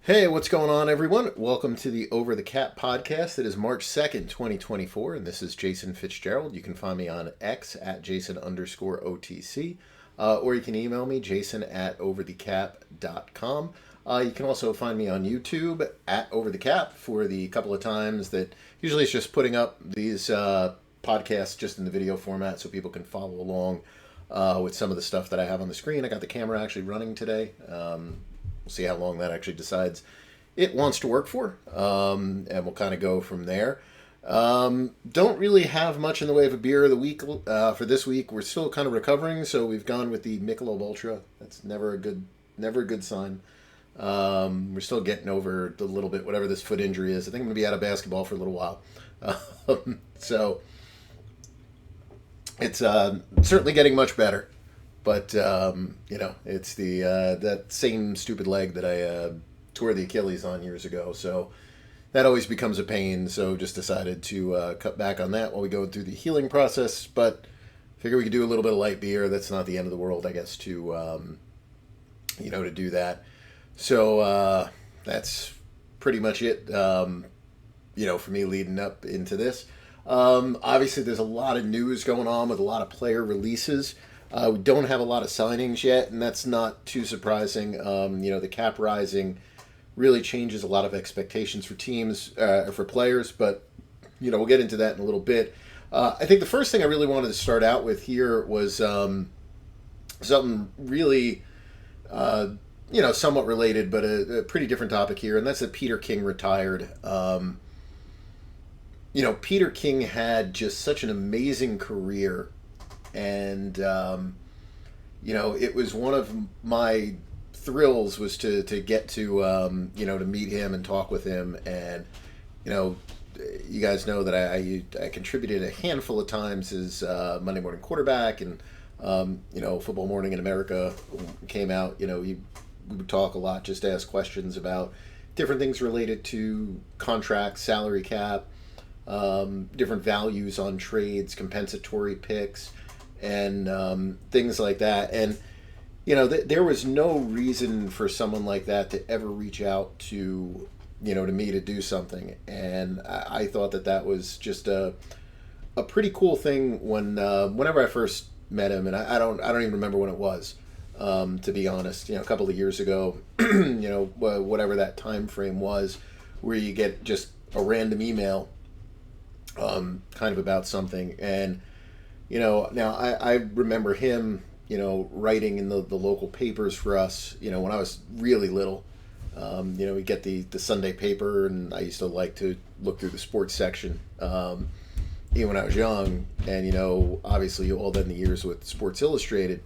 Hey, what's going on, everyone? Welcome to the Over the Cap podcast. It is March 2nd, 2024, and this is Jason Fitzgerald. You can find me on X at Jason_OTC, or you can email me, jason at overthecap.com. You can also find me on YouTube at Over the Cap for the couple of times that usually it's just putting up these podcasts just in the video format so people can follow along with some of the stuff that I have on the screen. I got the camera actually running today. We'll see how long that actually decides it wants to work for, and we'll kind of go from there. Don't really have much in the way of a beer of the week for this week. We're still kind of recovering, so we've gone with the Mecole Ultra. That's never a good sign. We're still getting over a little bit whatever this foot injury is. I think I'm going to be out of basketball for a little while, so it's certainly getting much better. But, it's that same stupid leg that I tore the Achilles on years ago. So that always becomes a pain. So just decided to cut back on that while we go through the healing process. But figure we could do a little bit of light beer. That's not the end of the world, I guess, to do that. So that's pretty much it, for me leading up into this. Obviously, there's a lot of news going on with a lot of player releases. We don't have a lot of signings yet, and that's not too surprising. The cap rising really changes a lot of expectations for teams, for players, but, we'll get into that in a little bit. I think the first thing I really wanted to start out with here was something really, somewhat related, but a pretty different topic here, and that's that Peter King retired. Peter King had just such an amazing career. And, it was one of my thrills was to get to meet him and talk with him. And, you guys know that I contributed a handful of times as Monday Morning Quarterback and, Football Morning in America came out. We would talk a lot, just ask questions about different things related to contracts, salary cap, different values on trades, compensatory picks, and things like that. And there was no reason for someone like that to ever reach out to me to do something. And I thought that was just a pretty cool thing whenever I first met him. And I don't even remember when it was, to be honest. A couple of years ago, whatever that time frame was, where you get just a random email kind of about something. And now I remember him, writing in the local papers for us, when I was really little. We get the Sunday paper, and I used to like to look through the sports section, even when I was young. And, obviously all then the years with Sports Illustrated.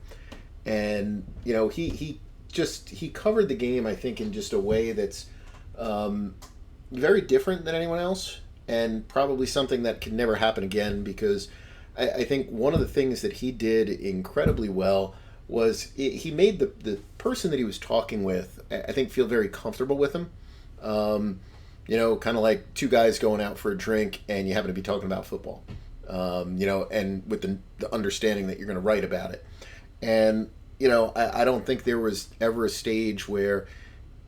And, he covered the game, I think, in just a way that's very different than anyone else, and probably something that can never happen again, because I think one of the things that he did incredibly well was he made the person that he was talking with, I think, feel very comfortable with him. Kind of like two guys going out for a drink and you happen to be talking about football, and with the understanding that you're going to write about it. And, I don't think there was ever a stage where,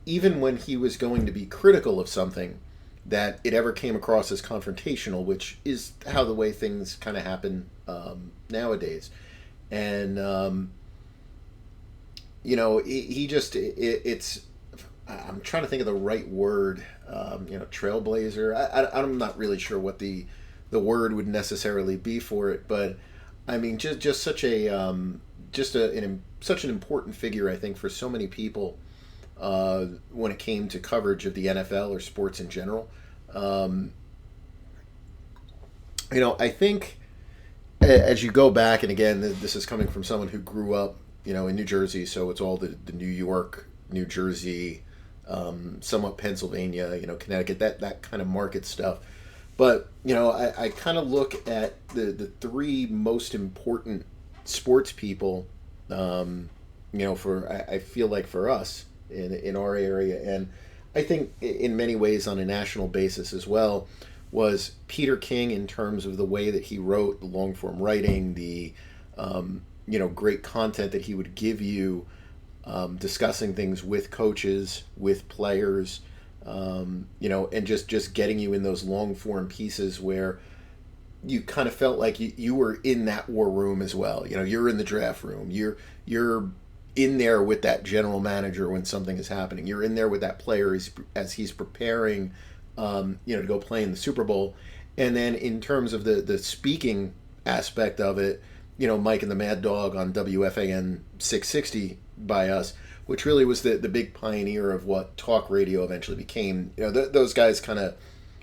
even when he was going to be critical of something, that it ever came across as confrontational, which is how the way things kind of happen nowadays. And, it's, I'm trying to think of the right word, trailblazer. I'm not really sure what the word would necessarily be for it, but I mean, just such such an important figure, I think, for so many people, when it came to coverage of the NFL or sports in general. I think as you go back, and again, this is coming from someone who grew up, in New Jersey, so it's all the New York, New Jersey, somewhat Pennsylvania, Connecticut, that kind of market stuff. But, I kind of look at the three most important sports people, I feel like for us in our area, and I think in many ways on a national basis as well, was Peter King, in terms of the way that he wrote, the long form writing, the great content that he would give you discussing things with coaches, with players, and just getting you in those long form pieces where you kind of felt like you were in that war room as well. You're in the draft room. You're in there with that general manager when something is happening. You're in there with that player as he's preparing, to go play in the Super Bowl. And then in terms of the speaking aspect of it, Mike and the Mad Dog on WFAN 660 by us, which really was the big pioneer of what talk radio eventually became. Those guys kind of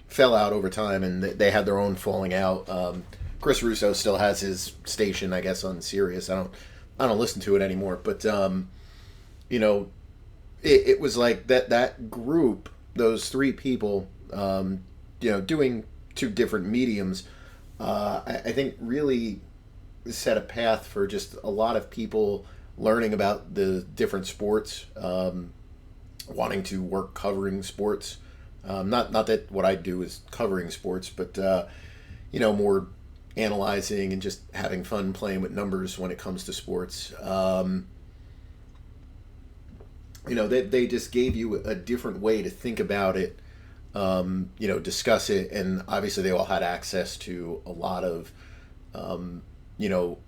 fell out over time, and they had their own falling out. Chris Russo still has his station, I guess, on Sirius. I don't listen to it anymore, but it was like that group, those three people, doing two different mediums. I think really set a path for just a lot of people learning about the different sports, wanting to work covering sports. Not that what I do is covering sports, but more analyzing and just having fun playing with numbers when it comes to sports. They just gave you a different way to think about it, discuss it, and obviously they all had access to a lot of,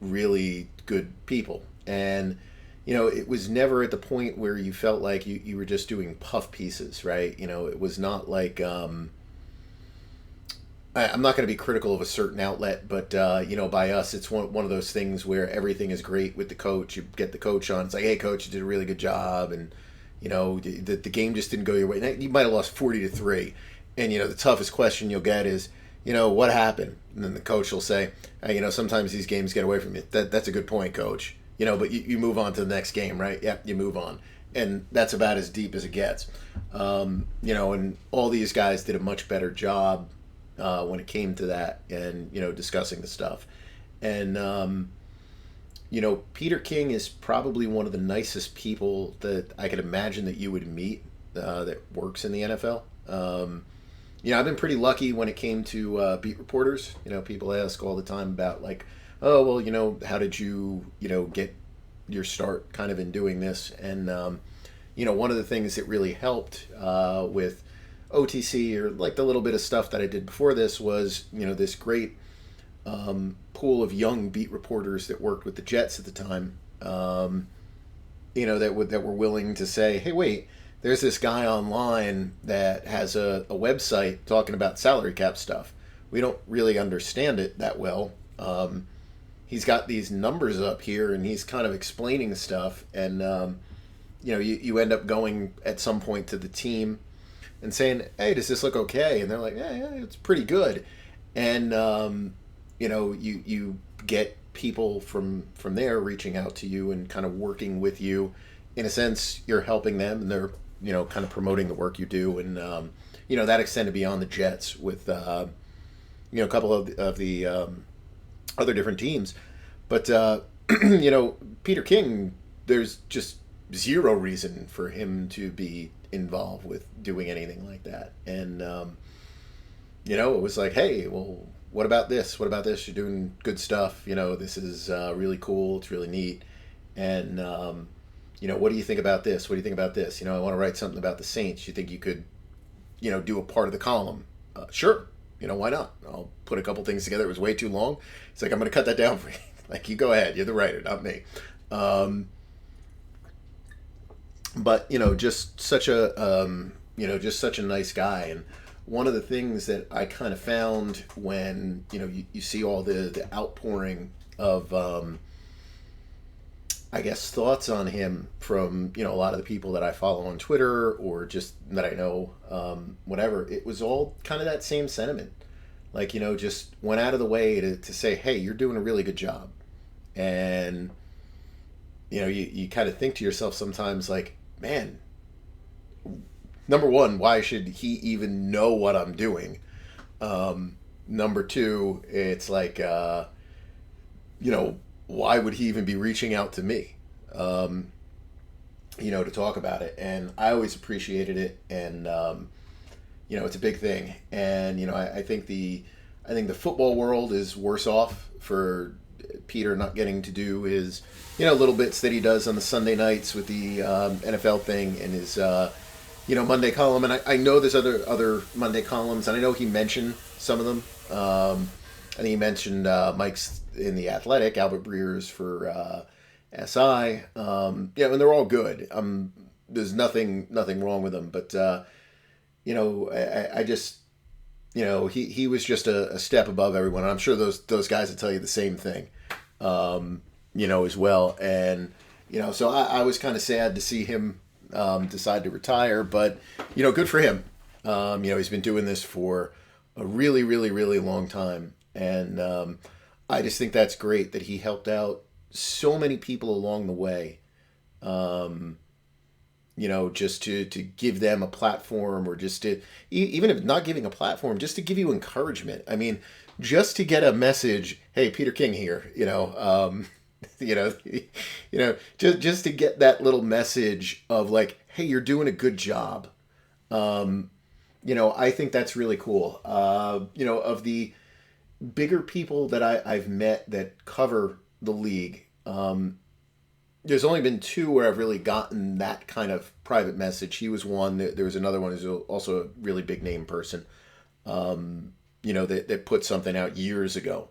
really good people. And it was never at the point where you felt like you were just doing puff pieces, right? It was not like, I'm not going to be critical of a certain outlet, but, by us, it's one of those things where everything is great with the coach. You get the coach on, it's like, hey, coach, you did a really good job. And, the game just didn't go your way. You might have lost 40-3. And, the toughest question you'll get is, what happened? And then the coach will say, sometimes these games get away from you. That's a good point, coach. But you move on to the next game, right? Yeah, you move on. And that's about as deep as it gets. And all these guys did a much better job when it came to that and, discussing the stuff. And, Peter King is probably one of the nicest people that I could imagine that you would meet that works in the NFL. I've been pretty lucky when it came to beat reporters. People ask all the time about like, oh, well, how did you, get your start kind of in doing this? And, one of the things that really helped with OTC, or like the little bit of stuff that I did before this, was, this great pool of young beat reporters that worked with the Jets at the time, that were willing to say, hey, wait, there's this guy online that has a website talking about salary cap stuff. We don't really understand it that well. He's got these numbers up here and he's kind of explaining stuff. And, you end up going at some point to the team and saying, hey, does this look okay? And they're like, yeah, it's pretty good. And, you get people from there reaching out to you and kind of working with you. In a sense, you're helping them and they're, kind of promoting the work you do. And, that extended beyond the Jets with, a couple of the other different teams. But, Peter King, there's just zero reason for him to be involved with doing anything like that. And, it was like, hey, well, what about this? What about this? You're doing good stuff. This is really cool. It's really neat. And, what do you think about this? What do you think about this? I want to write something about the Saints. You think you could, do a part of the column? Sure. Why not? I'll put a couple things together. It was way too long. It's like, I'm going to cut that down for you. Like, you go ahead. You're the writer, not me. But, just such a, just such a nice guy. And one of the things that I kind of found when, you see all the outpouring of, I guess, thoughts on him from, a lot of the people that I follow on Twitter or just that I know, whatever, it was all kind of that same sentiment. Like, just went out of the way to say, hey, you're doing a really good job. And, you kind of think to yourself sometimes like, man, number one, why should he even know what I'm doing? Number two, it's like, why would he even be reaching out to me, to talk about it? And I always appreciated it. And, it's a big thing. And, I think the football world is worse off for Peter not getting to do his, little bits that he does on the Sunday nights with the NFL thing and his, Monday column. And I know there's other Monday columns, and I know he mentioned some of them. I think he mentioned Mike's in The Athletic, Albert Breer's for SI. And they're all good. There's nothing wrong with them, but I just, he was just a step above everyone. And I'm sure those guys will tell you the same thing, as well. And, so I was kind of sad to see him decide to retire, but, good for him. He's been doing this for a really, really, really long time. And I just think that's great that he helped out so many people along the way. Just to give them a platform, or just to, even if not giving a platform, just to give you encouragement. I mean, just to get a message, hey, Peter King here, just to get that little message of like, hey, you're doing a good job. I think that's really cool. Of the bigger people that I've met that cover the league, there's only been two where I've really gotten that kind of private message. He was one. There was another one who's also a really big name person, that put something out years ago,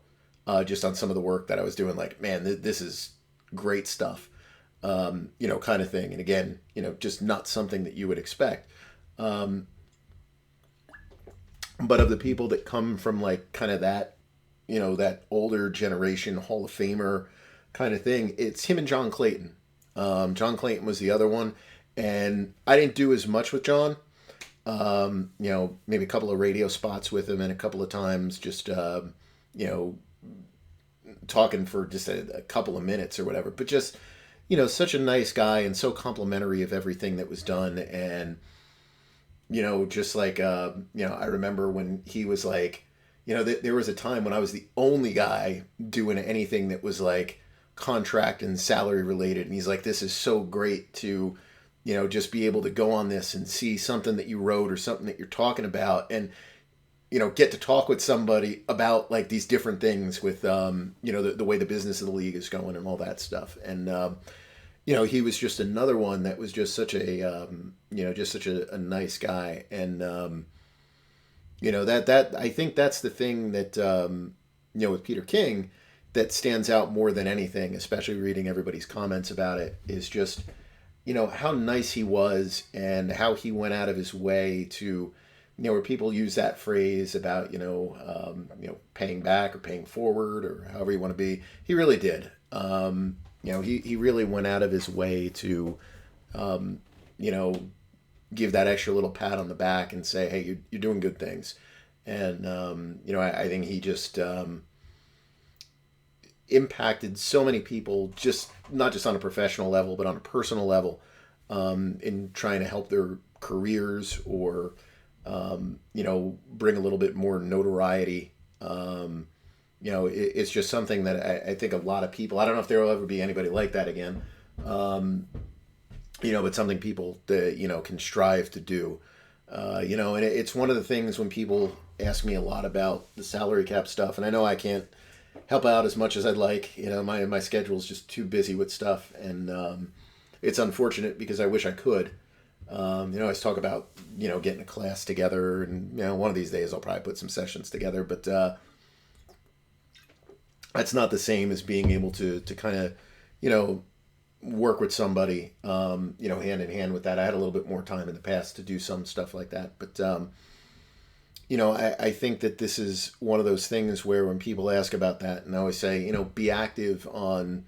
just on some of the work that I was doing. Like, man, this is great stuff, kind of thing. And again, just not something that you would expect. But of the people that come from like kind of that, that older generation Hall of Famer kind of thing, it's him and John Clayton. John Clayton was the other one, and I didn't do as much with John. Maybe a couple of radio spots with him, and a couple of times just talking for just a couple of minutes or whatever. But just such a nice guy and so complimentary of everything that was done. And just like I remember when he was like, there was a time when I was the only guy doing anything that was like contract and salary related, and he's like, this is so great to just be able to go on this and see something that you wrote or something that you're talking about, and get to talk with somebody about like these different things with the way the business of the league is going and all that stuff. And he was just another one that was just such a a nice guy. And that I think that's the thing that with Peter King that stands out more than anything, especially reading everybody's comments about it, is just, how nice he was and how he went out of his way to, where people use that phrase about, paying back or paying forward or however you want to be. He really did. He really went out of his way to, give that extra little pat on the back and say, hey, you're doing good things. And, I think he just, impacted so many people, just not just on a professional level, but on a personal level, in trying to help their careers or, bring a little bit more notoriety. It's just something that I think a lot of people, I don't know if there will ever be anybody like that again. But something people that, can strive to do, and it's one of the things when people ask me a lot about the salary cap stuff, and I know I can't help out as much as I'd like. My schedule is just too busy with stuff, and it's unfortunate because I wish I could. I always talk about getting a class together, and one of these days I'll probably put some sessions together, but that's not the same as being able to kind of work with somebody hand in hand with that. I had a little bit more time in the past to do some stuff like that, but I think that this is one of those things where when people ask about that, and I always say, be active on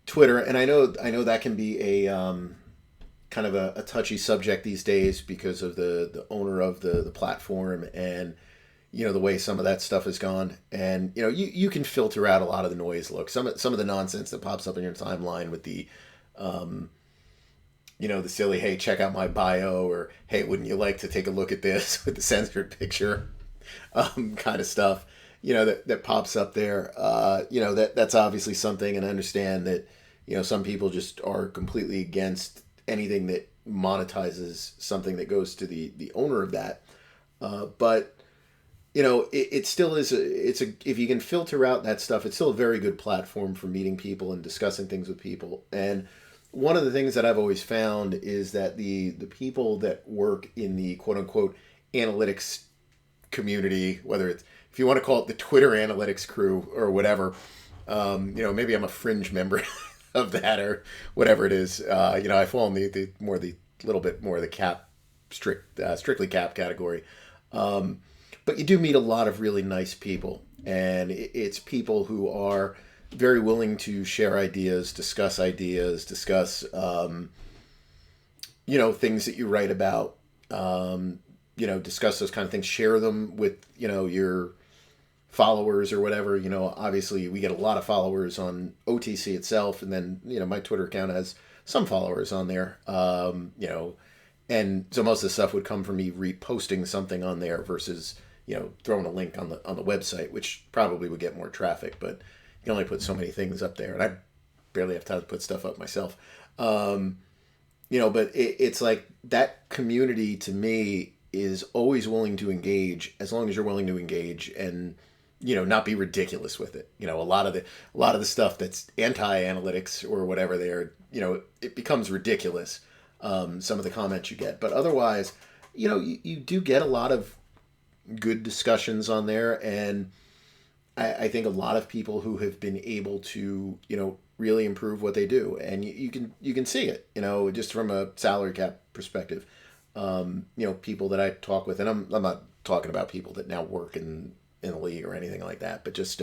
Twitter. And I know that can be a kind of a touchy subject these days because of the owner of the platform and, the way some of that stuff has gone. And, you can filter out a lot of the noise. Look, some of the nonsense that pops up in your timeline with the, the silly, hey, check out my bio, or hey, wouldn't you like to take a look at this with the censored picture, kind of stuff, that pops up there. That's obviously something, and I understand that, some people just are completely against anything that monetizes something that goes to the owner of that. But, it still is if you can filter out that stuff, it's still a very good platform for meeting people and discussing things with people. And one of the things that I've always found is that the people that work in the quote unquote analytics community, whether it's, if you want to call it the Twitter analytics crew or whatever, maybe I'm a fringe member of that or whatever it is. I fall in the little bit more of the strictly cap category. But you do meet a lot of really nice people, and it's people who are very willing to share ideas, discuss things that you write about, discuss those kind of things, share them with, your followers or whatever. Obviously we get a lot of followers on OTC itself, and then, my Twitter account has some followers on there, and so most of the stuff would come from me reposting something on there versus, throwing a link on the website, which probably would get more traffic, but you can only put so many things up there, and I barely have time to put stuff up myself. But it's like that community to me is always willing to engage, as long as you're willing to engage and, not be ridiculous with it. A lot of the stuff that's anti-analytics or whatever there, it becomes ridiculous. Some of the comments you get, but otherwise, you do get a lot of good discussions on there, and I think a lot of people who have been able to, really improve what they do, and you can see it, just from a salary cap perspective. People that I talk with, and I'm not talking about people that now work in the league or anything like that, but just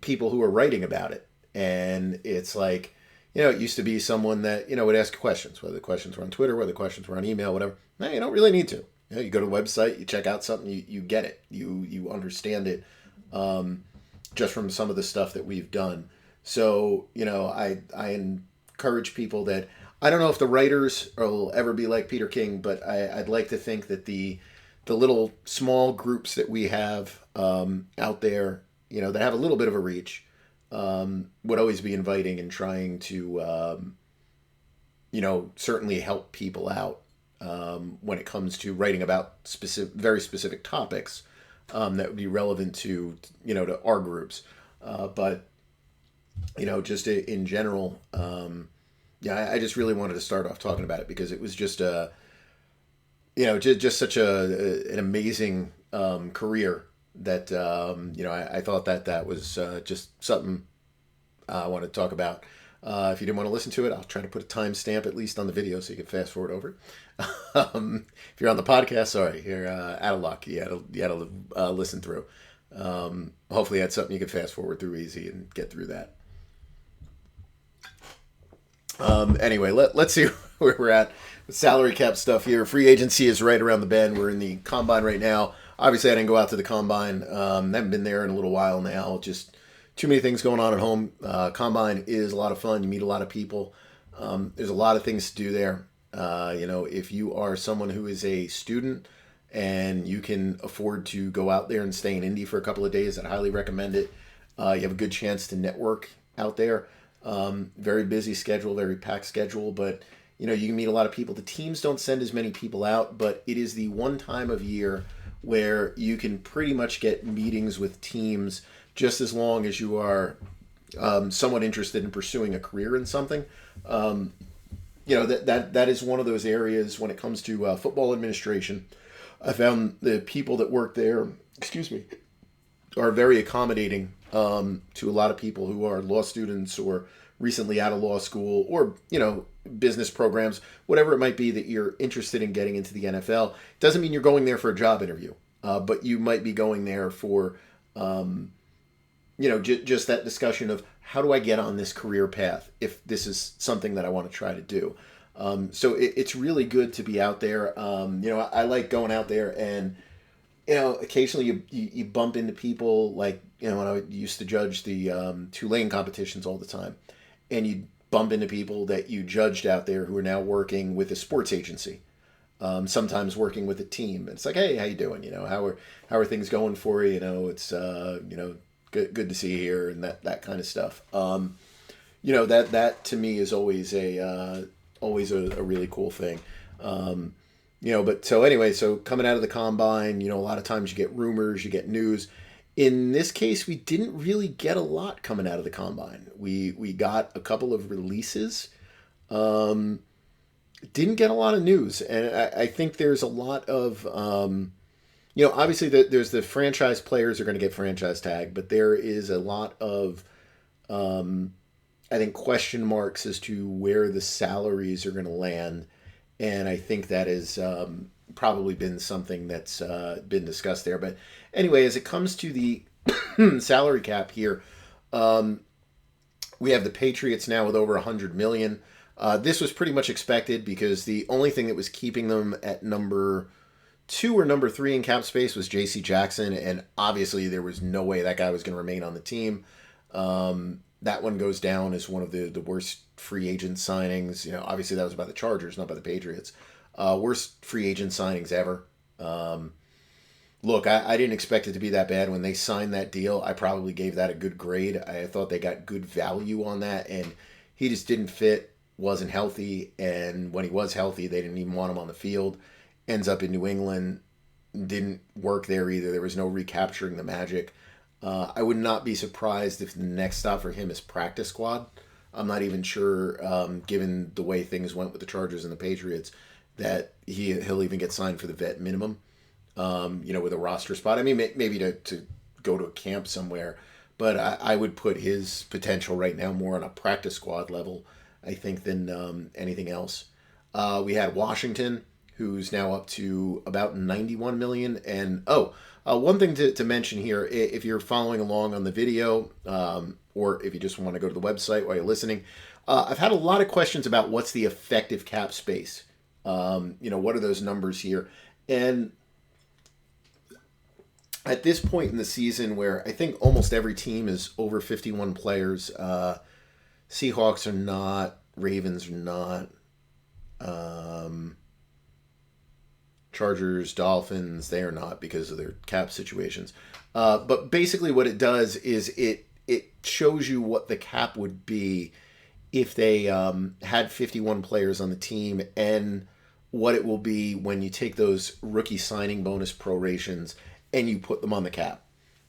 people who are writing about it, and it's like, it used to be someone that, would ask questions, whether the questions were on Twitter, whether the questions were on email, whatever. No, you don't really need to. You go to the website, you check out something, you get it. You understand it, just from some of the stuff that we've done. So, I encourage people that, I don't know if the writers will ever be like Peter King, but I'd like to think that the little small groups that we have out there, that have a little bit of a reach, would always be inviting and trying to, certainly help people out when it comes to writing about very specific topics that would be relevant to our groups. But, just in general, I just really wanted to start off talking about it because it was just just such an amazing career that I thought that was just something I wanted to talk about. If you didn't want to listen to it, I'll try to put a timestamp at least on the video so you can fast forward over it. If you're on the podcast, sorry, you're out of luck. You had to listen through. Hopefully that's something you can fast forward through easy and get through that. Anyway, let's see where we're at with salary cap stuff here. Free agency is right around the bend. We're in the combine right now. Obviously, I didn't go out to the combine. Haven't been there in a little while now. Just too many things going on at home. Combine is a lot of fun. You meet a lot of people. There's a lot of things to do there. If you are someone who is a student and you can afford to go out there and stay in Indy for a couple of days, I'd highly recommend it. You have a good chance to network out there. Very busy schedule, very packed schedule, but you can meet a lot of people. The teams don't send as many people out, but it is the one time of year where you can pretty much get meetings with teams just as long as you are somewhat interested in pursuing a career in something. That is one of those areas when it comes to football administration. I found the people that work there, are very accommodating to a lot of people who are law students or recently out of law school or, business programs, whatever it might be that you're interested in getting into the NFL. Doesn't mean you're going there for a job interview, but you might be going there for, just that discussion of how do I get on this career path if this is something that I want to try to do. So it's really good to be out there. I like going out there and, occasionally you bump into people like, when I used to judge the Tulane competitions all the time, and you bump into people that you judged out there who are now working with a sports agency, sometimes working with a team. And it's like, hey, how you doing? How are things going for you? It's good to see you here and that kind of stuff. That to me is always a really cool thing. But so anyway, so coming out of the combine, a lot of times you get rumors, you get news. In this case, we didn't really get a lot coming out of the combine. We got a couple of releases. Um, didn't get a lot of news, and I think there's a lot of obviously there's the franchise players are going to get franchise tag, but there is a lot of um, I think question marks as to where the salaries are going to land, and I think that has probably been something that's been discussed there. But anyway, as it comes to the salary cap here, um, we have the Patriots now with over 100 million. This was pretty much expected because the only thing that was keeping them at number two or number three in cap space was J.C. Jackson, and obviously there was no way that guy was going to remain on the team. That one goes down as one of the worst free agent signings. Obviously that was by the Chargers, not by the Patriots. Worst free agent signings ever. Look, I didn't expect it to be that bad. When they signed that deal, I probably gave that a good grade. I thought they got good value on that, and he just didn't fit, wasn't healthy, and when he was healthy, they didn't even want him on the field. Ends up in New England, didn't work there either. There was no recapturing the magic. I would not be surprised if the next stop for him is practice squad. I'm not even sure, given the way things went with the Chargers and the Patriots, that he'll even get signed for the vet minimum. With a roster spot. I mean, maybe to go to a camp somewhere, but I would put his potential right now more on a practice squad level, I think, than anything else. We had Washington, who's now up to about 91 million. And one thing to mention here, if you're following along on the video, or if you just want to go to the website while you're listening, I've had a lot of questions about what's the effective cap space. What are those numbers here? And at this point in the season where I think almost every team is over 51 players, Seahawks are not, Ravens are not, Chargers, Dolphins, they are not because of their cap situations. But basically what it does is it shows you what the cap would be if they had 51 players on the team, and what it will be when you take those rookie signing bonus prorations and you put them on the cap.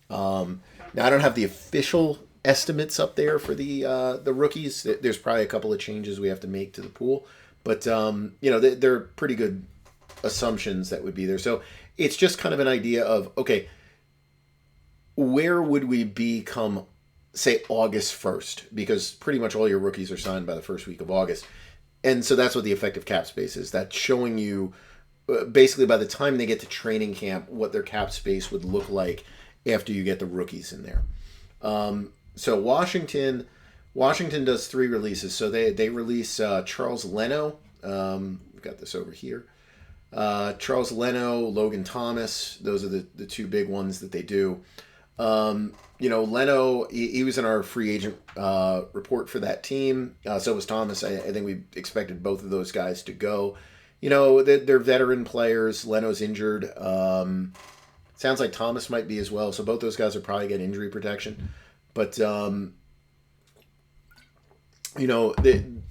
Now I don't have the official estimates up there for the rookies. There's probably a couple of changes we have to make to the pool, but they're pretty good assumptions that would be there. So it's just kind of an idea of, okay, where would we be come, say, August 1st? Because pretty much all your rookies are signed by the first week of August. And so that's what the effective cap space is. That's showing you basically by the time they get to training camp what their cap space would look like after you get the rookies in there. So Washington does 3 releases. So they release Charles Leno. We've got this over here. Charles Leno, Logan Thomas. Those are the 2 big ones that they do. Leno, he was in our free agent report for that team. So was Thomas. I think we expected both of those guys to go. They're veteran players. Leno's injured. Sounds like Thomas might be as well. So both those guys will probably get injury protection. But, the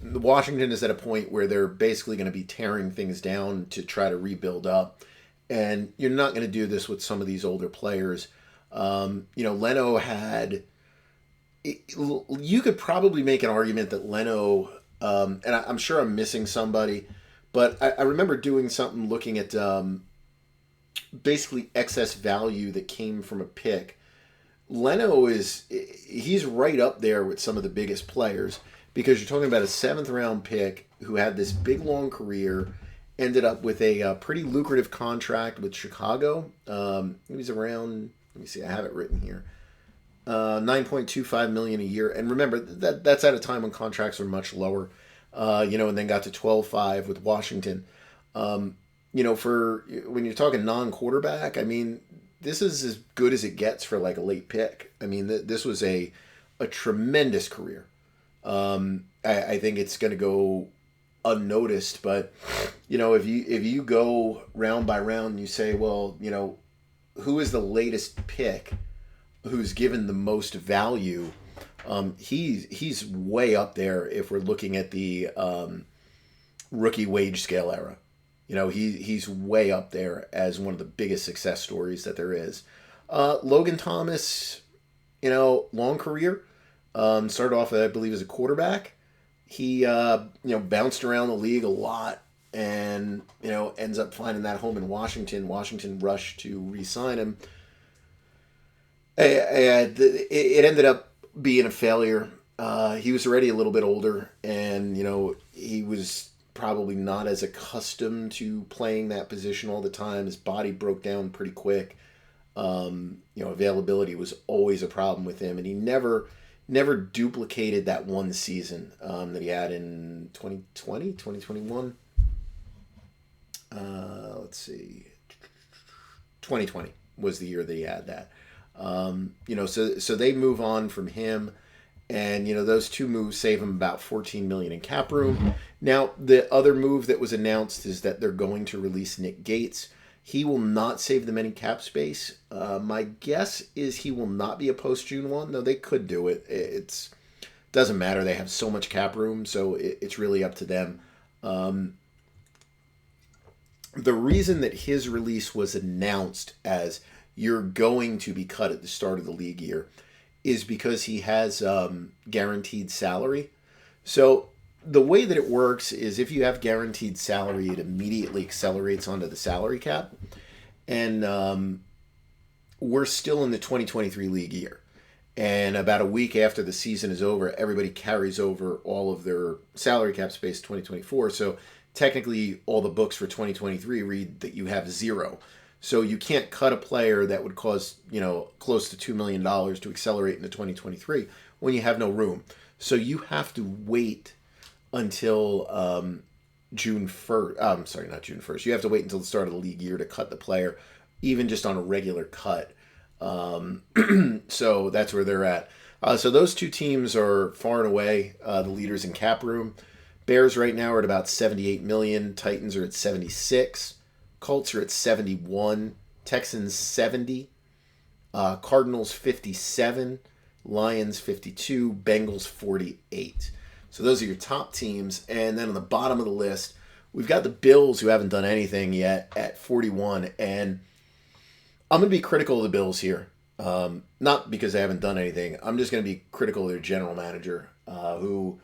Washington is at a point where they're basically going to be tearing things down to try to rebuild up. And you're not going to do this with some of these older players. Leno had... You could probably make an argument that Leno... and I'm sure I'm missing somebody... But I remember doing something looking at basically excess value that came from a pick. Leno he's right up there with some of the biggest players, because you're talking about a 7th round pick who had this big long career, ended up with a pretty lucrative contract with Chicago. He was around, let me see, I have it written here, $9.25 million a year. And remember that's at a time when contracts were much lower. And then got to 12-5 with Washington. For when you're talking non-quarterback, I mean, this is as good as it gets for like a late pick. I mean, this was a tremendous career. I think it's going to go unnoticed, but if you go round by round and you say, well, who is the latest pick who's given the most value? He's way up there if we're looking at the rookie wage scale era. he's way up there as one of the biggest success stories that there is. Logan Thomas, long career. Started off, I believe, as a quarterback. He, bounced around the league a lot and, ends up finding that home in Washington. Washington rushed to re-sign him. It ended up being a failure. He was already a little bit older, and, he was probably not as accustomed to playing that position all the time. His body broke down pretty quick. Availability was always a problem with him, and he never duplicated that one season that he had in 2020, 2021. Let's see. 2020 was the year that he had that. So they move on from him, and those two moves save him about $14 million in cap room. Now, the other move that was announced is that they're going to release Nick Gates. He will not save them any cap space. My guess is he will not be a post-June 1, though they could do it. It doesn't matter. They have so much cap room, so it's really up to them. The reason that his release was announced as you're going to be cut at the start of the league year is because he has guaranteed salary. So the way that it works is if you have guaranteed salary, it immediately accelerates onto the salary cap. And we're still in the 2023 league year. And about a week after the season is over, everybody carries over all of their salary cap space to 2024. So technically, all the books for 2023 read that you have zero. So you can't cut a player that would cost, close to $2 million to accelerate into 2023 when you have no room. So you have to wait until June 1st. Sorry, not June 1st. You have to wait until the start of the league year to cut the player, even just on a regular cut. So that's where they're at. So those two teams are far and away the leaders in cap room. Bears right now are at about 78 million. Titans are at 76. Colts are at 71. Texans 70. Cardinals 57. Lions 52. Bengals 48. So those are your top teams. And then on the bottom of the list, we've got the Bills, who haven't done anything yet, at 41. And I'm going to be critical of the Bills here. Not because they haven't done anything. I'm just going to be critical of their general manager, who,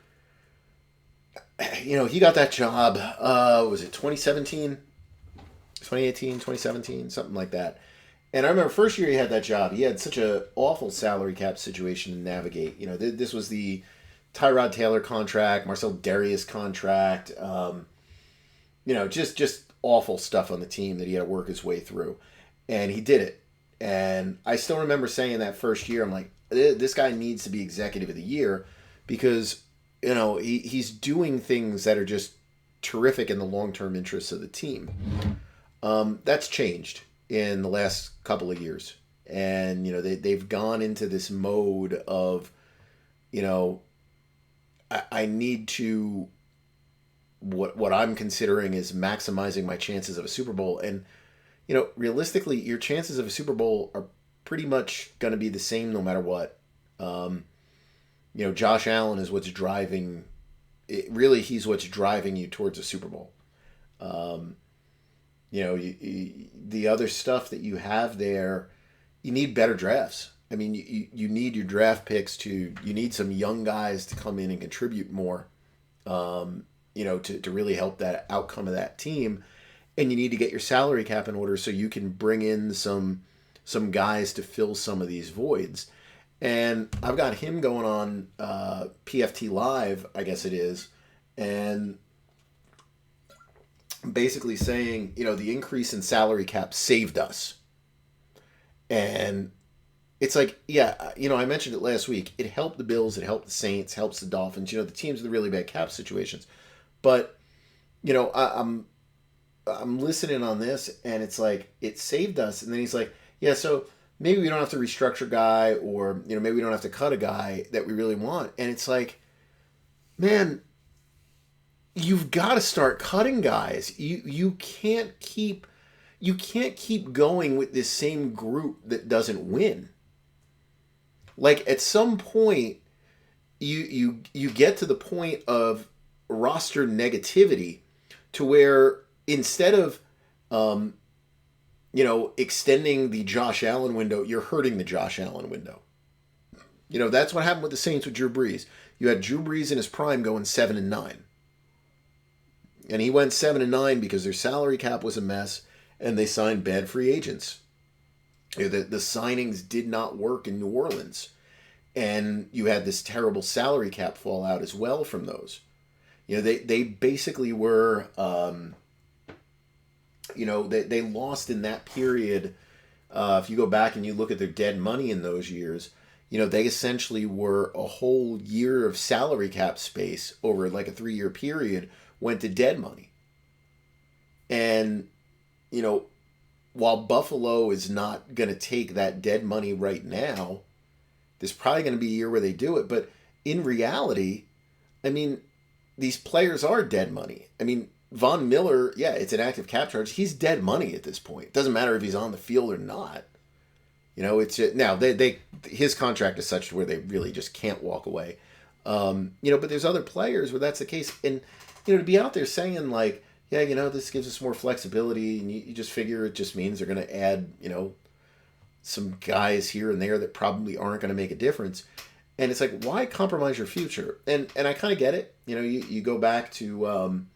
he got that job, was it 2017? 2018, 2017, something like that. And I remember first year he had that job, he had such an awful salary cap situation to navigate. This was the Tyrod Taylor contract, Marcel Darius contract, just awful stuff on the team that he had to work his way through. And he did it. And I still remember saying that first year, I'm like, this guy needs to be executive of the year because, he's doing things that are just terrific in the long-term interests of the team. That's changed in the last couple of years. And, they've gone into this mode of, I need to, what I'm considering is maximizing my chances of a Super Bowl. And, realistically, your chances of a Super Bowl are pretty much going to be the same no matter what. Josh Allen is what's driving, he's what's driving you towards a Super Bowl. The other stuff that you have there, you need better drafts. I mean, you need your draft picks you need some young guys to come in and contribute more, to really help that outcome of that team. And you need to get your salary cap in order so you can bring in some guys to fill some of these voids. And I've got him going on PFT Live, I guess it is, and basically saying, the increase in salary cap saved us. And it's like, yeah, I mentioned it last week. It helped the Bills, it helped the Saints, helps the Dolphins, the teams with the really bad cap situations. But, I'm listening on this, and it's like, it saved us. And then he's like, yeah, so maybe we don't have to restructure a guy, or, maybe we don't have to cut a guy that we really want. And it's like, man, you've got to start cutting guys. You can't keep going with this same group that doesn't win. Like, at some point, you get to the point of roster negativity to where instead of, extending the Josh Allen window, you're hurting the Josh Allen window. That's what happened with the Saints with Drew Brees. You had Drew Brees in his prime going 7-9. And he went 7-9 because their salary cap was a mess and they signed bad free agents. The signings did not work in New Orleans. And you had this terrible salary cap fallout as well from those. They basically were, they lost in that period. If you go back and you look at their dead money in those years, they essentially were a whole year of salary cap space over like a 3-year period went to dead money. And, while Buffalo is not going to take that dead money right now, there's probably going to be a year where they do it. But in reality, these players are dead money. Von Miller, yeah, it's an active cap charge. He's dead money at this point. It doesn't matter if he's on the field or not. It's now his contract is such where they really just can't walk away. But there's other players where that's the case. And, to be out there saying like, yeah, this gives us more flexibility, and you just figure it just means they're going to add, some guys here and there that probably aren't going to make a difference. And it's like, why compromise your future? And I kind of get it. You go back to,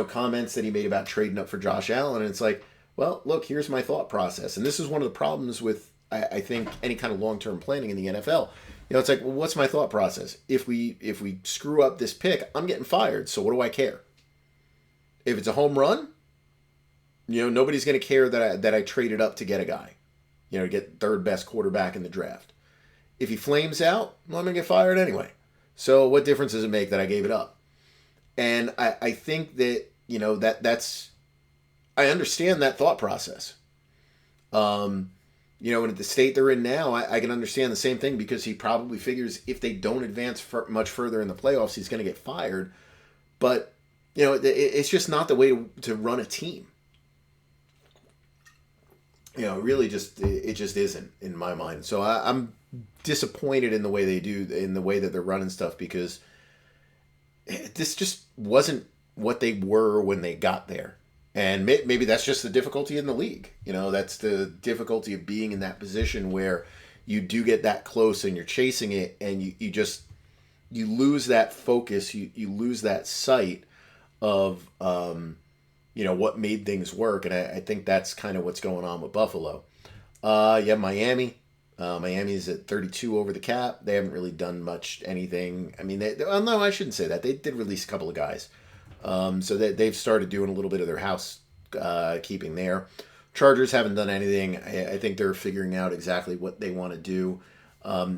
comments that he made about trading up for Josh Allen, and it's like, well, look, here's my thought process. And this is one of the problems with, I think, any kind of long-term planning in the NFL. It's like, well, what's my thought process? If we screw up this pick, I'm getting fired. So what do I care? If it's a home run, nobody's going to care that I traded up to get a guy, to get third best quarterback in the draft. If he flames out, well, I'm going to get fired anyway. So what difference does it make that I gave it up? And I think that, that's, I understand that thought process. And at the state they're in now, I can understand the same thing because he probably figures if they don't advance much further in the playoffs, he's going to get fired. But, it's just not the way to run a team. Really it just isn't in my mind. So I'm disappointed in the way they do, in the way that they're running stuff, because this just wasn't what they were when they got there. And maybe that's just the difficulty in the league. That's the difficulty of being in that position where you do get that close and you're chasing it, and you lose that focus, you lose that sight of, what made things work. And I think that's kind of what's going on with Buffalo. Miami. Miami's at 32 over the cap. They haven't really done much anything. No, I shouldn't say that. They did release a couple of guys. So they've started doing a little bit of their house keeping there. Chargers haven't done anything. I think they're figuring out exactly what they want to do.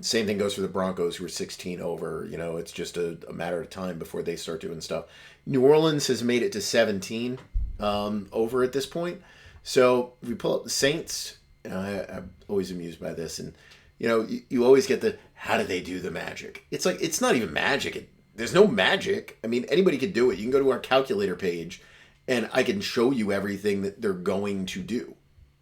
Same thing goes for the Broncos, who are 16 over. It's just a matter of time before they start doing stuff. New Orleans has made it to 17 over at this point. So if we pull up the Saints, I'm always amused by this. And, you always get the, how do they do the magic? It's like, it's not even magic. There's no magic. Anybody can do it. You can go to our calculator page and I can show you everything that they're going to do.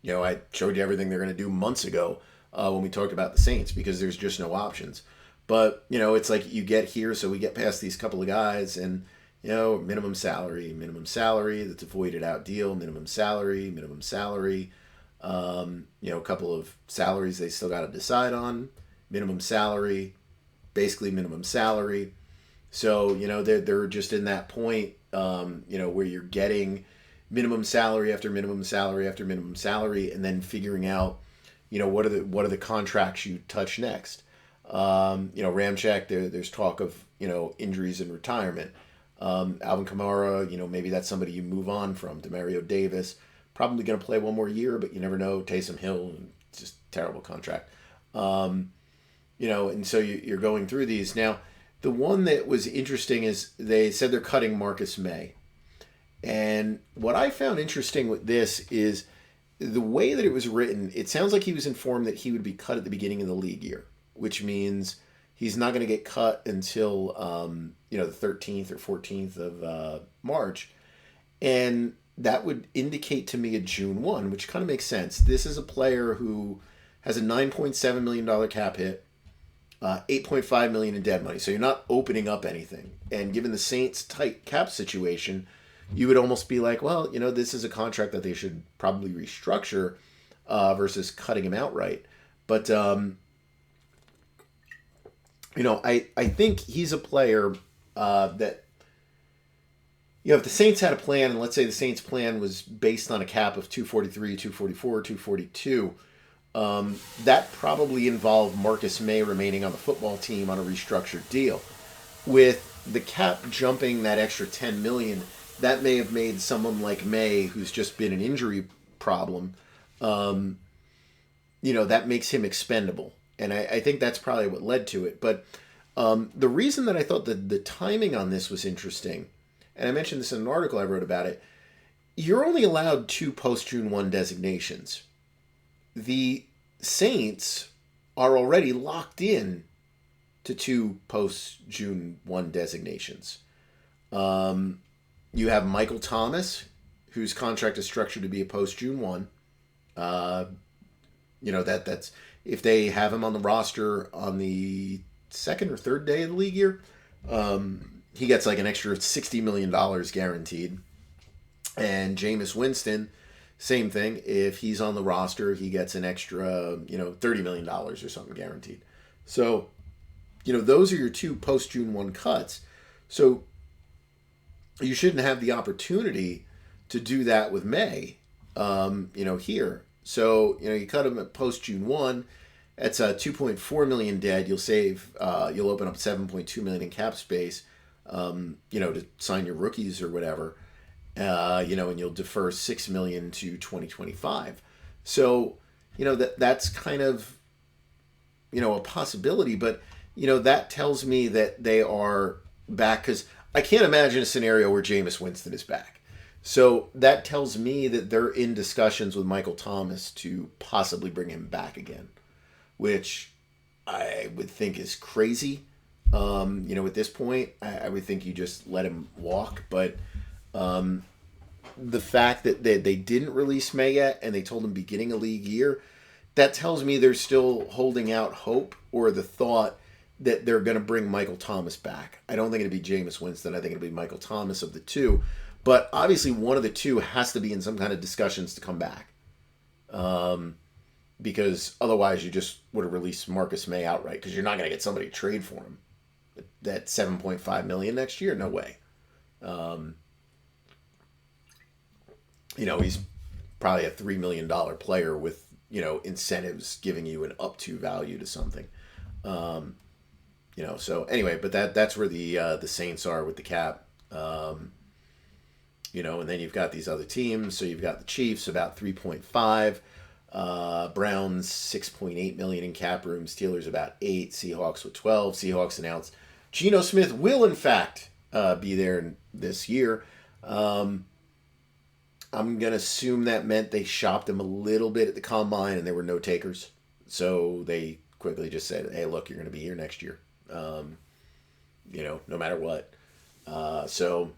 I showed you everything they're going to do months ago when we talked about the Saints, because there's just no options. But, it's like you get here, so we get past these couple of guys and, minimum salary, that's a voided out deal, minimum salary. A couple of salaries they still got to decide on. Minimum salary, basically minimum salary. So, they're just in that point, where you're getting minimum salary after minimum salary after minimum salary, and then figuring out, what are the contracts you touch next. Ramczyk, there's talk of, injuries and retirement. Alvin Kamara, maybe that's somebody you move on from. Demario Davis, probably going to play one more year, but you never know. Taysom Hill, just terrible contract. And so you're going through these. Now, the one that was interesting is they said they're cutting Marcus May. And what I found interesting with this is the way that it was written. It sounds like he was informed that he would be cut at the beginning of the league year, which means he's not going to get cut until, the 13th or 14th of March. And that would indicate to me a June 1, which kind of makes sense. This is a player who has a $9.7 million cap hit, $8.5 million in dead money. So you're not opening up anything. And given the Saints' tight cap situation, you would almost be like, well, this is a contract that they should probably restructure versus cutting him outright. But, I think he's a player that, if the Saints had a plan, and let's say the Saints' plan was based on a cap of 243, 244, 242, that probably involved Marcus May remaining on the football team on a restructured deal. With the cap jumping that extra $10 million, that may have made someone like May, who's just been an injury problem, that makes him expendable. And I think that's probably what led to it. But the reason that I thought that the timing on this was interesting, and I mentioned this in an article I wrote about it, you're only allowed 2 post-June 1 designations. The Saints are already locked in to 2 post-June 1 designations. You have Michael Thomas, whose contract is structured to be a post-June 1. That's if they have him on the roster on the second or third day of the league year, he gets like an extra $60 million guaranteed. And Jameis Winston, same thing. If he's on the roster, he gets an extra, $30 million or something guaranteed. So, those are your 2 post-June 1 cuts. So you shouldn't have the opportunity to do that with May, here. So, you cut him at post-June 1. That's $2.4 million dead. You'll open up $7.2 million in cap space, to sign your rookies or whatever, and you'll defer $6 million to 2025. So, that's kind of, a possibility, but, that tells me that they are back, because I can't imagine a scenario where Jameis Winston is back. So that tells me that they're in discussions with Michael Thomas to possibly bring him back again, which I would think is crazy. At this point, I would think you just let him walk. But the fact that they didn't release May yet and they told him beginning of league year, that tells me they're still holding out hope or the thought that they're going to bring Michael Thomas back. I don't think it'll be Jameis Winston. I think it'll be Michael Thomas of the 2. But obviously one of the 2 has to be in some kind of discussions to come back. Because otherwise you just would have released Marcus May outright, because you're not going to get somebody to trade for him. That $7.5 million next year? No way. He's probably a $3 million player with, incentives giving you an up to value to something. So anyway, but that's where the Saints are with the cap. And then you've got these other teams. So you've got the Chiefs about 3.5, Browns 6.8 million in cap room, Steelers about 8, Seahawks with 12. Seahawks announced Geno Smith will in fact be there this year. I'm gonna assume that meant they shopped him a little bit at the combine and there were no takers, so they quickly just said, "Hey, look, you're gonna be here next year, no matter what." So.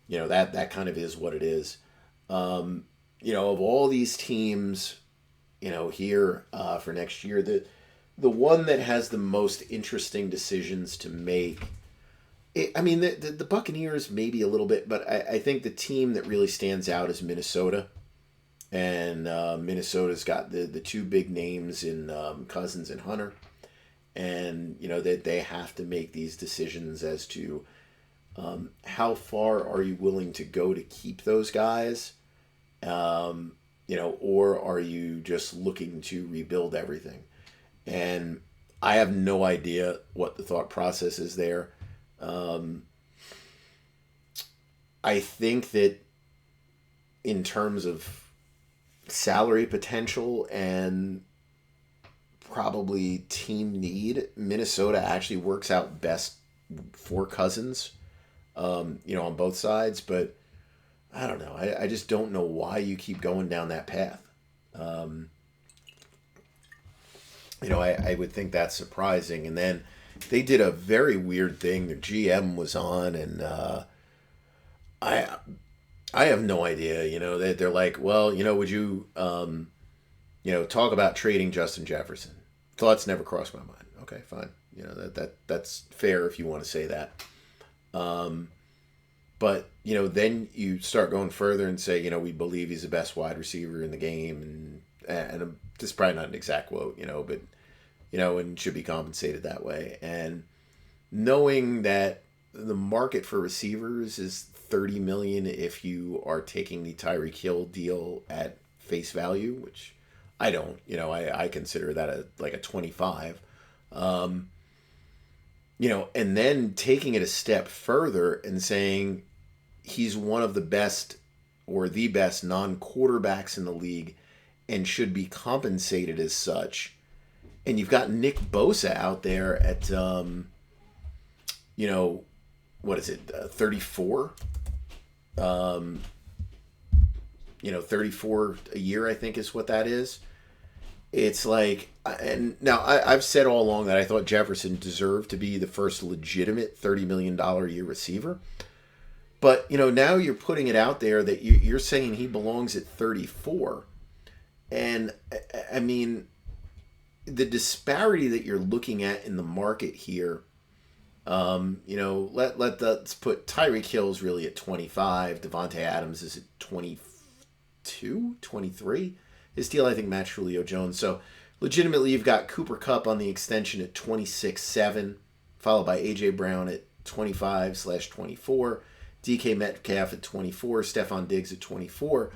That kind of is what it is. Of all these teams, here for next year, the one that has the most interesting decisions to make, the Buccaneers maybe a little bit, but I think the team that really stands out is Minnesota. And Minnesota's got the 2 big names in Cousins and Hunter. And, that they have to make these decisions as to how far are you willing to go to keep those guys? Or are you just looking to rebuild everything? And I have no idea what the thought process is there. I think that in terms of salary potential and probably team need, Minnesota actually works out best for Cousins. On both sides, but I don't know. I just don't know why you keep going down that path. I would think that's surprising. And then they did a very weird thing. Their GM was on, and I have no idea. They're like, well, would you, talk about trading Justin Jefferson? Thoughts never crossed my mind. Okay, fine. That's fair if you want to say that. But, then you start going further and say, we believe he's the best wide receiver in the game. And this is probably not an exact quote, but, and should be compensated that way. And knowing that the market for receivers is $30 million if you are taking the Tyreek Hill deal at face value, which I don't, I consider that like a 25. And then taking it a step further and saying he's one of the best or the best non-quarterbacks in the league and should be compensated as such. And you've got Nick Bosa out there at, what is it, 34? 34 a year, I think is what that is. It's like, and now I've said all along that I thought Jefferson deserved to be the first legitimate $30 million a year receiver. But, now you're putting it out there that you're saying he belongs at 34. And, I mean, the disparity that you're looking at in the market here, let's put Tyreek Hill's really at 25. Devontae Adams is at 22, 23. His deal, I think, matched Julio Jones. So, legitimately, you've got Cooper Kupp on the extension at 26.7, followed by A.J. Brown at 25/24, DK Metcalf at 24, Stephon Diggs at 24.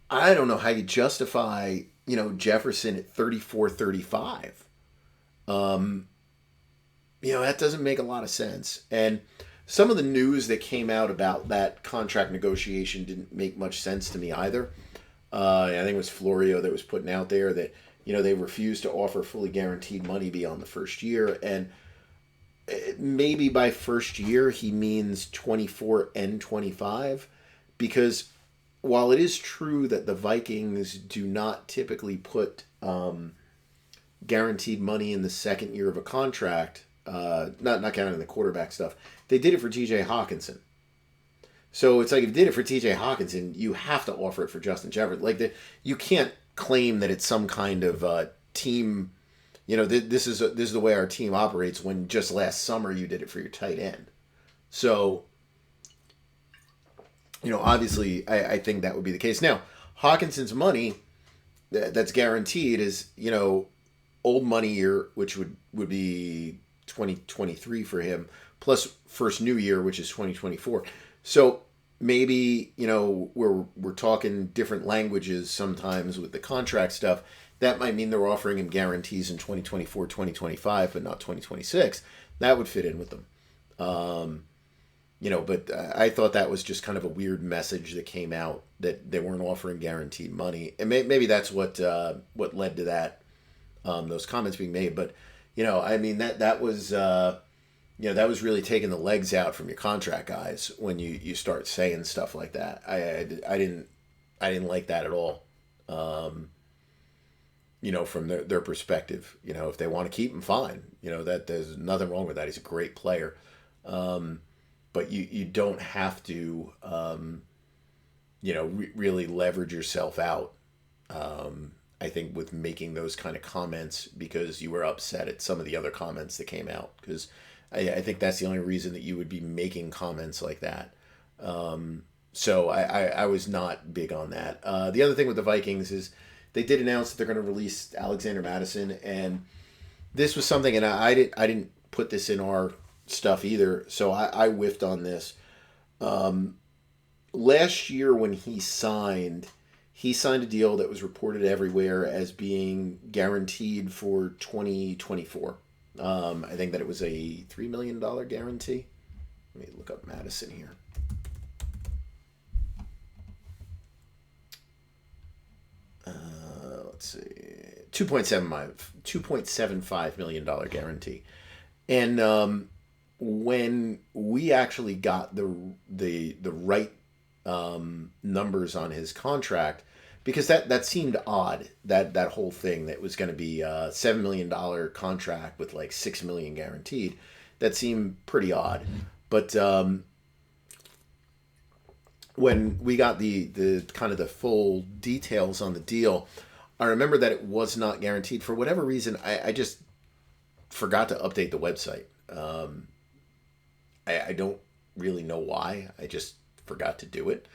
I don't know how you justify, Jefferson at 34-35. That doesn't make a lot of sense. And some of the news that came out about that contract negotiation didn't make much sense to me either. I think it was Florio that was putting out there that, they refused to offer fully guaranteed money beyond the first year. And maybe by first year, he means 24 and 25. Because while it is true that the Vikings do not typically put guaranteed money in the second year of a contract, not counting the quarterback stuff, they did it for TJ Hawkinson. So it's like, if you did it for TJ Hawkinson, you have to offer it for Justin Jefferson. Like, you can't claim that it's some kind of team. This is the way our team operates, when just last summer you did it for your tight end. So, obviously, I think that would be the case. Now, Hawkinson's money that's guaranteed is, old money year, which would be 2023 for him, plus first new year, which is 2024. So maybe, we're talking different languages sometimes with the contract stuff. That might mean they're offering him guarantees in 2024, 2025, but not 2026. That would fit in with them. But I thought that was just kind of a weird message that came out, that they weren't offering guaranteed money. And maybe that's what led to that, those comments being made. But, that was... that was really taking the legs out from your contract guys when you start saying stuff like that. I didn't like that at all. From their perspective, if they want to keep him, fine. That there's nothing wrong with that. He's a great player. But you don't have to, really leverage yourself out. I think with making those kind of comments because you were upset at some of the other comments that came out, because I think that's the only reason that you would be making comments like that. So I was not big on that. The other thing with the Vikings is they did announce that they're going to release Alexander Mattison, and this was something, and I didn't put this in our stuff either, so I whiffed on this. Last year when he signed a deal that was reported everywhere as being guaranteed for 2024. I think that it was a $3 million guarantee. Let me look up Madison here. Let's see. $2.75 million guarantee. And when we actually got the right numbers on his contract, because that seemed odd, that whole thing that was going to be a $7 million contract with like $6 million guaranteed. That seemed pretty odd. But when we got the kind of the full details on the deal, I remember that it was not guaranteed. For whatever reason, I just forgot to update the website. I don't really know why. I just forgot to do it.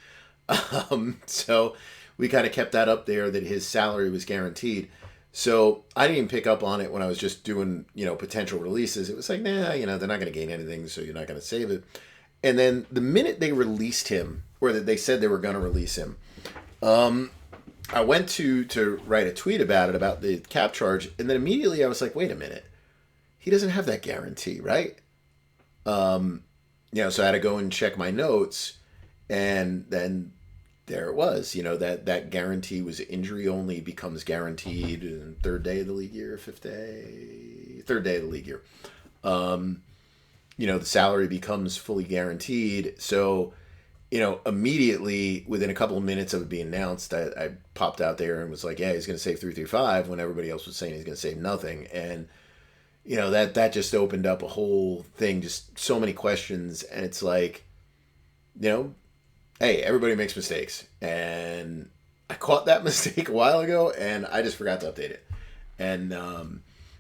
So we kind of kept that up there, that his salary was guaranteed. So I didn't even pick up on it when I was just doing, potential releases. It was like, nah, they're not going to gain anything, so you're not going to save it. And then the minute they released him, or that they said they were going to release him, I went to write a tweet about the cap charge, and then immediately I was like, wait a minute, he doesn't have that guarantee, right? So I had to go and check my notes, and then there it was. That guarantee was injury only, becomes guaranteed in third day of the league year, third day of the league year. The salary becomes fully guaranteed. So, immediately within a couple of minutes of it being announced, I popped out there and was like, yeah, he's going to save 335 when everybody else was saying he's going to save nothing. And, that just opened up a whole thing, just so many questions. And it's like, hey, everybody makes mistakes. And I caught that mistake a while ago, and I just forgot to update it. And,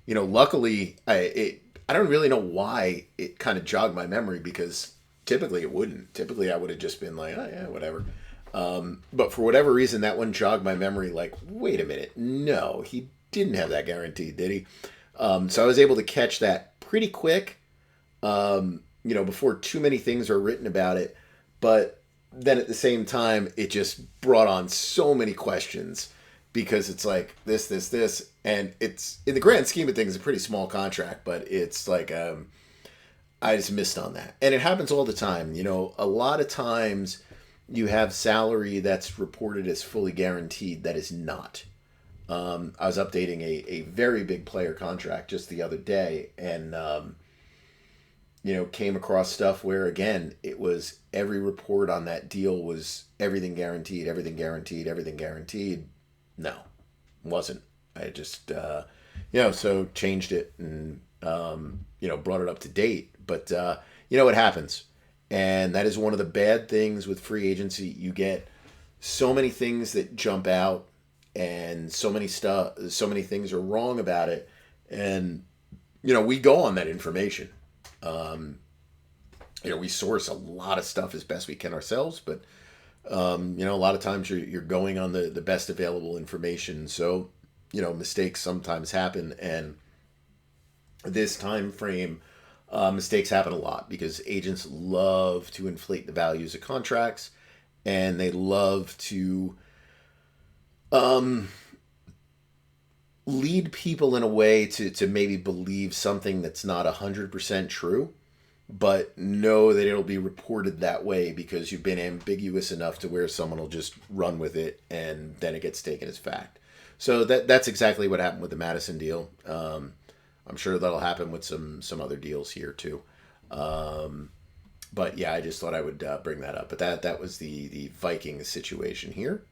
luckily, I don't really know why it kind of jogged my memory, because typically it wouldn't. Typically I would have just been like, oh, yeah, whatever. But for whatever reason, that one jogged my memory like, wait a minute. No, he didn't have that guarantee, did he? So I was able to catch that pretty quick, before too many things are written about it. But then at the same time, it just brought on so many questions, because it's like this, and it's, in the grand scheme of things, a pretty small contract, but it's like, I just missed on that. And it happens all the time. A lot of times you have salary that's reported as fully guaranteed that is not. I was updating a very big player contract just the other day, and, came across stuff where, again, it was every report on that deal was everything guaranteed, everything guaranteed, everything guaranteed. No, wasn't. I just, so changed it and, brought it up to date. But, it happens. And that is one of the bad things with free agency. You get so many things that jump out, and so many things are wrong about it. And, we go on that information. We source a lot of stuff as best we can ourselves, but, a lot of times you're going on the best available information. So, mistakes sometimes happen, and this time frame, mistakes happen a lot, because agents love to inflate the values of contracts, and they love to lead people in a way to maybe believe something that's not 100% true, but know that it'll be reported that way because you've been ambiguous enough to where someone will just run with it, and then it gets taken as fact. So that's exactly what happened with the Madison deal. I'm sure that'll happen with some other deals here too. But yeah, I just thought I would bring that up. But that was the Vikings situation here.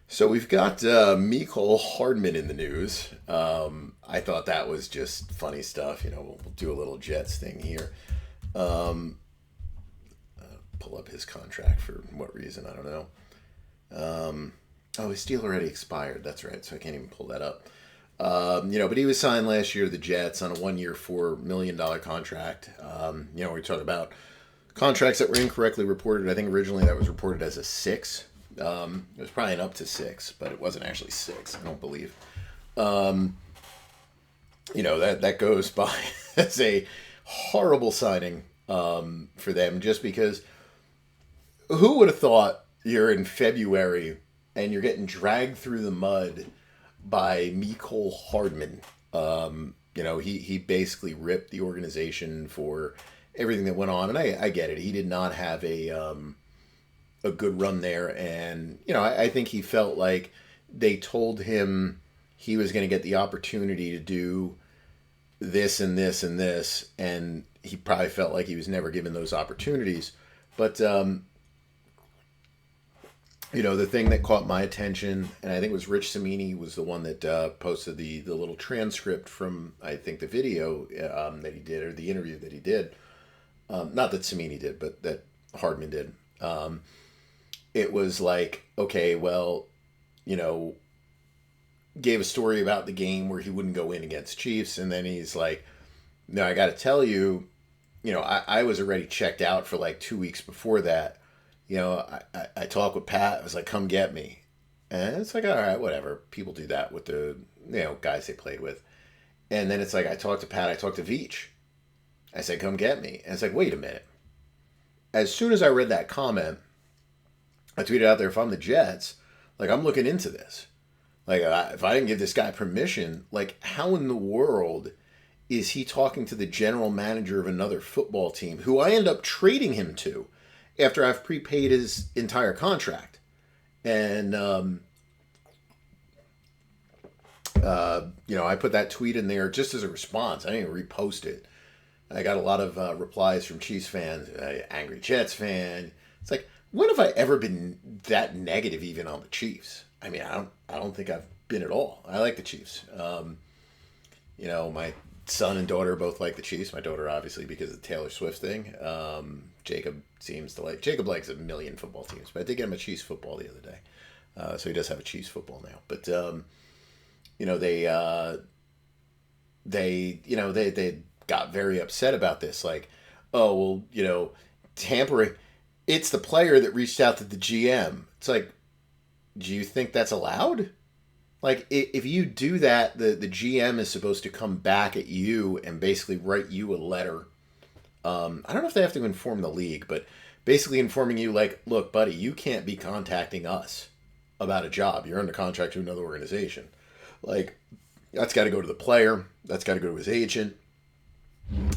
So we've got Mecole Hardman in the news. I thought that was just funny stuff. We'll do a little Jets thing here. Pull up his contract for what reason, I don't know. His deal already expired. That's right. So I can't even pull that up. But he was signed last year to the Jets on a 1-year, $4 million contract. We talk about contracts that were incorrectly reported. I think originally that was reported as a 6. It was probably an up to 6, but it wasn't actually 6, I don't believe. That goes by as a horrible signing for them, just because who would have thought you're in February and you're getting dragged through the mud by Mecole Hardman. He basically ripped the organization for everything that went on, and I get it. He did not have a good run there, and I think he felt like they told him he was going to get the opportunity to do this and this and this, and he probably felt like he was never given those opportunities. But the thing that caught my attention, and I think it was Rich Cimini was the one that posted the little transcript from, I think, the video that he did, or the interview that he did. Not that Cimini did, but that Hardman did. It was like, okay, well, gave a story about the game where he wouldn't go in against Chiefs, and then he's like, no, I got to tell you, I was already checked out for like 2 weeks before that. I talked with Pat. I was like, come get me. And it's like, all right, whatever. People do that with the, guys they played with. And then it's like, I talked to Pat. I talked to Veach. I said, come get me. And it's like, wait a minute. As soon as I read that comment, I tweeted out there, if I'm the Jets, like, I'm looking into this. Like, if I didn't give this guy permission, like, how in the world is he talking to the general manager of another football team who I end up trading him to after I've prepaid his entire contract? And, I put that tweet in there just as a response. I didn't even repost it. I got a lot of replies from Chiefs fans, angry Jets fan. It's like, when have I ever been that negative even on the Chiefs? I mean, I don't think I've been at all. I like the Chiefs. My son and daughter both like the Chiefs. My daughter, obviously, because of the Taylor Swift thing. Jacob likes a million football teams, but I did get him a Chiefs football the other day. So he does have a Chiefs football now. But, they got very upset about this. Like, oh, well, tampering. It's the player that reached out to the GM. It's like, do you think that's allowed? Like, if you do that, the GM is supposed to come back at you and basically write you a letter. I don't know if they have to inform the league, but basically informing you, like, look, buddy, you can't be contacting us about a job. You're under contract to another organization. Like, that's got to go to the player. That's got to go to his agent.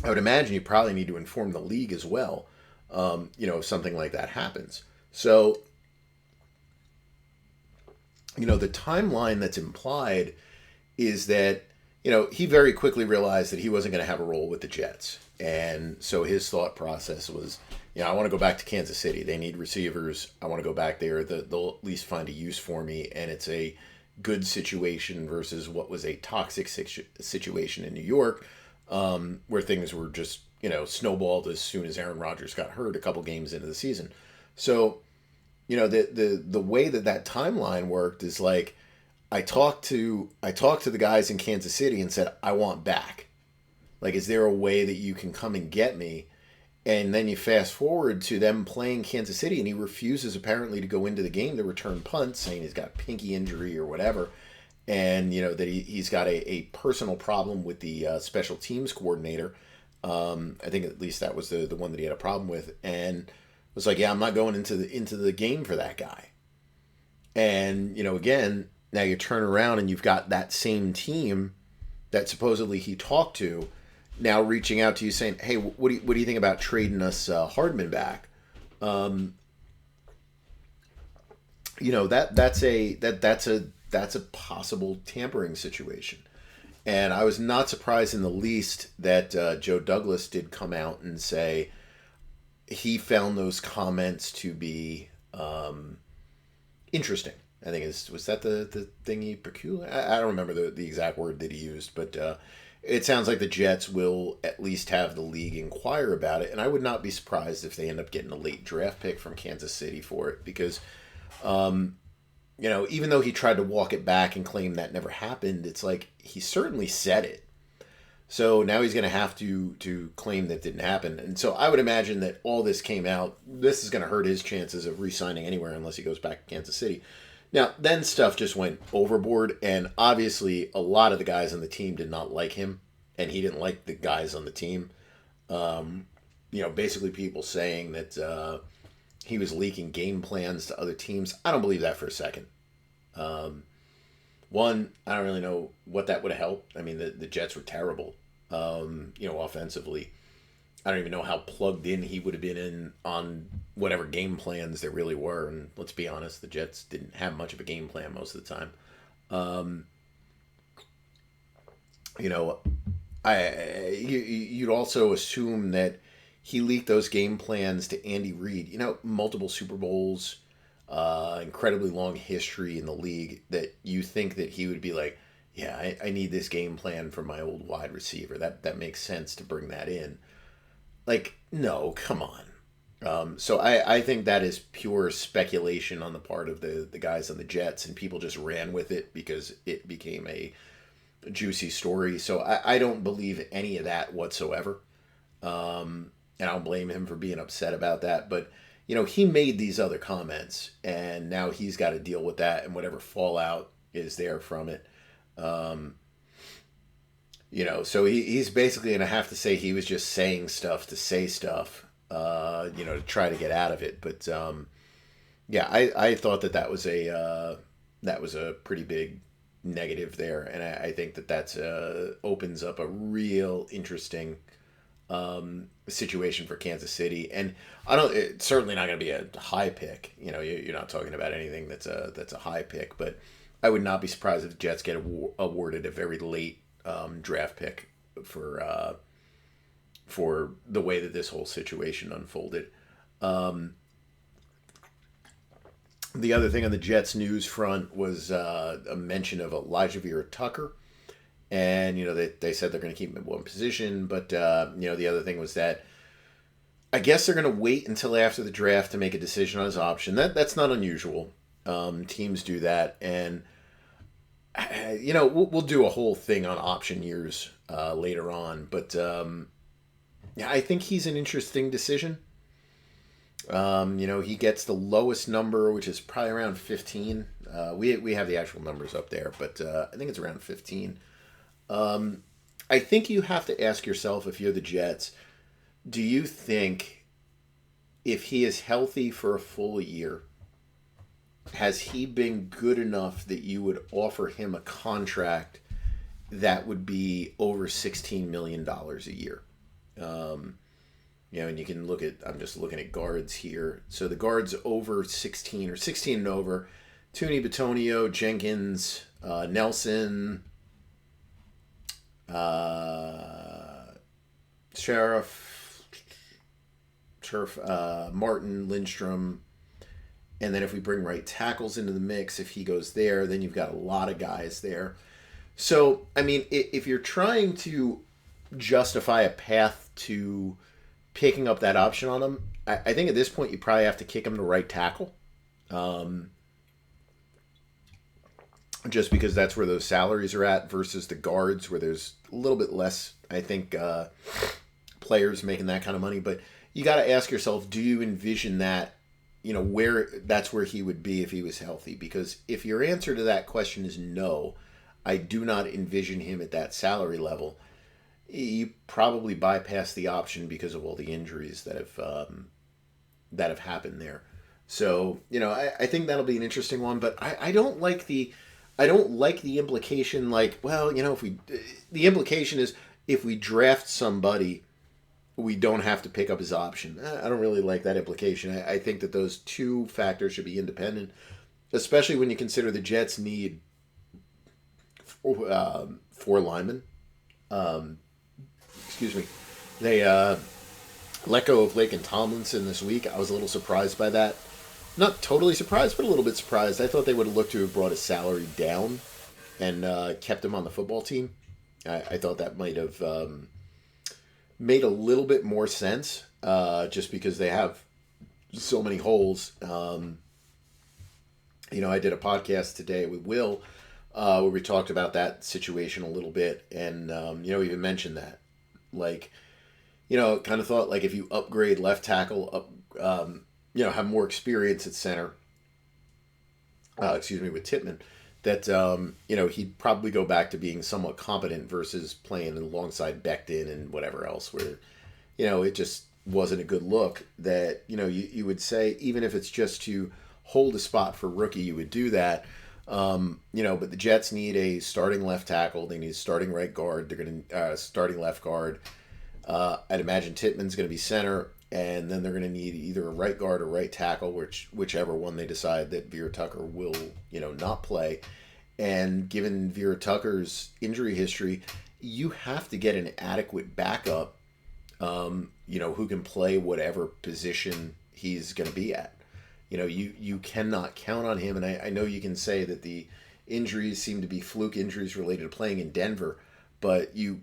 I would imagine you probably need to inform the league as well, if something like that happens. So, the timeline that's implied is that, he very quickly realized that he wasn't going to have a role with the Jets. And so his thought process was, I want to go back to Kansas City. They need receivers. I want to go back there. They'll at least find a use for me. And it's a good situation versus what was a toxic situation in New York, where things were just, snowballed as soon as Aaron Rodgers got hurt a couple games into the season. So, the way that timeline worked is like, I talked to the guys in Kansas City and said, I want back. Like, is there a way that you can come and get me? And then you fast forward to them playing Kansas City, and he refuses apparently to go into the game to return punts, saying he's got pinky injury or whatever. And, that he's got a personal problem with the special teams coordinator. I think at least that was the one that he had a problem with. And was like, yeah, I'm not going into the game for that guy. And, again, now you turn around and you've got that same team that supposedly he talked to now reaching out to you saying, hey, what do you think about trading us Hardman back? That's a possible tampering situation. And I was not surprised in the least that Joe Douglas did come out and say he found those comments to be interesting. I think was that the thing he peculiar? I don't remember the exact word that he used, but it sounds like the Jets will at least have the league inquire about it. And I would not be surprised if they end up getting a late draft pick from Kansas City for it, because even though he tried to walk it back and claim that never happened, it's like he certainly said it. So now he's going to have to claim that didn't happen. And so I would imagine that all this came out. This is going to hurt his chances of re-signing anywhere unless he goes back to Kansas City. Now, then stuff just went overboard, and obviously a lot of the guys on the team did not like him, and he didn't like the guys on the team. Basically people saying that he was leaking game plans to other teams. I don't believe that for a second. One, I don't really know what that would have helped. I mean, the Jets were terrible, offensively. I don't even know how plugged in he would have been in on whatever game plans there really were. And let's be honest, the Jets didn't have much of a game plan most of the time. You'd also assume that he leaked those game plans to Andy Reid. Multiple Super Bowls, incredibly long history in the league, that you think that he would be like, yeah, I need this game plan for my old wide receiver. That makes sense to bring that in. Like, no, come on. So I think that is pure speculation on the part of the guys on the Jets, and people just ran with it because it became a juicy story. So I don't believe any of that whatsoever. and I'll blame him for being upset about that. But he made these other comments, and now he's got to deal with that and whatever fallout is there from it. So he's basically going to have to say he was just saying stuff to say stuff, to try to get out of it. But I thought that was a pretty big negative there, and I think that's opens up a real interesting situation for Kansas City. And it's certainly not going to be a high pick. You're not talking about anything that's a high pick, but I would not be surprised if the Jets get awarded a very late draft pick for the way that this whole situation unfolded. The other thing on the Jets news front was a mention of Elijah Vera Tucker. And, they said they're going to keep him in one position. But, the other thing was that I guess they're going to wait until after the draft to make a decision on his option. That's not unusual. Teams do that. And, we'll do a whole thing on option years later on. But, I think he's an interesting decision. He gets the lowest number, which is probably around 15. We have the actual numbers up there, but I think it's around 15. I think you have to ask yourself, if you're the Jets, do you think if he is healthy for a full year, has he been good enough that you would offer him a contract that would be over $16 million a year? And you can look at, I'm just looking at guards here. So the guards over 16 or 16 and over, Tooney, Bitonio, Jenkins, Nelson, Sheriff, Martin, Lindstrom. And then if we bring right tackles into the mix, if he goes there, then you've got a lot of guys there. So, if you're trying to justify a path to picking up that option on him, I think at this point you probably have to kick him to right tackle. Just because that's where those salaries are at versus the guards, where there's a little bit less, I think, players making that kind of money. But you got to ask yourself, do you envision that, that's where he would be if he was healthy? Because if your answer to that question is no, I do not envision him at that salary level, you probably bypass the option because of all the injuries that have happened there. So, I think that'll be an interesting one, but I don't like the implication, the implication is if we draft somebody, we don't have to pick up his option. I don't really like that implication. I think that those two factors should be independent, especially when you consider the Jets need four linemen. They let go of Laken Tomlinson this week. I was a little surprised by that. Not totally surprised, but a little bit surprised. I thought they would have looked to have brought his salary down and kept him on the football team. I thought that might have made a little bit more sense, just because they have so many holes. I did a podcast today with Will where we talked about that situation a little bit, and even mentioned that, kind of thought if you upgrade left tackle, have more experience at center, with Tippmann, that he'd probably go back to being somewhat competent versus playing alongside Becton and whatever else, where it just wasn't a good look. That you would say, even if it's just to hold a spot for rookie, you would do that. But the Jets need a starting left tackle. They need a starting right guard. They're going to starting left guard. I'd imagine Tippmann's going to be center, and then they're going to need either a right guard or right tackle, whichever one they decide that Vera Tucker will, not play. And given Vera Tucker's injury history, you have to get an adequate backup, who can play whatever position he's going to be at. You cannot count on him. And I know you can say that the injuries seem to be fluke injuries related to playing in Denver, but you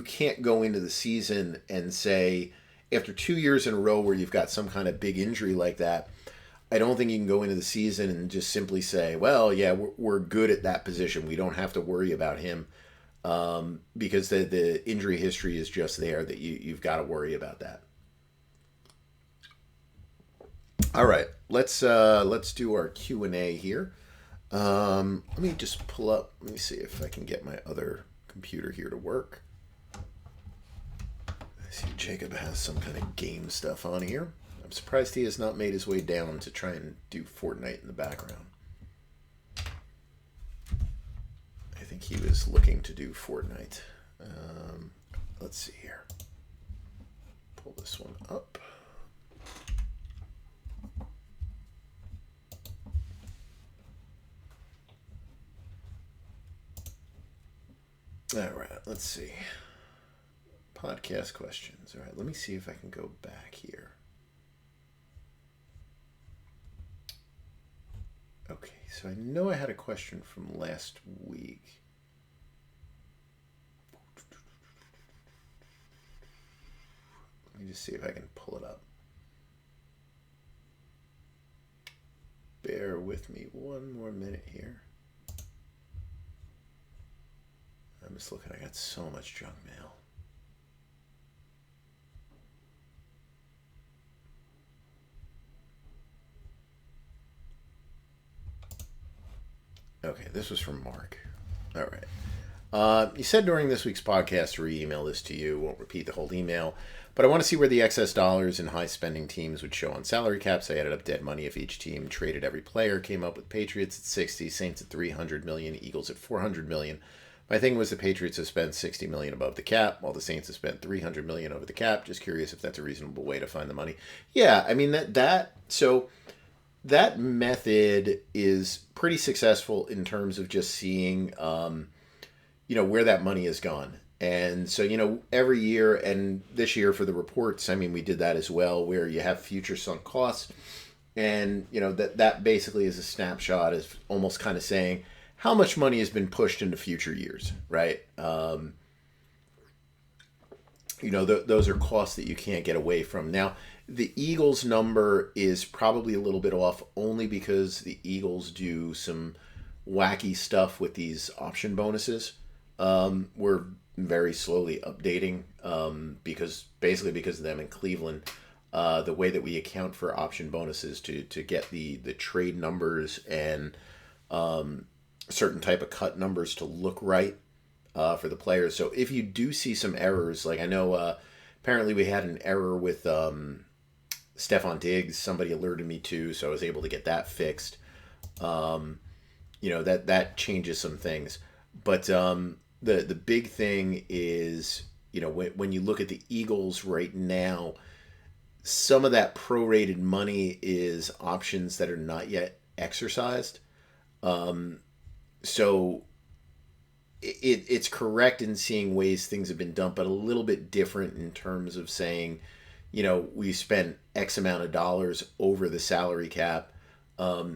can't go into the season and say, after 2 years in a row where you've got some kind of big injury like that, I don't think you can go into the season and just simply say, well, yeah, we're good at that position. We don't have to worry about him. because the injury history is just there that you've got to worry about that. All right, let's do our Q&A here. Let me just pull up. Let me see if I can get my other computer here to work. I see Jacob has some kind of game stuff on here. I'm surprised he has not made his way down to try and do Fortnite in the background. I think he was looking to do Fortnite. Let's see here. Pull this one up. All right, let's see. Podcast questions. All right, let me see if I can go back here. Okay, so I know I had a question from last week. Let me just see if I can pull it up. Bear with me one more minute here. I'm just looking. I got so much junk mail. Okay, this was from Mark. All right. You said during this week's podcast to re-email this to you. Won't repeat the whole email. But I want to see where the excess dollars in high-spending teams would show on salary caps. I added up dead money if each team traded every player. Came up with Patriots at 60, Saints at 300 million, Eagles at 400 million. My thing was the Patriots have spent 60 million above the cap, while the Saints have spent 300 million over the cap. Just curious if that's a reasonable way to find the money. Yeah, I mean so that method is pretty successful in terms of just seeing, where that money has gone. And so, every year, and this year for the reports, I mean, we did that as well, where you have future sunk costs. And, that basically is a snapshot, is almost kind of saying how much money has been pushed into future years, right? Those are costs that you can't get away from. Now, the Eagles number is probably a little bit off only because the Eagles do some wacky stuff with these option bonuses. We're very slowly updating because of them in Cleveland. The way that we account for option bonuses to get the trade numbers and certain type of cut numbers to look right for the players. So if you do see some errors, like I know apparently we had an error with Stephon Diggs, somebody alerted me to, so I was able to get that fixed. That changes some things. But the big thing is, when you look at the Eagles right now, some of that prorated money is options that are not yet exercised. So it's correct in seeing ways things have been done, but a little bit different in terms of saying, we spent X amount of dollars over the salary cap.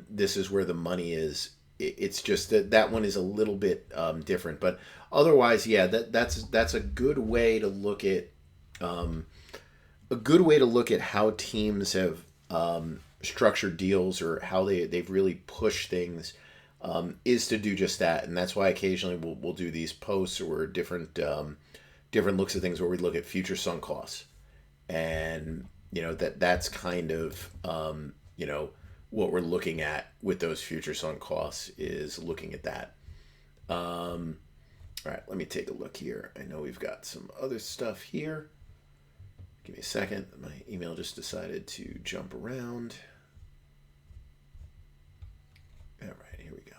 This is where the money is. It's just that one is a little bit different, but otherwise, yeah, that's a good way to look at how teams have structured deals or how they've really pushed things. Is to do just that, and that's why occasionally we'll do these posts or different looks at things where we look at future sunk costs, and that's kind of what we're looking at with those future sunk costs is looking at that. All right, let me take a look here. I know we've got some other stuff here. Give me a second. My email just decided to jump around. All right, here we go.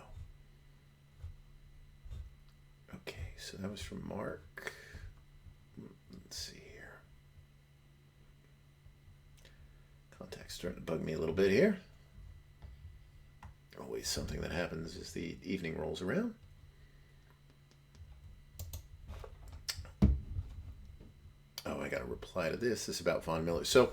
Okay, so that was from Mark. Let's see here. Contact's starting to bug me a little bit here. Always something that happens as the evening rolls around. Oh, I got to reply to this. This is about Von Miller. So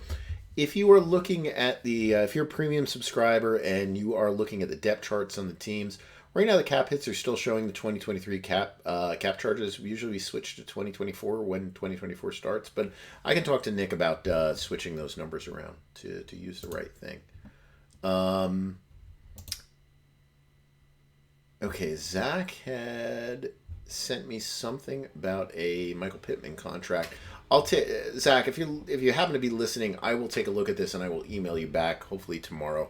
if you are looking at if you're a premium subscriber and you are looking at the depth charts on the teams, right now the cap hits are still showing the 2023 cap charges. Usually we switch to 2024 when 2024 starts, but I can talk to Nick about switching those numbers around to use the right thing. Okay, Zach had sent me something about a Michael Pittman contract. I'll take Zach, if you happen to be listening, I will take a look at this and I will email you back hopefully tomorrow.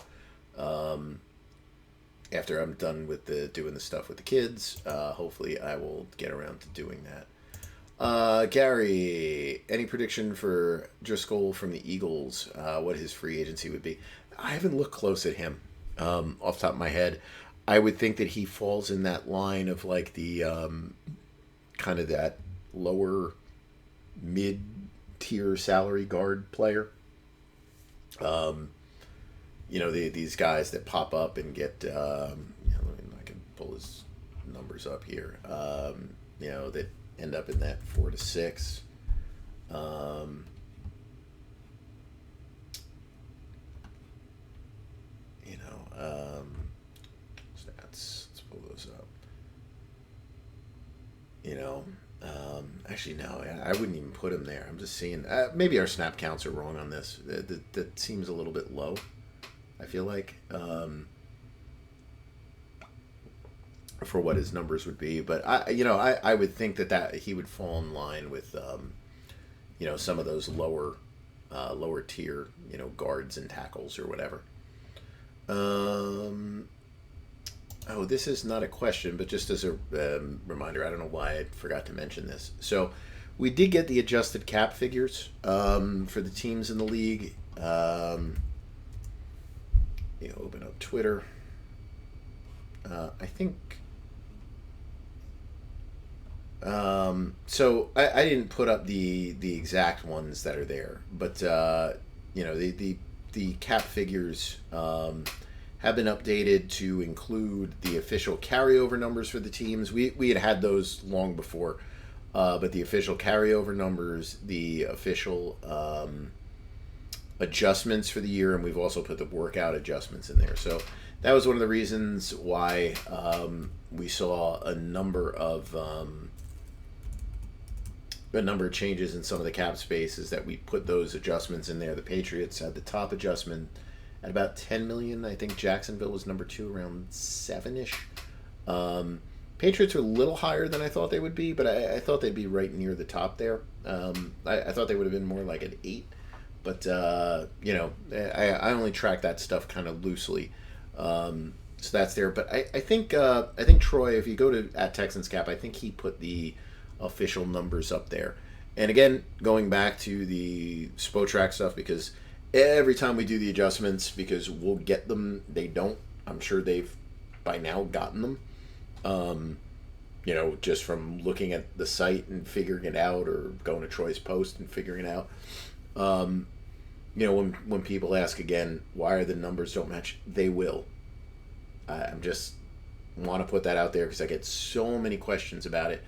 After I'm done with doing the stuff with the kids, hopefully I will get around to doing that. Gary, any prediction for Driscoll from the Eagles? What his free agency would be? I haven't looked close at him off the top of my head. I would think that he falls in that line of like the kind of that lower mid-tier salary guard player. These guys that pop up and get, I can pull his numbers up here, that end up in that 4 to 6. Stats, let's pull those up. Actually, no, I wouldn't even put him there. I'm just seeing, maybe our snap counts are wrong on this. That seems a little bit low, I feel like, for what his numbers would be. But I would think that he would fall in line with, some of those lower tier, guards and tackles or whatever. This is not a question, but just as a reminder, I don't know why I forgot to mention this. So we did get the adjusted cap figures for the teams in the league. Open up Twitter. I think. So I didn't put up the exact ones that are there, but the cap figures have been updated to include the official carryover numbers for the teams. We had those long before, but the official carryover numbers, the official adjustments for the year, and we've also put the workout adjustments in there. So that was one of the reasons why we saw a number of changes in some of the cap spaces, that we put those adjustments in there. The Patriots had the top adjustment at about 10 million. I think Jacksonville was number 2, around 7-ish. Patriots are a little higher than I thought they would be, but I thought they'd be right near the top there. I thought they would have been more like an 8, but I only track that stuff kind of loosely. So that's there. But I think Troy, if you go to @TexansCap, I think he put the official numbers up there. And again, going back to the Spotrac stuff, because every time we do the adjustments, because we'll get them, they don't. I'm sure they've by now gotten them. Just from looking at the site and figuring it out, or going to Troy's post and figuring it out. When people ask again, why are the numbers don't match? They will. I'm just want to put that out there because I get so many questions about it.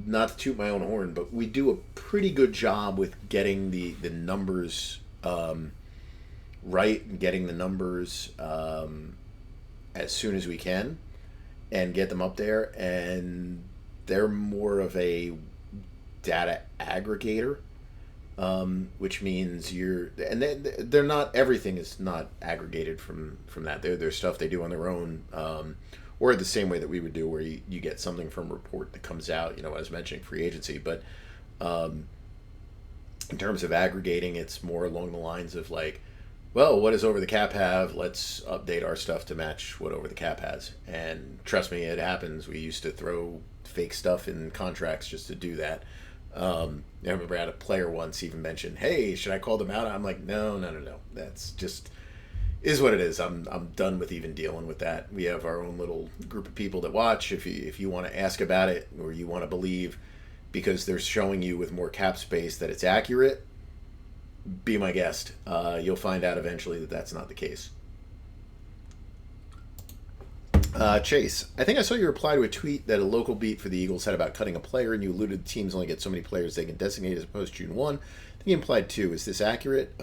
Not to toot my own horn, but we do a pretty good job with getting the numbers right, and getting the numbers as soon as we can and get them up there. And they're more of a data aggregator, which means they're not, everything is not aggregated from that. There's stuff they do on their own, or the same way that we would do, where you get something from a report that comes out, I was mentioning free agency, but in terms of aggregating, it's more along the lines of like, well, what does Over the Cap have? Let's update our stuff to match what Over the Cap has. And trust me, it happens. We used to throw fake stuff in contracts just to do that. I remember I had a player once even mentioned, hey, should I call them out? I'm like, no. That's just is what it is. I'm done with even dealing with that. We have our own little group of people that watch. If you want to ask about it, or you want to believe because they're showing you with more cap space that it's accurate, be my guest. You'll find out eventually that that's not the case. Chase, I think I saw you reply to a tweet that a local beat for the Eagles had about cutting a player, and you alluded the teams only get so many players they can designate as opposed to June 1. I think you implied 2. Is this accurate?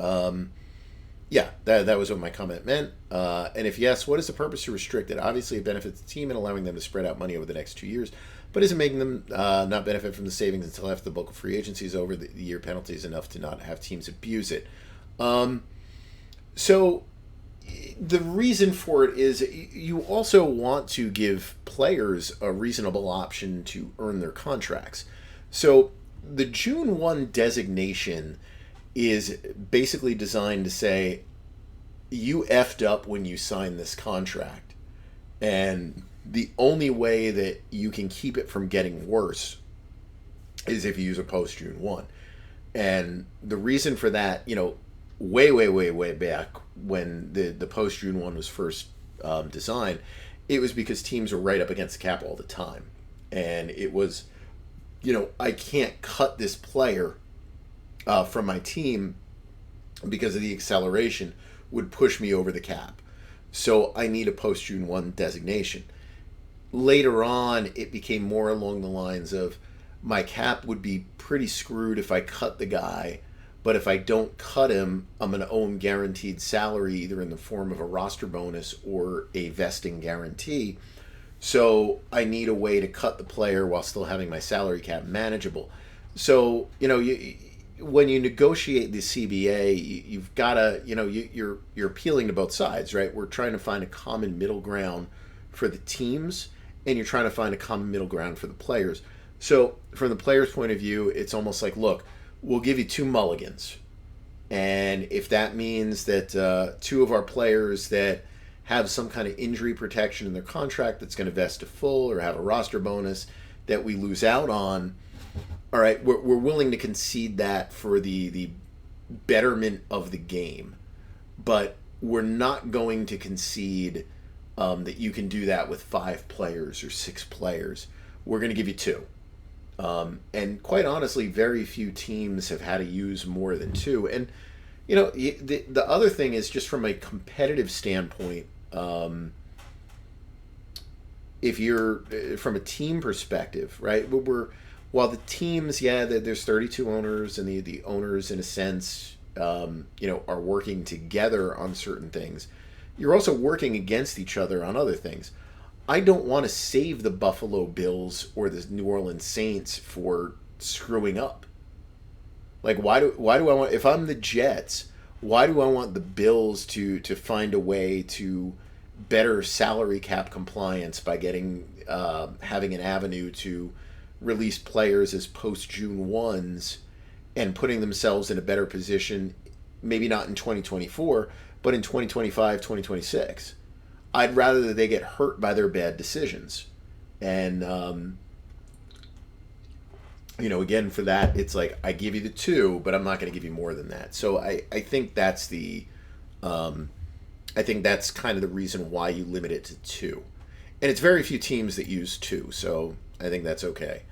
Yeah, that was what my comment meant. And if yes, what is the purpose to restrict it? Obviously, it benefits the team in allowing them to spread out money over the next 2 years, but isn't making them not benefit from the savings until after the bulk of free agency is over. The year penalty is enough to not have teams abuse it. So, the reason for it is you also want to give players a reasonable option to earn their contracts. So the June 1 designation is basically designed to say, you effed up when you signed this contract. And the only way that you can keep it from getting worse is if you use a post June 1. And the reason for that, way back when the post June 1 was first designed, it was because teams were right up against the cap all the time. And it was, I can't cut this player from my team because of the acceleration would push me over the cap. So I need a post June 1 designation. Later on, it became more along the lines of my cap would be pretty screwed if I cut the guy, but if I don't cut him, I'm going to owe him guaranteed salary either in the form of a roster bonus or a vesting guarantee. So I need a way to cut the player while still having my salary cap manageable. So, when you negotiate the CBA, you've got to, you're appealing to both sides, right? We're trying to find a common middle ground for the teams, and you're trying to find a common middle ground for the players. So from the player's point of view, it's almost like, look, we'll give you 2 mulligans. And if that means that 2 of our players that have some kind of injury protection in their contract that's going to vest to full or have a roster bonus that we lose out on, all right, we're willing to concede that for the betterment of the game. But we're not going to concede that you can do that with 5 players or 6 players. We're going to give you 2. And quite honestly, very few teams have had to use more than 2. And, the other thing is just from a competitive standpoint, if you're from a team perspective, right, while the teams, there's 32 owners and the owners in a sense, are working together on certain things, you're also working against each other on other things. I don't want to save the Buffalo Bills or the New Orleans Saints for screwing up. Like, why do I want, if I'm the Jets, why do I want the Bills to find a way to better salary cap compliance by getting having an avenue to release players as post June 1s and putting themselves in a better position, maybe not in 2024, but in 2025, 2026. I'd rather that they get hurt by their bad decisions. And, again, for that, it's like, I give you the 2, but I'm not going to give you more than that. So I think that's I think that's kind of the reason why you limit it to 2. And it's very few teams that use 2, so I think that's okay.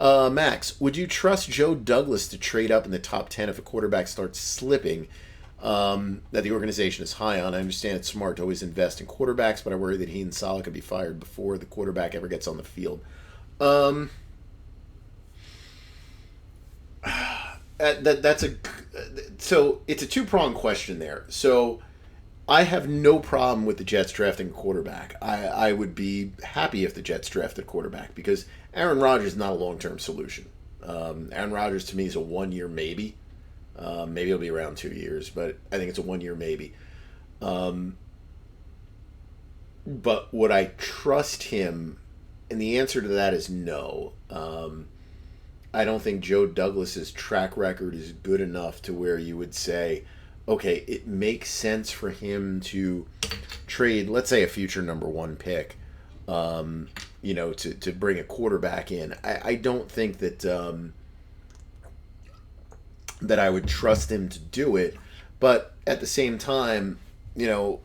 Max, would you trust Joe Douglas to trade up in the top 10 if a quarterback starts slipping that the organization is high on? I understand it's smart to always invest in quarterbacks, but I worry that he and Saleh could be fired before the quarterback ever gets on the field. So it's a 2-pronged question there. So I have no problem with the Jets drafting a quarterback. I would be happy if the Jets drafted a quarterback because Aaron Rodgers is not a long-term solution. Aaron Rodgers to me is a 1-year maybe. Maybe it'll be around 2 years, but I think it's a 1-year maybe. But would I trust him? And the answer to that is no. I don't think Joe Douglas's track record is good enough to where you would say, okay, it makes sense for him to trade, let's say, a future number 1 pick, to bring a quarterback in. I don't think that that I would trust him to do it, but at the same time, and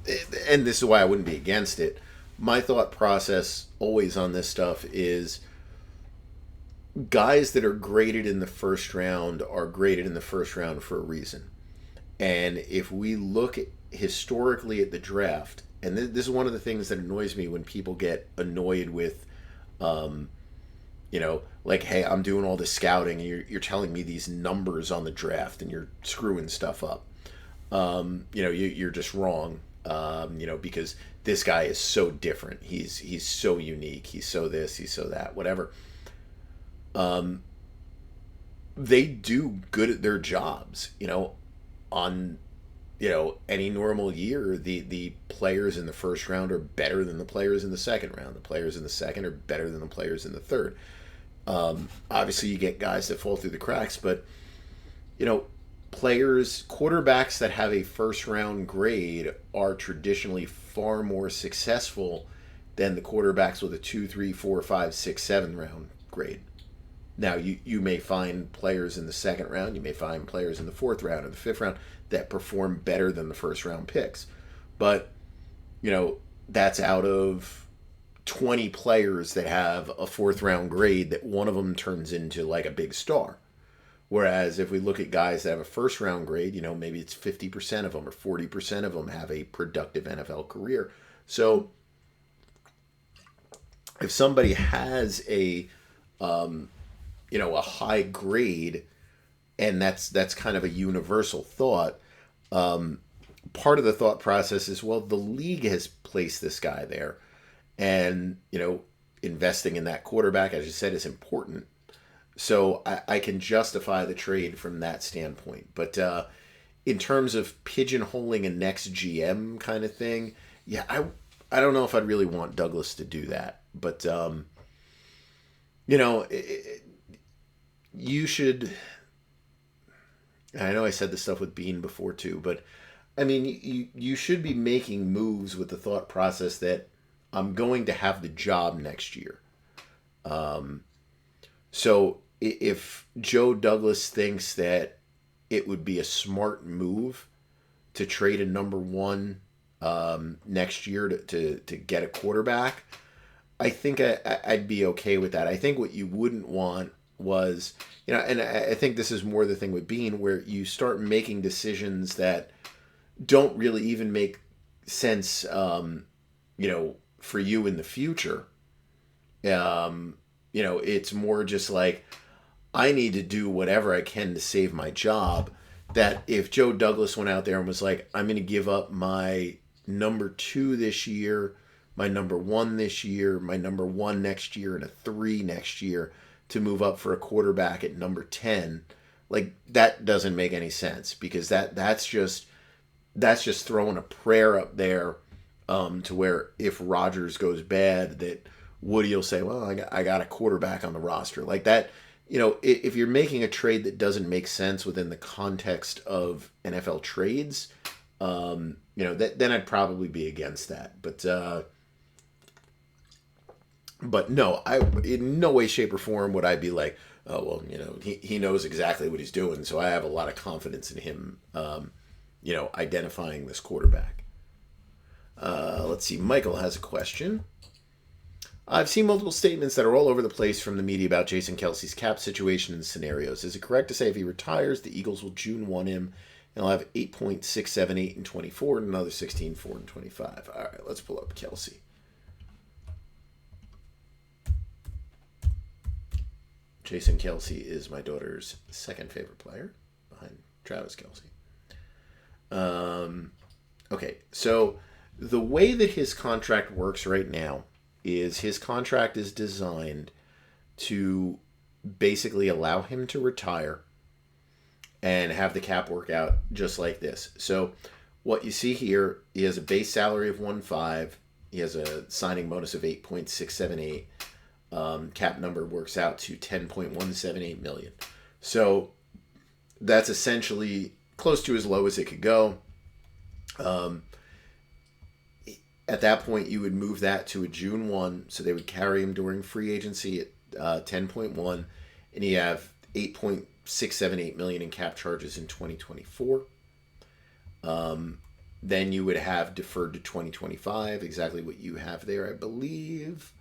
this is why I wouldn't be against it. My thought process always on this stuff is guys that are graded in the first round are graded in the first round for a reason. And if we look historically at the draft, and this is one of the things that annoys me when people get annoyed with, like, hey, I'm doing all this scouting, and you're telling me these numbers on the draft, and you're screwing stuff up. You're just wrong, because this guy is so different. He's so unique. He's so this, he's so that, whatever. They do good at their jobs, on any normal year, the players in the first round are better than the players in the second round. The players in the second are better than the players in the third. Obviously, you get guys that fall through the cracks, but, quarterbacks that have a first round grade are traditionally far more successful than the quarterbacks with a 2, 3, 4, 5, 6, 7 round grade. Now, you may find players in the second round, you may find players in the fourth round or the fifth round that perform better than the first round picks. But, that's out of 20 players that have a fourth round grade that one of them turns into like a big star. Whereas if we look at guys that have a first round grade, maybe it's 50% of them or 40% of them have a productive NFL career. So if somebody has a high grade, and that's kind of a universal thought, part of the thought process is, well, the league has placed this guy there, and investing in that quarterback, as you said, is important. So I can justify the trade from that standpoint. But in terms of pigeonholing a next GM kind of thing, yeah, I don't know if I'd really want Douglas to do that. But, you should... I know I said this stuff with Bean before too, but I mean, you should be making moves with the thought process that I'm going to have the job next year. So if Joe Douglas thinks that it would be a smart move to trade a number one next year to get a quarterback, I think I'd be okay with that. I think what you wouldn't want was, and I think this is more the thing with Bean, where you start making decisions that don't really even make sense, for you in the future. It's more just like, I need to do whatever I can to save my job. That if Joe Douglas went out there and was like, I'm going to give up my number 2 this year, my number 1 this year, my number 1 next year, and a 3 next year to move up for a quarterback at number 10, like, that doesn't make any sense, because that's just throwing a prayer up there, to where if Rodgers goes bad, that Woody will say, well, I got a quarterback on the roster. Like that, if you're making a trade that doesn't make sense within the context of NFL trades, then I'd probably be against that. But no, in no way, shape, or form would I be like, oh, well, he knows exactly what he's doing, so I have a lot of confidence in him, identifying this quarterback. Let's see. Michael has a question. I've seen multiple statements that are all over the place from the media about Jason Kelce's cap situation and scenarios. Is it correct to say if he retires, the Eagles will June 1 him, and he'll have 8.678 in 24 and another 16.4 in 25? All right, let's pull up Kelce. Jason Kelce is my daughter's second favorite player, behind Travis Kelce. Okay, so the way that his contract works right now is his contract is designed to basically allow him to retire and have the cap work out just like this. So what you see here, he has a base salary of 1.5. He has a signing bonus of 8.678. Cap number works out to $10.178 million. So that's essentially close to as low as it could go. At that point, you would move that to a June 1, so they would carry him during free agency at 10.1, and you have $8.678 million in cap charges in 2024. Then you would have deferred to 2025, exactly what you have there, I believe.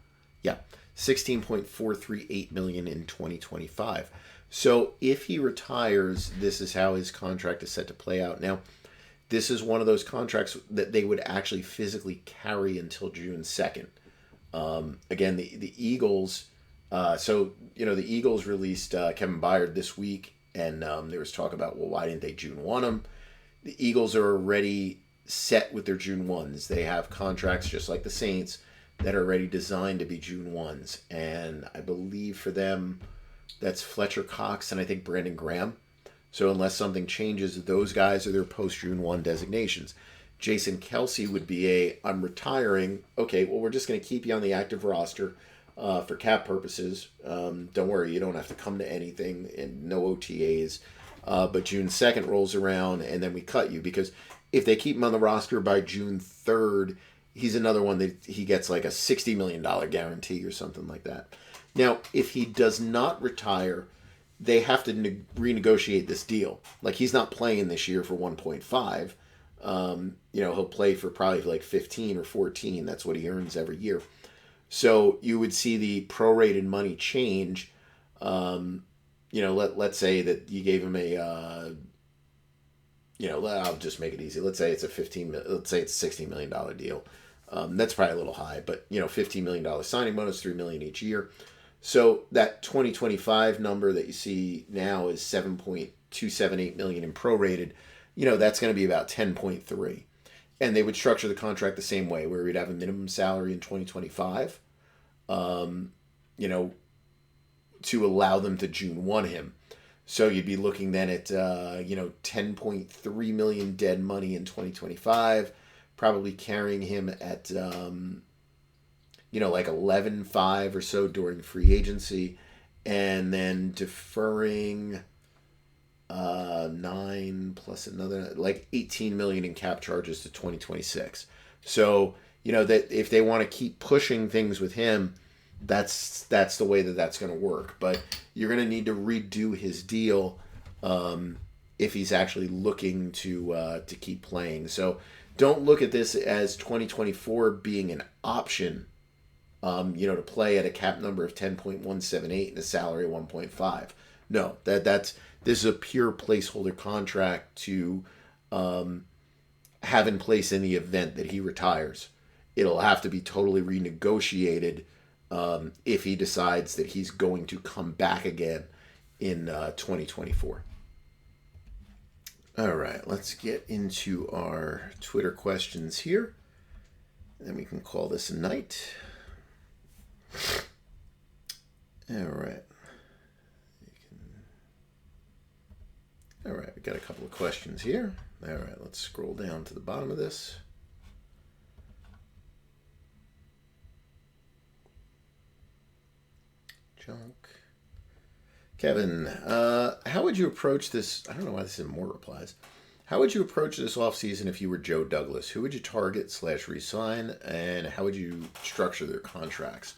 Yeah, $16.438 million in 2025. So if he retires, this is how his contract is set to play out. Now, this is one of those contracts that they would actually physically carry until June 2nd. Again, the Eagles, the Eagles released Kevin Byard this week, and there was talk about, well, why didn't they June 1 him? The Eagles are already set with their June 1s. They have contracts just like the Saints that are already designed to be June 1s. And I believe for them, that's Fletcher Cox and I think Brandon Graham. So unless something changes, those guys are their post-June 1 designations. Jason Kelsey would be I'm retiring. Okay, well, we're just going to keep you on the active roster for cap purposes. Don't worry, you don't have to come to anything, and no OTAs. But June 2nd rolls around, and then we cut you. Because if they keep him on the roster by June 3rd, he's another one that he gets like a $60 million guarantee or something like that. Now, if he does not retire, they have to renegotiate this deal. Like, he's not playing this year for 1.5. He'll play for probably like 15 or 14. That's what he earns every year. So you would see the prorated money change. Let's say that you gave him I'll just make it easy. Let's say it's a $60 million deal. That's probably a little high, but $15 million signing bonus, $3 million each year. So that 2025 number that you see now is $7.278 million in prorated. That's going to be about 10.3. And they would structure the contract the same way, where we'd have a minimum salary in 2025, to allow them to June 1 him. So you'd be looking then at, $10.3 million dead money in 2025, probably carrying him at, like 11.5 or so during free agency, and then deferring 9 plus another like 18 million in cap charges to 2026. So that if they want to keep pushing things with him, that's the way that's going to work. But you're going to need to redo his deal if he's actually looking to keep playing. So don't look at this as 2024 being an option. To play at a cap number of 10.178 and a salary of 1.5. No, this is a pure placeholder contract to have in place in the event that he retires. It'll have to be totally renegotiated if he decides that he's going to come back again in 2024. All right, let's get into our Twitter questions here. Then we can call this a night. All right. All right, we got a couple of questions here. All right, let's scroll down to the bottom of this. Junk. Kevin, how would you approach this? I don't know why this is more replies. How would you approach this offseason if you were Joe Douglas? Who would you target / re-sign, and how would you structure their contracts?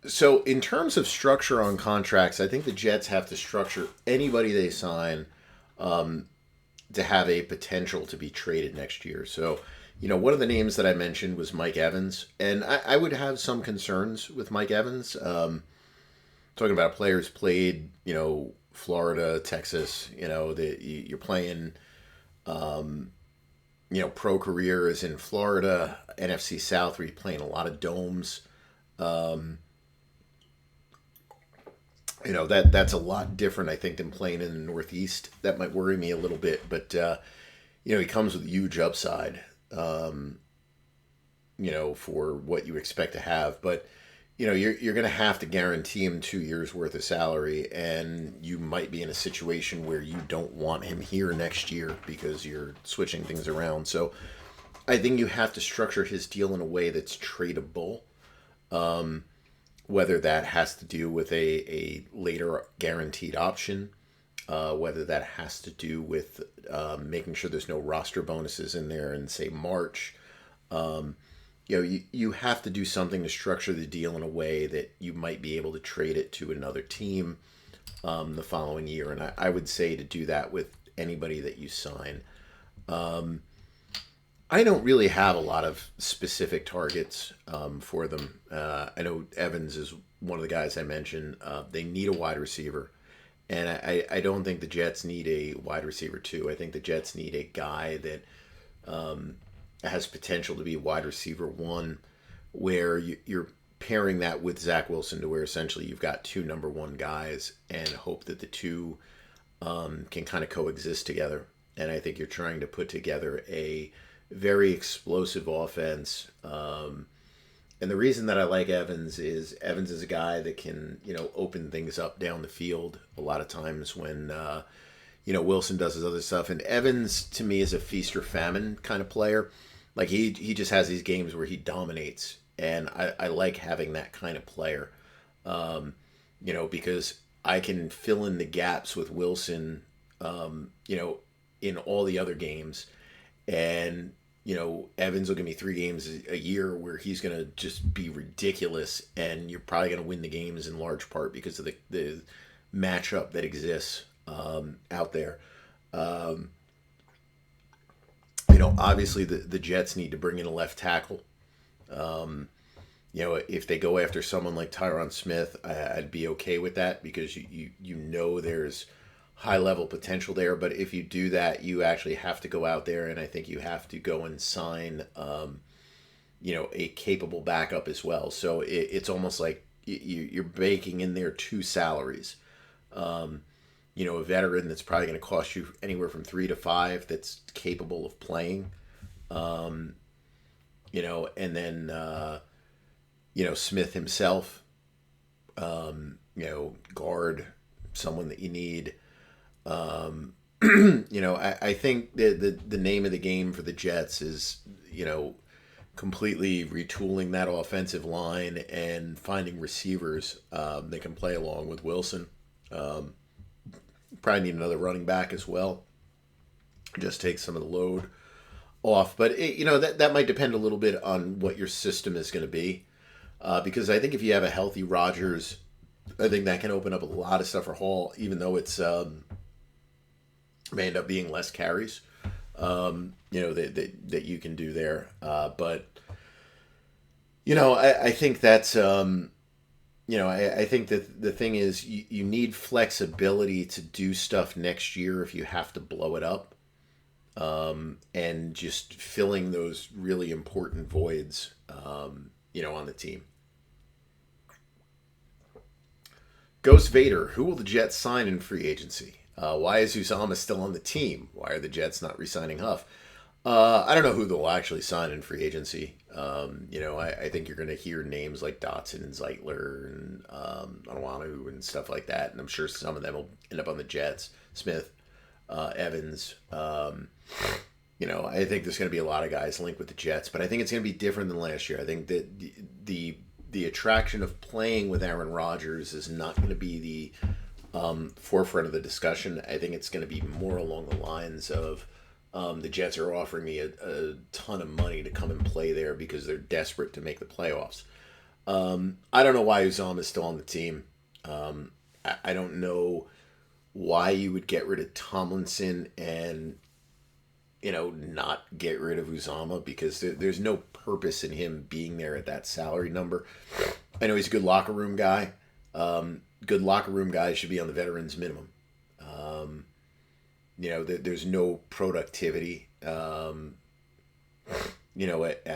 So in terms of structure on contracts, I think the Jets have to structure anybody they sign to have a potential to be traded next year. So, one of the names that I mentioned was Mike Evans, and I would have some concerns with Mike Evans. Talking about players played, Florida, Texas, that you're playing, pro career is in Florida, NFC South, where you're playing a lot of domes. That's a lot different, I think, than playing in the Northeast. That might worry me a little bit, but he comes with a huge upside, for what you expect to have. But you're going to have to guarantee him 2 years worth of salary, and you might be in a situation where you don't want him here next year because you're switching things around. So I think you have to structure his deal in a way that's tradable. Whether that has to do with a later guaranteed option, whether that has to do with making sure there's no roster bonuses in there in, say, March. You have to do something to structure the deal in a way that you might be able to trade it to another team the following year. And I would say to do that with anybody that you sign. I don't really have a lot of specific targets for them. I know Evans is one of the guys I mentioned. They need a wide receiver. And I don't think the Jets need a wide receiver too. I think the Jets need a guy that has potential to be wide receiver one, where you're pairing that with Zach Wilson to where essentially you've got two number one guys and hope that the two can kind of coexist together. And I think you're trying to put together a very explosive offense And the reason that I like Evans is a guy that can, open things up down the field a lot of times when, Wilson does his other stuff. And Evans, to me, is a feast or famine kind of player. Like, he just has these games where he dominates. And I like having that kind of player, because I can fill in the gaps with Wilson, in all the other games. And Evans will give me 3 games a year where he's going to just be ridiculous, and you're probably going to win the games in large part because of the matchup that exists out there. Obviously the Jets need to bring in a left tackle. If they go after someone like Tyron Smith, I'd be okay with that because there's high level potential there. But if you do that, you actually have to go out there, and I think you have to go and sign, a capable backup as well. So it's almost like you're baking in there 2 salaries. A veteran that's probably going to cost you anywhere from 3 to 5 that's capable of playing, and then Smith himself, guard, someone that you need. I think the name of the game for the Jets is, completely retooling that offensive line and finding receivers that can play along with Wilson. Probably need another running back as well. Just take some of the load off. But, that might depend a little bit on what your system is going to be. Because I think if you have a healthy Rodgers, I think that can open up a lot of stuff for Hall, even though it's may end up being less carries, that you can do there. But I think that's, I think that the thing is you need flexibility to do stuff next year if you have to blow it up, and just filling those really important voids, on the team. Ghost Vader, who will the Jets sign in free agency? Why is Uzomah still on the team? Why are the Jets not re-signing Huff? I don't know who they'll actually sign in free agency. I think you're going to hear names like Dotson and Zeitler and Onwenu and stuff like that. And I'm sure some of them will end up on the Jets. Smith, Evans. I think there's going to be a lot of guys linked with the Jets. But I think it's going to be different than last year. I think that the attraction of playing with Aaron Rodgers is not going to be the forefront of the discussion. I think it's going to be more along the lines of the Jets are offering me a ton of money to come and play there because they're desperate to make the playoffs. I don't know why Uzomah is still on the team. I don't know why you would get rid of Tomlinson and not get rid of Uzomah, because there's no purpose in him being there at that salary number. I know he's a good locker room guy. Good locker room guys should be on the veterans minimum. There's no productivity, at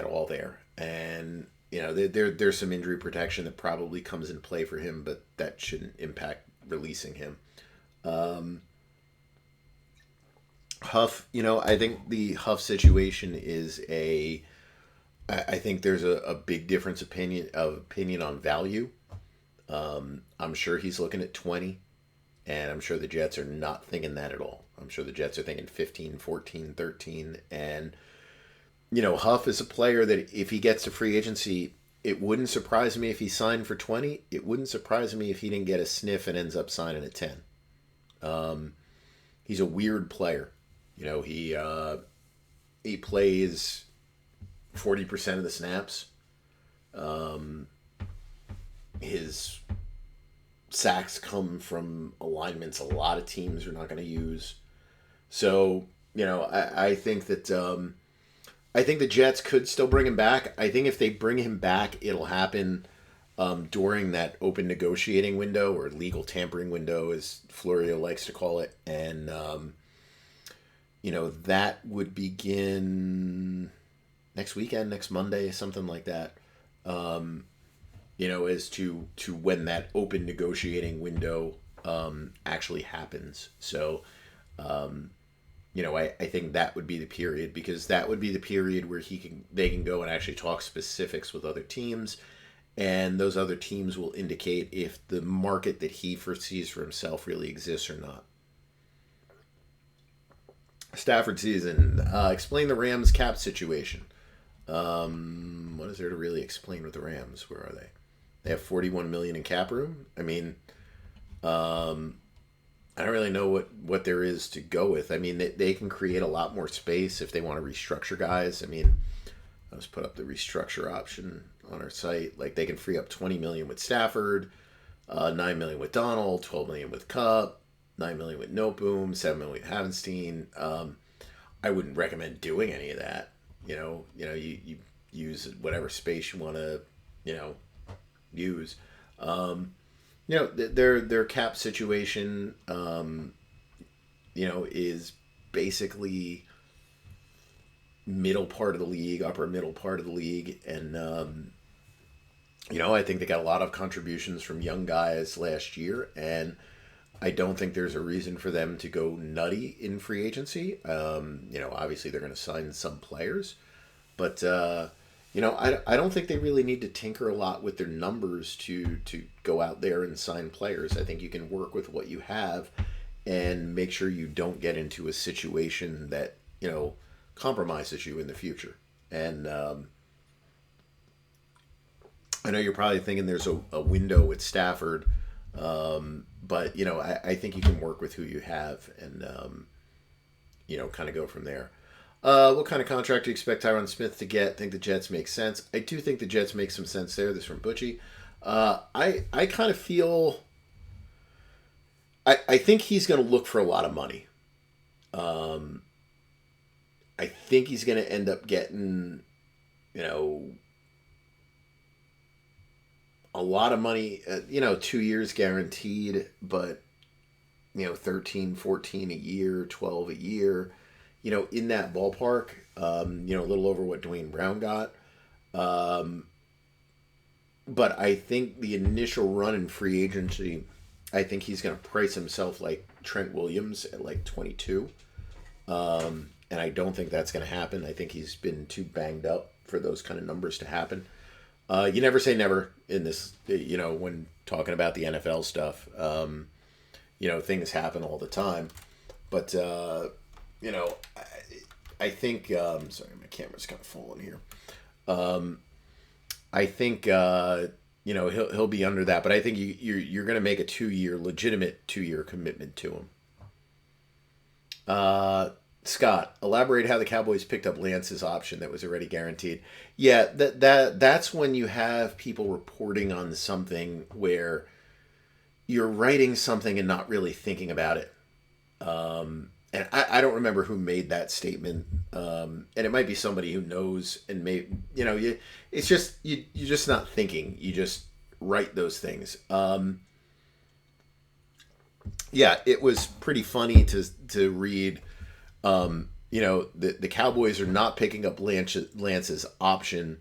all there. And, there's some injury protection that probably comes into play for him, but that shouldn't impact releasing him. Huff, I think the Huff situation is I think there's a big difference opinion on value. I'm sure he's looking at 20, and I'm sure the Jets are not thinking that at all. I'm sure the Jets are thinking 15, 14, 13. And, Huff is a player that if he gets to free agency, it wouldn't surprise me if he signed for 20. It wouldn't surprise me if he didn't get a sniff and ends up signing at 10. He's a weird player. He plays 40% of the snaps. His sacks come from alignments a lot of teams are not going to use. So, I think that I think the Jets could still bring him back. I think if they bring him back, it'll happen during that open negotiating window, or legal tampering window, as Florio likes to call it. And, that would begin next weekend, next Monday, something like that. As to when that open negotiating window actually happens. So, I think that would be the period, because that would be the period where they can go and actually talk specifics with other teams, and those other teams will indicate if the market that he foresees for himself really exists or not. Stafford season. Explain the Rams cap situation. What is there to really explain with the Rams? Where are they? They have $41 million in cap room. I mean, I don't really know what there is to go with. I mean, they can create a lot more space if they want to restructure guys. I mean, I'll just put up the restructure option on our site. Like, they can free up $20 million with Stafford, $9 million with Donald, $12 million with Cup, $9 million with Noteboom, $7 million with Havenstein. I wouldn't recommend doing any of that. You use whatever space you want to, use. Their cap situation, is basically middle part of the league, upper middle part of the league. And, I think they got a lot of contributions from young guys last year, and I don't think there's a reason for them to go nutty in free agency. Obviously they're going to sign some players, but, I don't think they really need to tinker a lot with their numbers to go out there and sign players. I think you can work with what you have and make sure you don't get into a situation that, compromises you in the future. And I know you're probably thinking there's a window with Stafford, but, I think you can work with who you have and, kind of go from there. What kind of contract do you expect Tyron Smith to get? Think the Jets make sense? I do think the Jets make some sense there. This is from Butchie. I kind of feel... I think he's going to look for a lot of money. I think he's going to end up getting, a lot of money, 2 years guaranteed, but, 13, 14 a year, 12 a year, in that ballpark, a little over what Dwayne Brown got. But I think the initial run in free agency, I think he's going to price himself like Trent Williams at like 22. And I don't think that's going to happen. I think he's been too banged up for those kind of numbers to happen. You never say never in this, when talking about the NFL stuff. Things happen all the time. But, I think, sorry, my camera's kind of falling here. I think, he'll be under that, but I think you're going to make a legitimate 2-year commitment to him. Scott, elaborate how the Cowboys picked up Lance's option that was already guaranteed. Yeah, that's when you have people reporting on something where you're writing something and not really thinking about it. And I don't remember who made that statement. And it might be somebody who knows and it's just, you're just not thinking. You just write those things. Yeah, it was pretty funny to read. The Cowboys are not picking up Lance's option,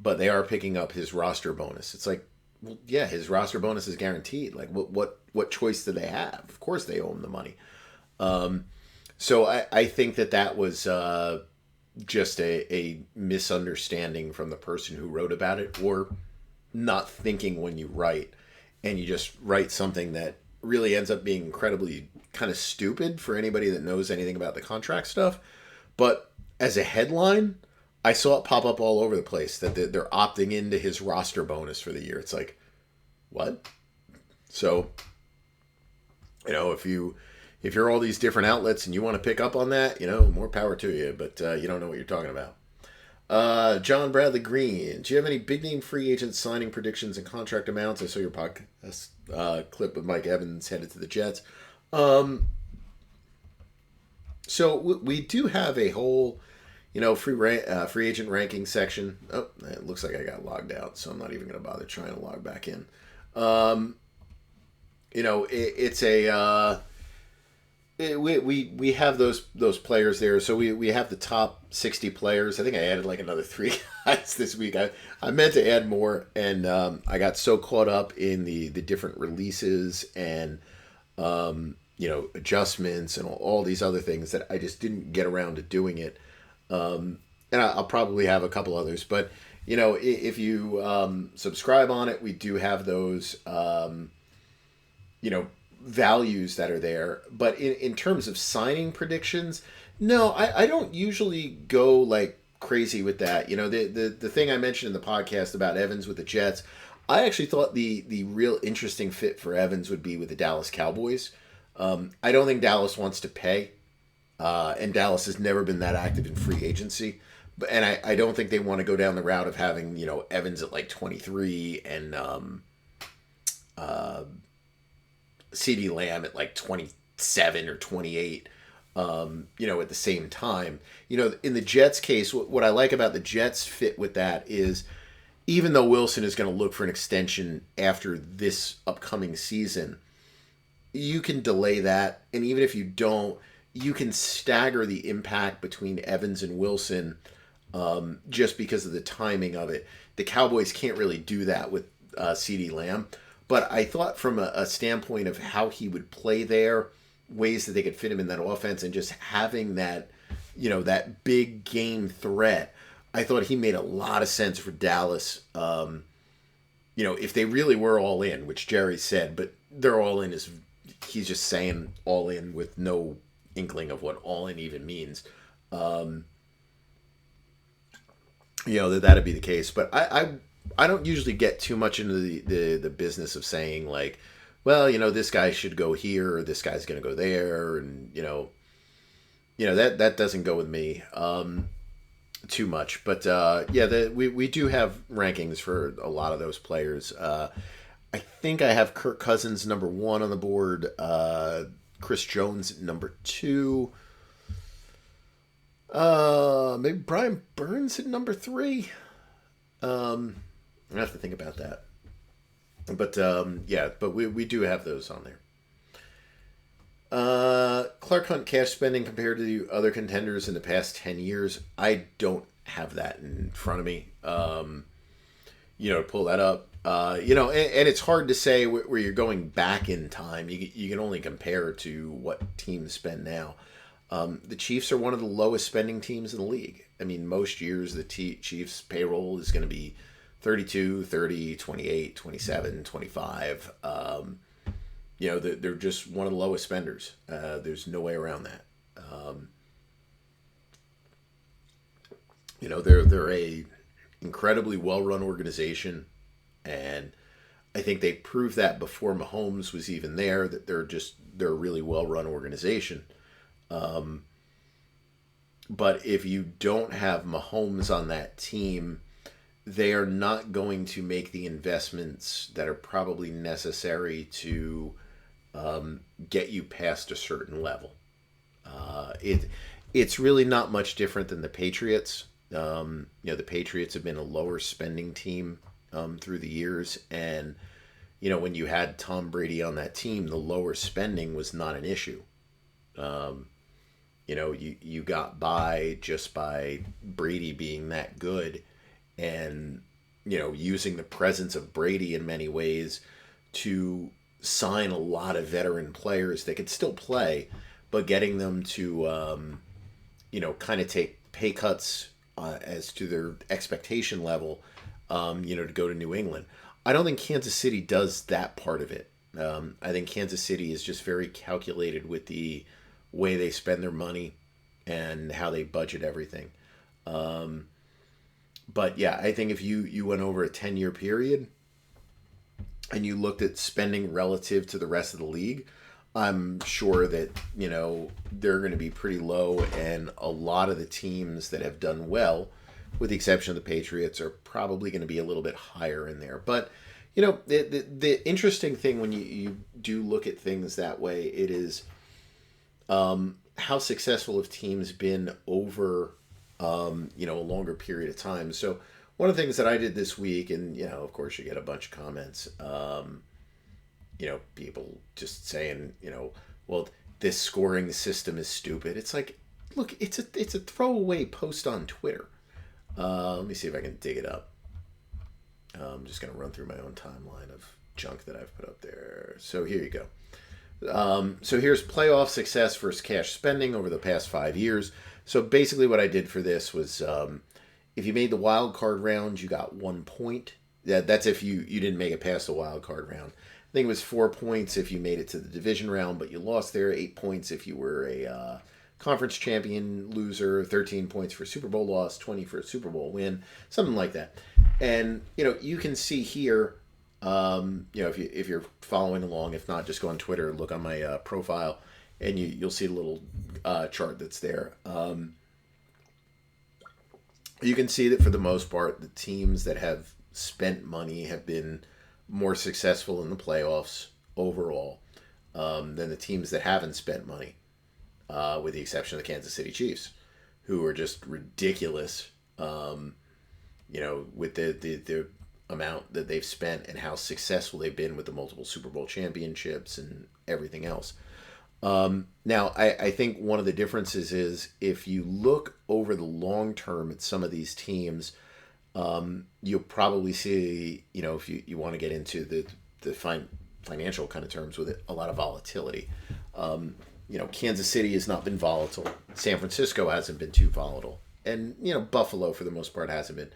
but they are picking up his roster bonus. It's like, well, yeah, his roster bonus is guaranteed. Like, what choice do they have? Of course they owe him the money. So I think that was just a misunderstanding from the person who wrote about it, or not thinking when you write, and you just write something that really ends up being incredibly kind of stupid for anybody that knows anything about the contract stuff. But as a headline, I saw it pop up all over the place that they're opting into his roster bonus for the year. It's like, what? So, if you're all these different outlets and you want to pick up on that, more power to you, but you don't know what you're talking about. John Bradley Green, do you have any big name free agent signing predictions and contract amounts? I saw your podcast clip with Mike Evans headed to the Jets. So we do have a whole, free agent ranking section. Oh, it looks like I got logged out, so I'm not even going to bother trying to log back in. It's a we have those players there. So we have the top 60 players. I think I added like another 3 guys this week. I meant to add more, and I got so caught up in the different releases and adjustments and all these other things that I just didn't get around to doing it. And I'll probably have a couple others, but if you subscribe on it, we do have those, values that are there. But in terms of signing predictions, no, I don't usually go like crazy with that. The thing I mentioned in the podcast about Evans with the Jets, I actually thought the real interesting fit for Evans would be with the Dallas Cowboys. I don't think Dallas wants to pay, and Dallas has never been that active in free agency. And I don't think they want to go down the route of having, Evans at like 23 and CeeDee Lamb at like 27 or 28, at the same time. In the Jets case, what I like about the Jets fit with that is even though Wilson is going to look for an extension after this upcoming season, you can delay that. And even if you don't, you can stagger the impact between Evans and Wilson just because of the timing of it. The Cowboys can't really do that with CeeDee Lamb. But I thought from a standpoint of how he would play there, ways that they could fit him in that offense, and just having that, that big game threat, I thought he made a lot of sense for Dallas. If they really were all in, which Jerry said, but they're all in is he's just saying all in with no inkling of what all in even means. That'd be the case. But I don't usually get too much into the business of saying like, well, this guy should go here or this guy's going to go there. And, that doesn't go with me too much. But, we do have rankings for a lot of those players. I think I have Kirk Cousins number 1 on the board. Chris Jones number 2. Maybe Brian Burns at number 3. I have to think about that. But but we do have those on there. Clark Hunt cash spending compared to the other contenders in the past 10 years. I don't have that in front of me. To pull that up. And it's hard to say where you're going back in time. You can only compare to what teams spend now. The Chiefs are one of the lowest spending teams in the league. I mean, most years the Chiefs payroll is going to be 32, 30, 28, 27, 25. They're just one of the lowest spenders. There's no way around that. They're a incredibly well-run organization, and I think they proved that before Mahomes was even there, that they're a really well-run organization. But if you don't have Mahomes on that team, they are not going to make the investments that are probably necessary to get you past a certain level. It's really not much different than the Patriots. The Patriots have been a lower spending team through the years, and when you had Tom Brady on that team, the lower spending was not an issue. You got by just by Brady being that good, and using the presence of Brady in many ways to sign a lot of veteran players that could still play, but getting them to kind of take pay cuts as to their expectation level, to go to New England. I don't think Kansas City does that part of it. I think Kansas City is just very calculated with the way they spend their money and how they budget everything. But yeah, I think if you went over a 10-year period and you looked at spending relative to the rest of the league, I'm sure that, they're going to be pretty low, and a lot of the teams that have done well, with the exception of the Patriots, are probably going to be a little bit higher in there. But, the interesting thing when you do look at things that way, it is how successful have teams been over, a longer period of time. So one of the things that I did this week, and, of course you get a bunch of comments, people just saying, well, this scoring system is stupid. It's like, look, it's a throwaway post on Twitter. Let me see if I can dig it up. I'm just going to run through my own timeline of junk that I've put up there. So here you go. So here's playoff success versus cash spending over the past 5 years. So basically, what I did for this was, if you made the wild card round, you got 1 point. That's if you didn't make it past the wild card round. I think it was 4 points if you made it to the division round, but you lost there. 8 points if you were a conference champion loser. 13 points for Super Bowl loss. 20 for a Super Bowl win. Something like that. And you can see here. If you're following along, if not, just go on Twitter, look on my profile, and you'll see a little chart that's there. You can see that for the most part, the teams that have spent money have been more successful in the playoffs overall than the teams that haven't spent money, with the exception of the Kansas City Chiefs, who are just ridiculous. With the amount that they've spent and how successful they've been with the multiple Super Bowl championships and everything else. Now, I think one of the differences is if you look over the long term at some of these teams, you'll probably see, if you want to get into the financial kind of terms with it, a lot of volatility. Kansas City has not been volatile. San Francisco hasn't been too volatile. And, Buffalo, for the most part, hasn't been.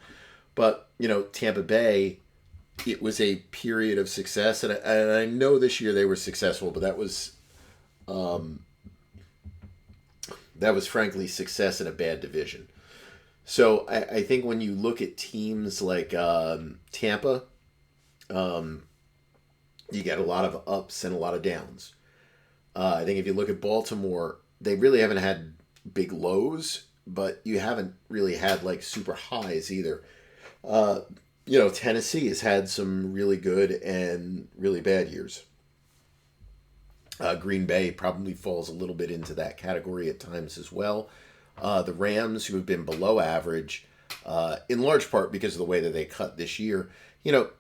But, Tampa Bay, it was a period of success. And I know this year they were successful, but that was frankly success in a bad division. So I think when you look at teams like Tampa, you get a lot of ups and a lot of downs. I think if you look at Baltimore, they really haven't had big lows, but you haven't really had like super highs either. Tennessee has had some really good and really bad years. Green Bay probably falls a little bit into that category at times as well. The Rams, who have been below average, in large part because of the way that they cut this year,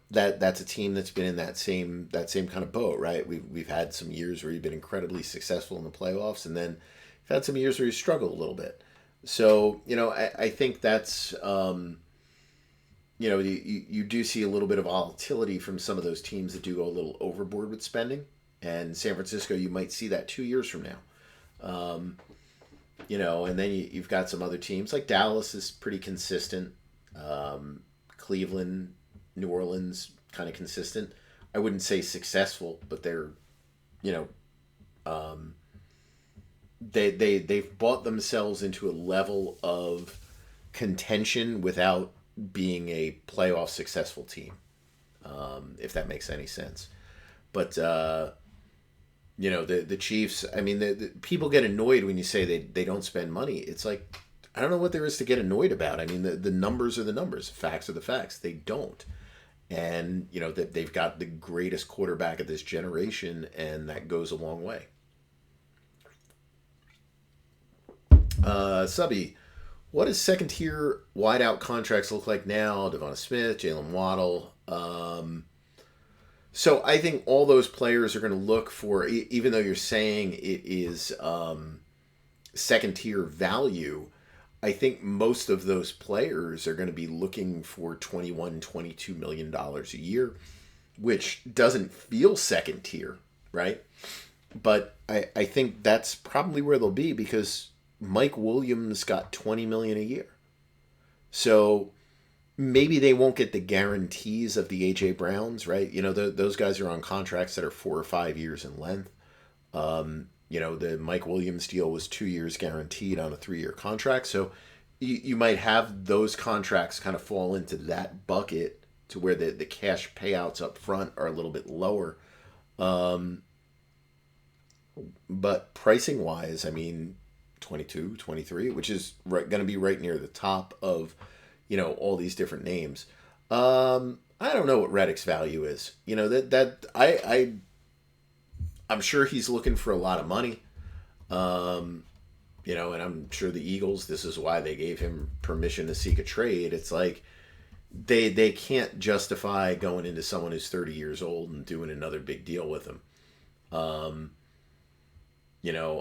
that's a team that's been in that same kind of boat, right? We've had some years where you've been incredibly successful in the playoffs, and then you've had some years where you struggle a little bit. So, I think that's you do see a little bit of volatility from some of those teams that do go a little overboard with spending. And San Francisco, you might see that 2 years from now. And then you've got some other teams like Dallas is pretty consistent. Cleveland, New Orleans, kind of consistent. I wouldn't say successful, but they're, they've bought themselves into a level of contention without being a playoff successful team, if that makes any sense. But the Chiefs, I mean, the people get annoyed when you say they don't spend money. It's like, I don't know what there is to get annoyed about. I mean, the numbers are the numbers. Facts are the facts. They don't. And, they've got the greatest quarterback of this generation, and that goes a long way. Subby, what does second-tier wideout contracts look like now? Devonta Smith, Jalen Waddle. So I think all those players are going to look for, even though you're saying it is second-tier value, I think most of those players are going to be looking for $21, $22 million a year, which doesn't feel second-tier, right? But I think that's probably where they'll be because Mike Williams got $20 million a year. So maybe they won't get the guarantees of the A.J. Browns, right? Those guys are on contracts that are 4 or 5 years in length. The Mike Williams deal was 2 years guaranteed on a 3-year contract. So you might have those contracts kind of fall into that bucket to where the cash payouts up front are a little bit lower. But pricing wise, I mean, 22, 23, which is going to be right near the top of, all these different names. I don't know what Reddick's value is. I'm sure he's looking for a lot of money. And I'm sure the Eagles, this is why they gave him permission to seek a trade. It's like they can't justify going into someone who's 30 years old and doing another big deal with him.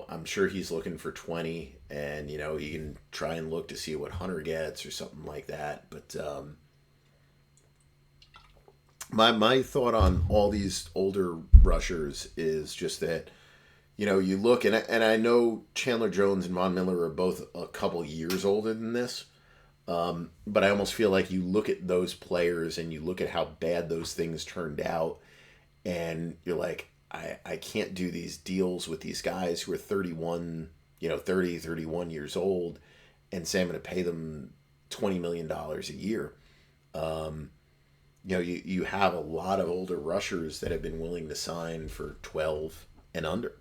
I'm sure he's looking for 20, and, he can try and look to see what Hunter gets or something like that. But my thought on all these older rushers is just that, You look, and I know Chandler Jones and Von Miller are both a couple years older than this. But I almost feel like you look at those players and you look at how bad those things turned out, and you're like, I can't do these deals with these guys who are 31, 30, 31 years old, and say I'm going to pay them $20 million a year. You have a lot of older rushers that have been willing to sign for 12 and under.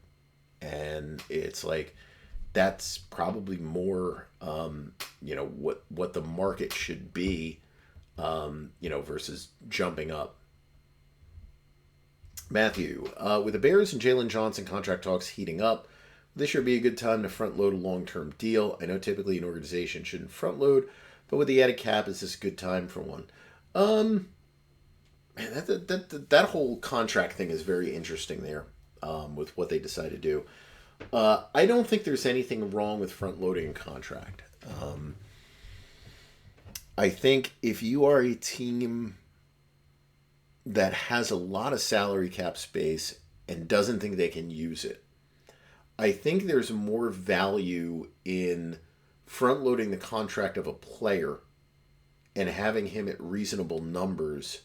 And it's like, that's probably more, what the market should be, versus jumping up. Matthew, with the Bears and Jalen Johnson contract talks heating up, this should be a good time to front load a long-term deal. I know typically an organization shouldn't front load, but with the added cap, is this a good time for one? Man, that whole contract thing is very interesting there, with what they decide to do. I don't think there's anything wrong with front loading a contract. I think if you are a team that has a lot of salary cap space and doesn't think they can use it, I think there's more value in front loading the contract of a player and having him at reasonable numbers,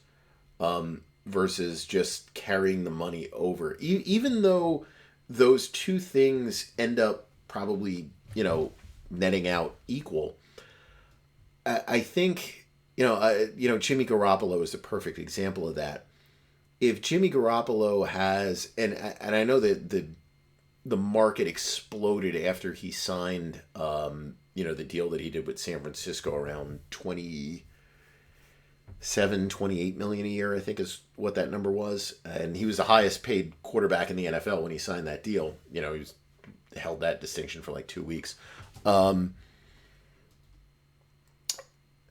versus just carrying the money over. Even though those two things end up probably, netting out equal, I think, Jimmy Garoppolo is a perfect example of that. If Jimmy Garoppolo has, and I know that the market exploded after he signed, the deal that he did with San Francisco, around 28 million a year, I think is what that number was. And he was the highest paid quarterback in the NFL when he signed that deal. He held that distinction for like 2 weeks.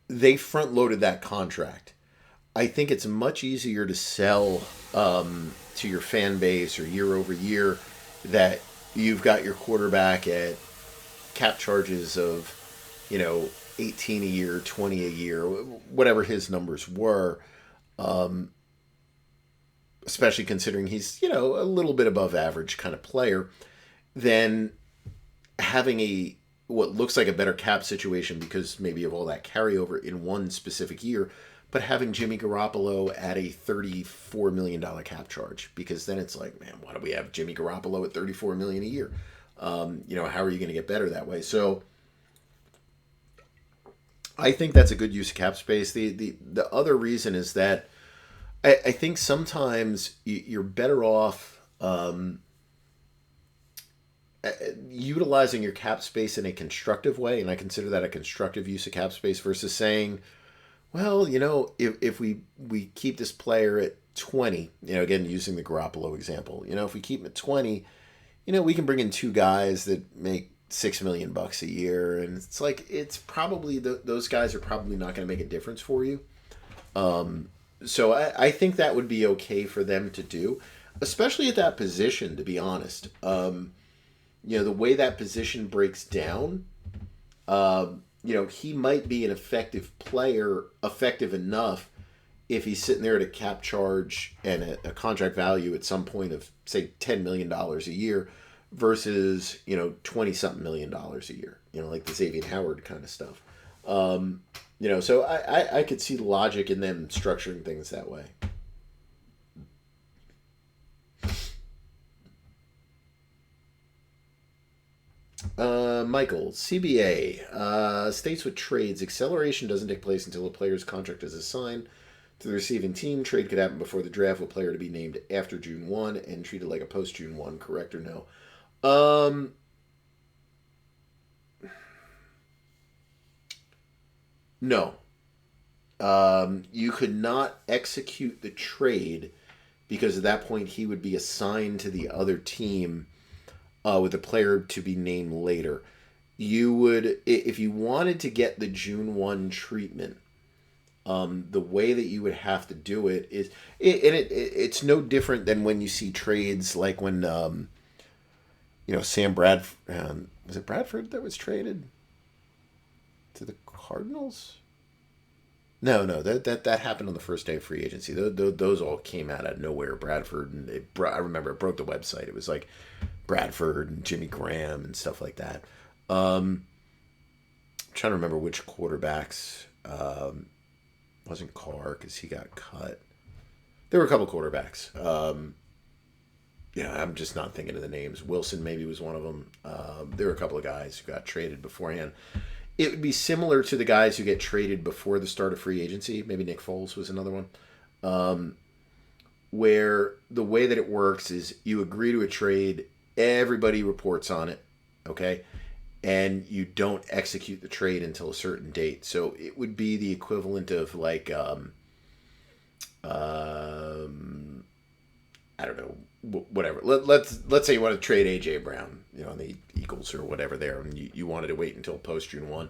They front loaded that contract. I think it's much easier to sell, to your fan base, or year over year, that you've got your quarterback at cap charges of, 18 a year, 20 a year, whatever his numbers were, especially considering he's, a little bit above average kind of player, than having what looks like a better cap situation because maybe of all that carryover in one specific year, but having Jimmy Garoppolo at a $34 million cap charge, because then it's like, man, why do we have Jimmy Garoppolo at $34 million a year? How are you going to get better that way? So I think that's a good use of cap space. The other reason is that I think sometimes you're better off utilizing your cap space in a constructive way, and I consider that a constructive use of cap space, versus saying, well, if we keep this player at 20, again, using the Garoppolo example, if we keep him at 20, we can bring in two guys that make $6 million a year, and it's like, it's probably those guys are probably not going to make a difference for you. So I think that would be okay for them to do, especially at that position, to be honest. The way that position breaks down, he might be an effective player, effective enough if he's sitting there at a cap charge and a contract value at some point of, say, $10 million a year versus, 20-something million dollars a year, like the Xavier Howard kind of stuff. So I could see logic in them structuring things that way. Michael, CBA states with trades, acceleration doesn't take place until a player's contract is assigned to the receiving team. Trade could happen before the draft with a player to be named after June 1 and treated like a post-June 1, correct or no? No. You could not execute the trade because at that point he would be assigned to the other team with a player to be named later. You would, if you wanted to get the June 1 treatment, the way that you would have to do it is, it's no different than when you see trades like when, Sam Bradford, was it Bradford that was traded to the Cardinals? No, that happened on the first day of free agency. Those all came out of nowhere. Bradford, and I remember it broke the website. It was like Bradford and Jimmy Graham and stuff like that. Trying to remember which quarterbacks. Wasn't Carr because he got cut. There were a couple quarterbacks. I'm just not thinking of the names. Wilson maybe was one of them. There were a couple of guys who got traded beforehand. It would be similar to the guys who get traded before the start of free agency. Maybe Nick Foles was another one. Where the way that it works is you agree to a trade, everybody reports on it, okay? And you don't execute the trade until a certain date. So it would be the equivalent of like, I don't know, whatever. Let's say you want to trade A.J. Brown, on the Eagles or whatever there, and you wanted to wait until post June 1.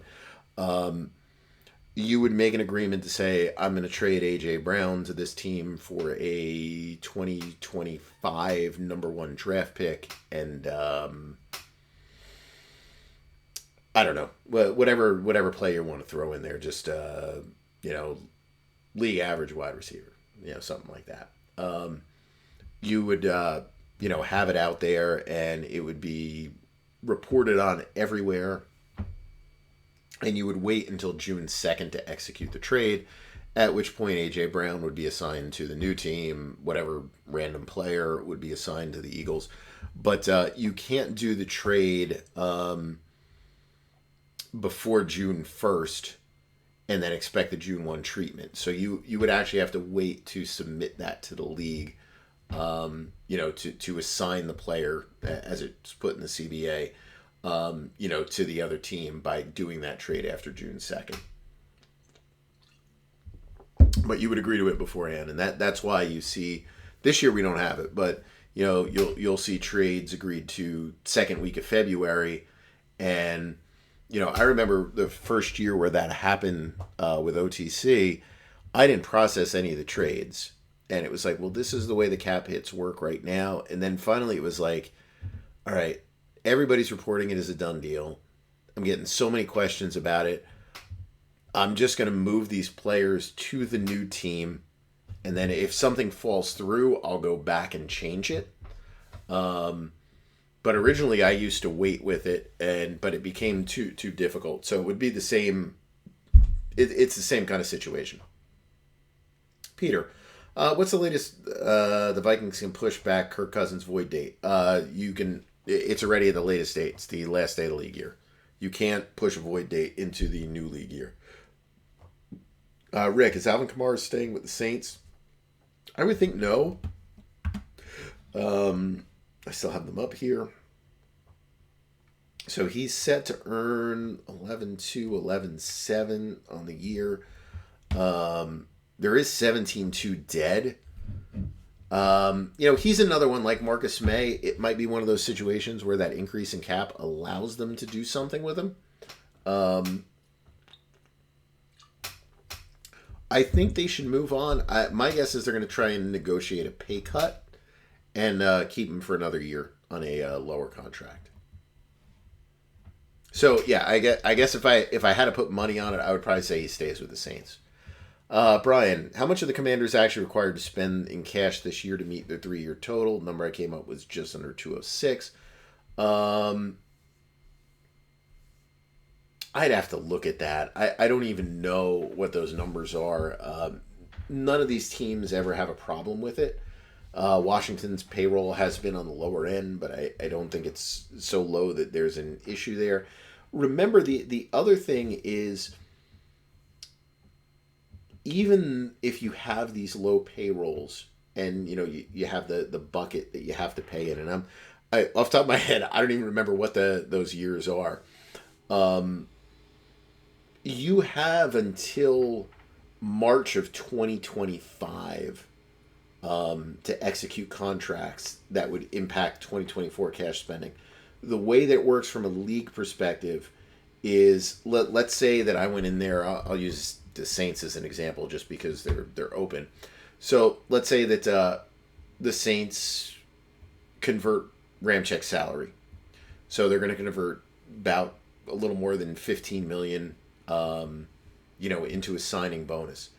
You would make an agreement to say, I'm going to trade A.J. Brown to this team for a 2025 number 1 draft pick, and I don't know, whatever player you want to throw in there, just league average wide receiver, something like that. You would have it out there, and it would be reported on everywhere, and you would wait until June 2nd to execute the trade, at which point A.J. Brown would be assigned to the new team, whatever random player would be assigned to the Eagles. But you can't do the trade before June 1st and then expect the June 1 treatment. So you would actually have to wait to submit that to the league, to assign the player, as it's put in the CBA, to the other team by doing that trade after June 2nd. But you would agree to it beforehand, and that's why you see this year we don't have it, but you'll see trades agreed to second week of February, and I remember the first year where that happened with OTC, I didn't process any of the trades. And it was like, well, this is the way the cap hits work right now. And then finally it was like, all right, everybody's reporting it as a done deal. I'm getting so many questions about it. I'm just going to move these players to the new team. And then if something falls through, I'll go back and change it. But originally I used to wait with it, but it became too difficult. So it would be the same. It's the same kind of situation. Peter, what's the latest? The Vikings can push back Kirk Cousins' void date. It's already at the latest date. It's the last day of the league year. You can't push a void date into the new league year. Rick, is Alvin Kamara staying with the Saints? I would think no. I still have them up here. So he's set to earn 11.2, 11.7 on the year. There is 17.2 dead. He's another one like Marcus May. It might be one of those situations where that increase in cap allows them to do something with him. I think they should move on. My guess is they're going to try and negotiate a pay cut and keep him for another year on a lower contract. So yeah, I guess if I had to put money on it, I would probably say he stays with the Saints. Brian, how much are the Commanders actually required to spend in cash this year to meet their 3-year total? The number I came up was just under 206. I'd have to look at that. I don't even know what those numbers are. None of these teams ever have a problem with it. Washington's payroll has been on the lower end, but I don't think it's so low that there's an issue there. Remember, the other thing is, even if you have these low payrolls and you have the bucket that you have to pay in, and off the top of my head, I don't even remember what those years are. You have until March of 2025 to execute contracts that would impact 2024 cash spending. The way that it works from a league perspective is, let's say that I went in there. I'll use the Saints as an example just because they're open. So let's say that the Saints convert Ramczak's salary. So they're going to convert about a little more than $15 million, into a signing bonus.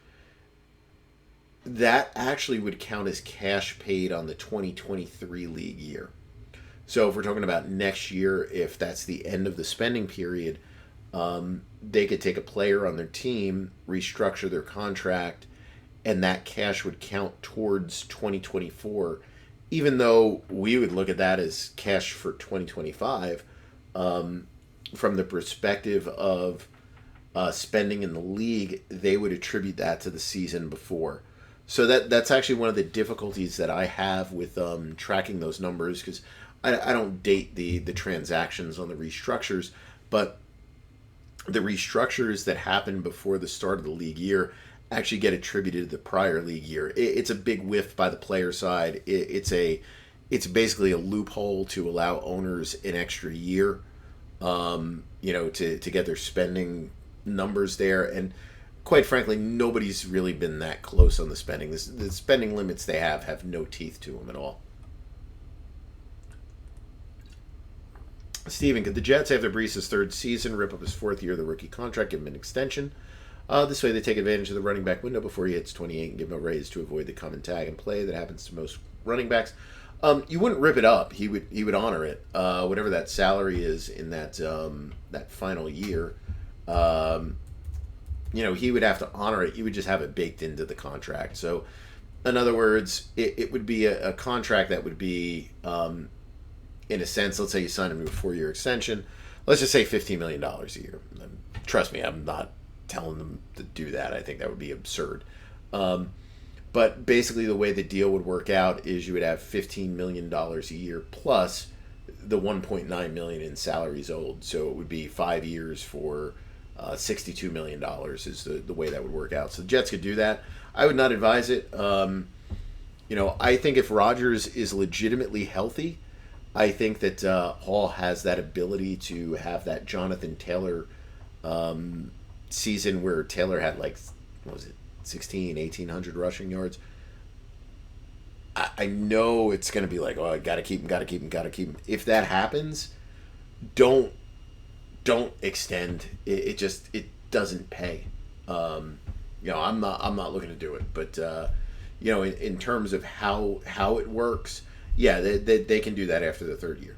That actually would count as cash paid on the 2023 league year. So if we're talking about next year, if that's the end of the spending period, they could take a player on their team, restructure their contract, and that cash would count towards 2024, even though we would look at that as cash for 2025, from the perspective of spending in the league, they would attribute that to the season before. So that's actually one of the difficulties that I have with tracking those numbers, because I don't date the transactions on the restructures, but the restructures that happen before the start of the league year actually get attributed to the prior league year. It's a big whiff by the player side. It's basically a loophole to allow owners an extra year, to get their spending numbers there. And quite frankly, nobody's really been that close on the spending. The spending limits they have no teeth to them at all. Steven, could the Jets, after Brees' third season, rip up his fourth year of the rookie contract, give him an extension? This way they take advantage of the running back window before he hits 28 and give him a raise to avoid the come and tag and play that happens to most running backs. You wouldn't rip it up. He would honor it. Whatever that salary is in that final year, he would have to honor it. He would just have it baked into the contract. So, in other words, it would be a contract that would be, in a sense, let's say you sign him to a 4-year extension. Let's just say $15 million a year. And trust me, I'm not telling them to do that. I think that would be absurd. But basically the way the deal would work out is you would have $15 million a year plus the $1.9 million in salaries owed. So it would be 5 years for $62 million is the way that would work out. So the Jets could do that. I would not advise it. I think if Rodgers is legitimately healthy, I think that Hall has that ability to have that Jonathan Taylor season where Taylor had 1,800 rushing yards. I know it's going to be like, oh, I got to keep him. If that happens, don't extend. It doesn't pay. I'm not looking to do it, but in terms of how it works, yeah, they can do that after the third year.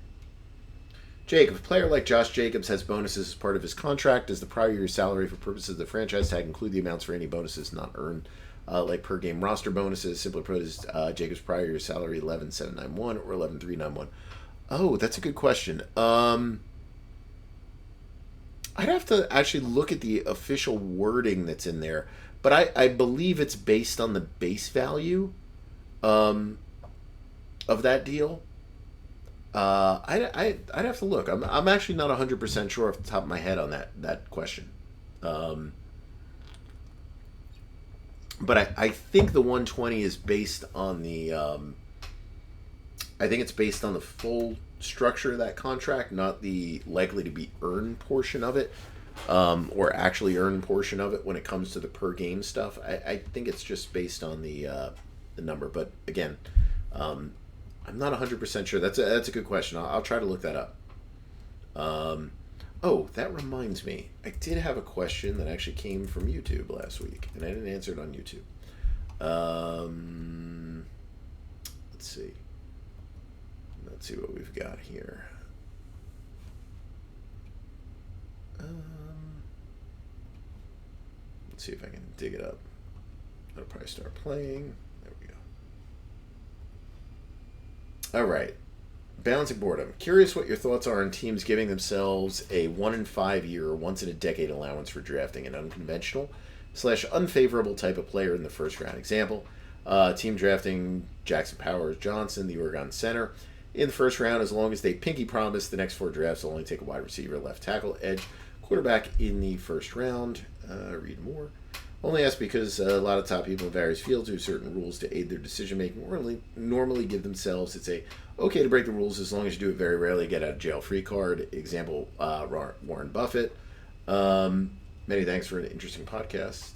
Jake, if a player like Josh Jacobs has bonuses as part of his contract, does the prior year's salary for purposes of the franchise tag include the amounts for any bonuses not earned, like per game roster bonuses? Simply put, is Jacobs' prior year's salary 11,791 or 11,391? Oh, that's a good question. I'd have to actually look at the official wording that's in there, but I believe it's based on the base value of that deal. I'd have to look. I'm actually not 100% sure off the top of my head on that question. But I think the 120 is based on the I think it's based on the full structure of that contract, not the likely to be earned portion of it, or actually earned portion of it when it comes to the per game stuff. I think it's just based on the number. But again, I'm not 100% sure. That's a good question. I'll try to look that up. That reminds me. I did have a question that actually came from YouTube last week, and I didn't answer it on YouTube. Let's see. Let's see what we've got here. Let's see if I can dig it up. I'll probably start playing. There we go. All right. Balancing boredom. Curious what your thoughts are on teams giving themselves a 1-in-5-year or once-in-a-decade allowance for drafting an unconventional/unfavorable type of player in the first round. Example, team drafting Jackson Powers Johnson, the Oregon center, in the first round, as long as they pinky promise the next 4 drafts will only take a wide receiver, left tackle, edge, quarterback in the first round. Read more. Only ask because a lot of top people in various fields do certain rules to aid their decision-making. Normally give themselves, it's okay to break the rules as long as you do it very rarely, get out of jail free card. Example, Warren Buffett. Many thanks for an interesting podcast.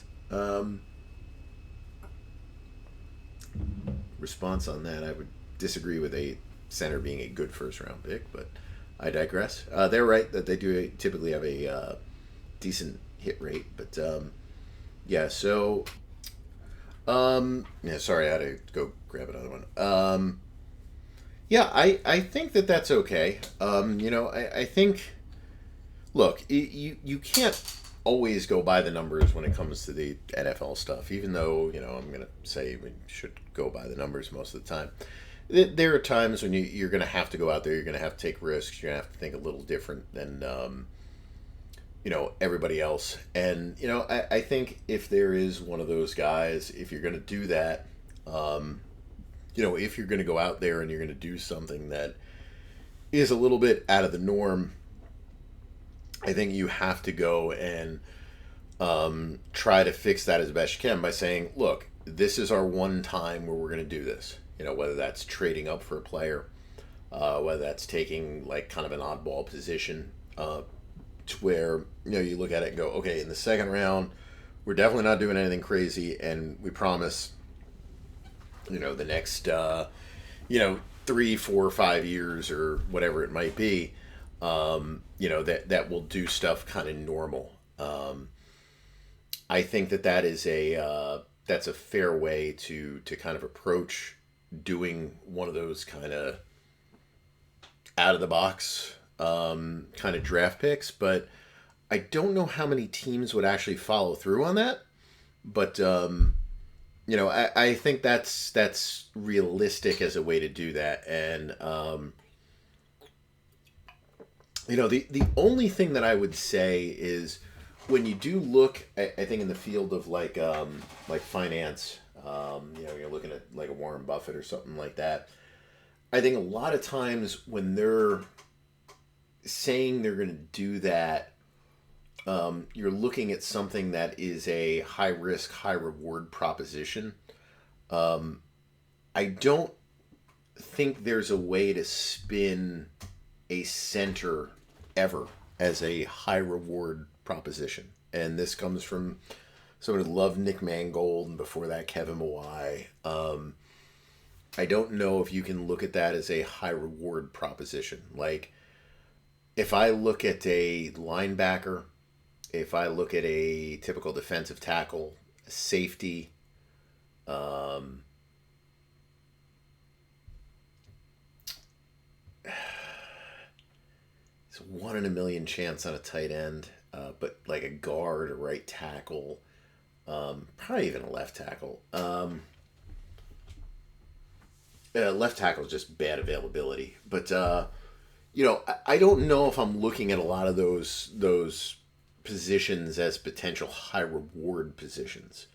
Response on that, I would disagree with a center being a good first-round pick, but I digress. They're right that they do typically have a decent hit rate, but yeah, so sorry, I had to go grab another one. Yeah, I think that that's okay. I think, look, you can't always go by the numbers when it comes to the NFL stuff, even though, I'm going to say we should go by the numbers most of the time. There are times when you're going to have to go out there, you're going to have to take risks, you're going to have to think a little different than, everybody else. And, I think if there is one of those guys, if you're going to do that, if you're going to go out there and you're going to do something that is a little bit out of the norm, I think you have to go and try to fix that as best you can by saying, look, this is our one time where we're going to do this. Whether that's trading up for a player, whether that's taking like kind of an oddball position to where, you look at it and go, okay, in the second round, we're definitely not doing anything crazy, and we promise, the next, 3, 4, 5 years or whatever it might be, that will do stuff kind of normal. I think that is that's a fair way to kind of approach doing one of those kind of out of the box kind of draft picks, but I don't know how many teams would actually follow through on that. But I think that's realistic as a way to do that. And the only thing that I would say is when you do look, I think in the field of like finance, you're looking at like a Warren Buffett or something like that. I think a lot of times when they're saying they're going to do that, you're looking at something that is a high risk, high reward proposition. I don't think there's a way to spin a center ever as a high reward proposition. And this comes from someone who loved Nick Mangold and before that Kevin Mawai. I don't know if you can look at that as a high reward proposition. Like if I look at a linebacker, if I look at a typical defensive tackle, a safety, it's 1 in a million chance on a tight end, but like a guard, a right tackle, probably even a left tackle. Left tackle is just bad availability, but I don't know if I'm looking at a lot of those positions as potential high reward positions.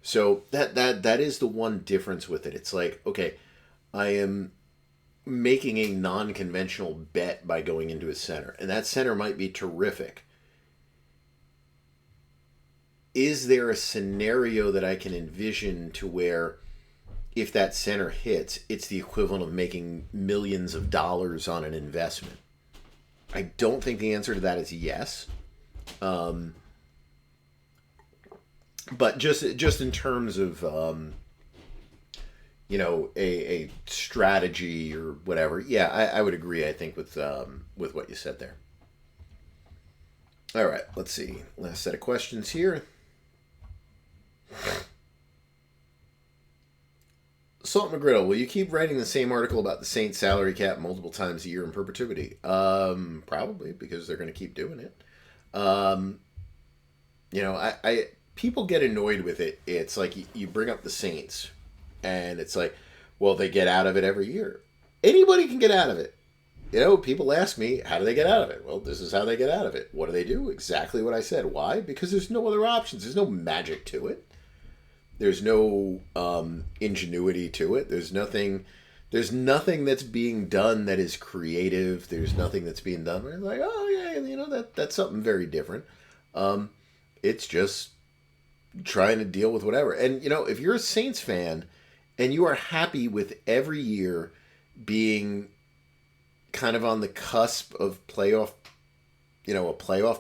So that is the one difference with it. It's like, okay, I am making a non-conventional bet by going into a center, and that center might be terrific. Is there a scenario that I can envision to where if that center hits, it's the equivalent of making millions of dollars on an investment? I don't think the answer to that is yes. But just in terms of a strategy or whatever, yeah, I would agree. I think with what you said there. All right, let's see. Last set of questions here. Salt McGriddle, will you keep writing the same article about the Saints salary cap multiple times a year in perpetuity? Probably, because they're going to keep doing it. I people get annoyed with it. It's like you bring up the Saints, and it's like, well, they get out of it every year. Anybody can get out of it. People ask me, how do they get out of it? Well, this is how they get out of it. What do they do? Exactly what I said. Why? Because there's no other options. There's no magic to it. There's no ingenuity to it. There's nothing that's being done that is creative. There's nothing that's being done where it's like, oh yeah, that's something very different. It's just trying to deal with whatever. And if you're a Saints fan and you are happy with every year being kind of on the cusp of a playoff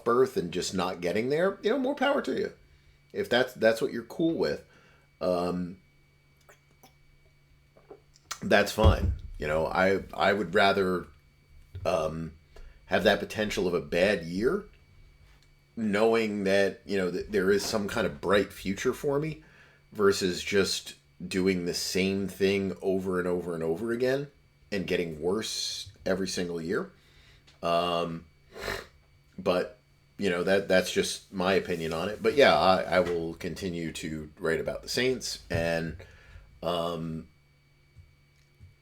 berth and just not getting there, more power to you. If that's what you're cool with, that's fine. I would rather have that potential of a bad year, knowing that that there is some kind of bright future for me, versus just doing the same thing over and over and over again and getting worse every single year. But that's just my opinion on it. But yeah, I will continue to write about the Saints, and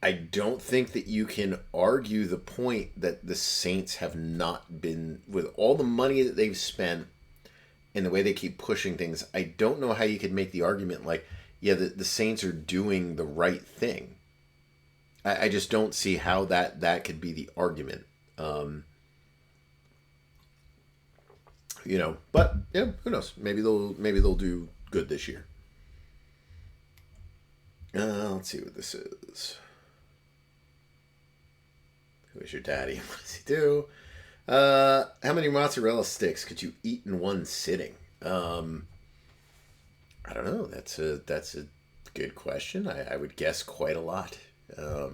I don't think that you can argue the point that the Saints have not been, with all the money that they've spent and the way they keep pushing things, I don't know how you could make the argument like, yeah, the Saints are doing the right thing. I just don't see how that could be the argument. But yeah, who knows? Maybe they'll do good this year. Let's see what this is. Who is your daddy? What does he do? How many mozzarella sticks could you eat in one sitting? I don't know. That's a good question. I would guess quite a lot. I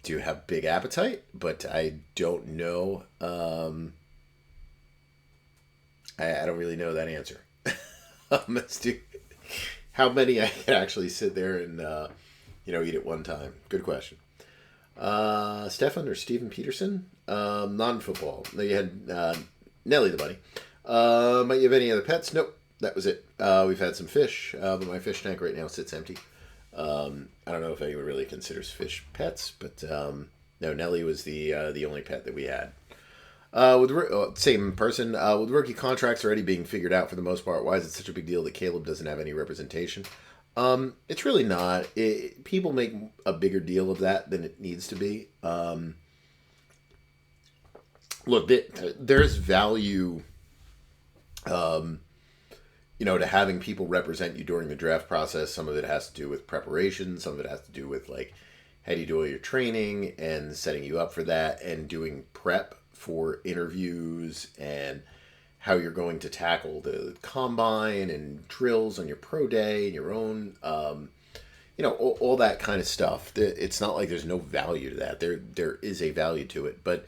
do have big appetite, but I don't know. I don't really know that answer. Let's do how many I can actually sit there and eat at one time. Good question. Stefan or Steven Peterson? Non-football. You had Nelly the bunny. Might you have any other pets? Nope. That was it. We've had some fish, but my fish tank right now sits empty. I don't know if anyone really considers fish pets, but no, Nelly was the only pet that we had. Same person. With rookie contracts already being figured out for the most part, why is it such a big deal that Caleb doesn't have any representation? It's really not. People make a bigger deal of that than it needs to be. Look, there's value, to having people represent you during the draft process. Some of it has to do with preparation. Some of it has to do with, like, how do you do all your training and setting you up for that and doing prep for interviews and how you're going to tackle the combine and drills on your pro day and your own, all that kind of stuff. It's not like there's no value to that. There is a value to it. But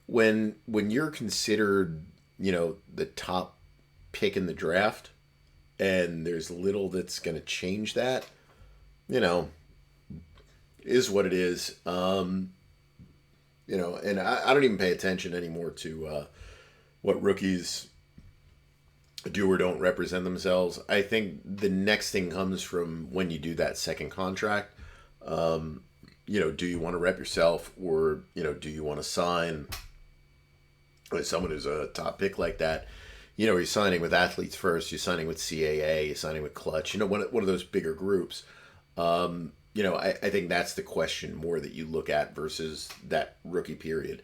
when you're considered, the top pick in the draft and there's little that's going to change that, is what it is. And I don't even pay attention anymore to what rookies do or don't represent themselves. I think the next thing comes from when you do that second contract. Do you want to rep yourself, or do you want to sign with someone who's a top pick like that? You're signing with Athletes First, you're signing with CAA, you're signing with Clutch. One of those bigger groups. I think that's the question more that you look at versus that rookie period.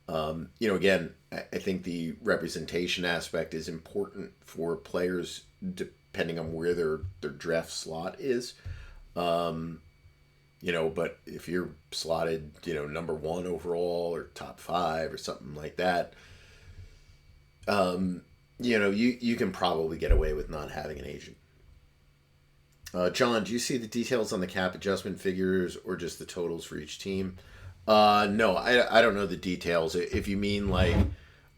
Again, I think the representation aspect is important for players depending on where their draft slot is. But if you're slotted, number 1 overall or top 5 or something like that, you can probably get away with not having an agent. John, do you see the details on the cap adjustment figures or just the totals for each team? No, I don't know the details. If you mean like,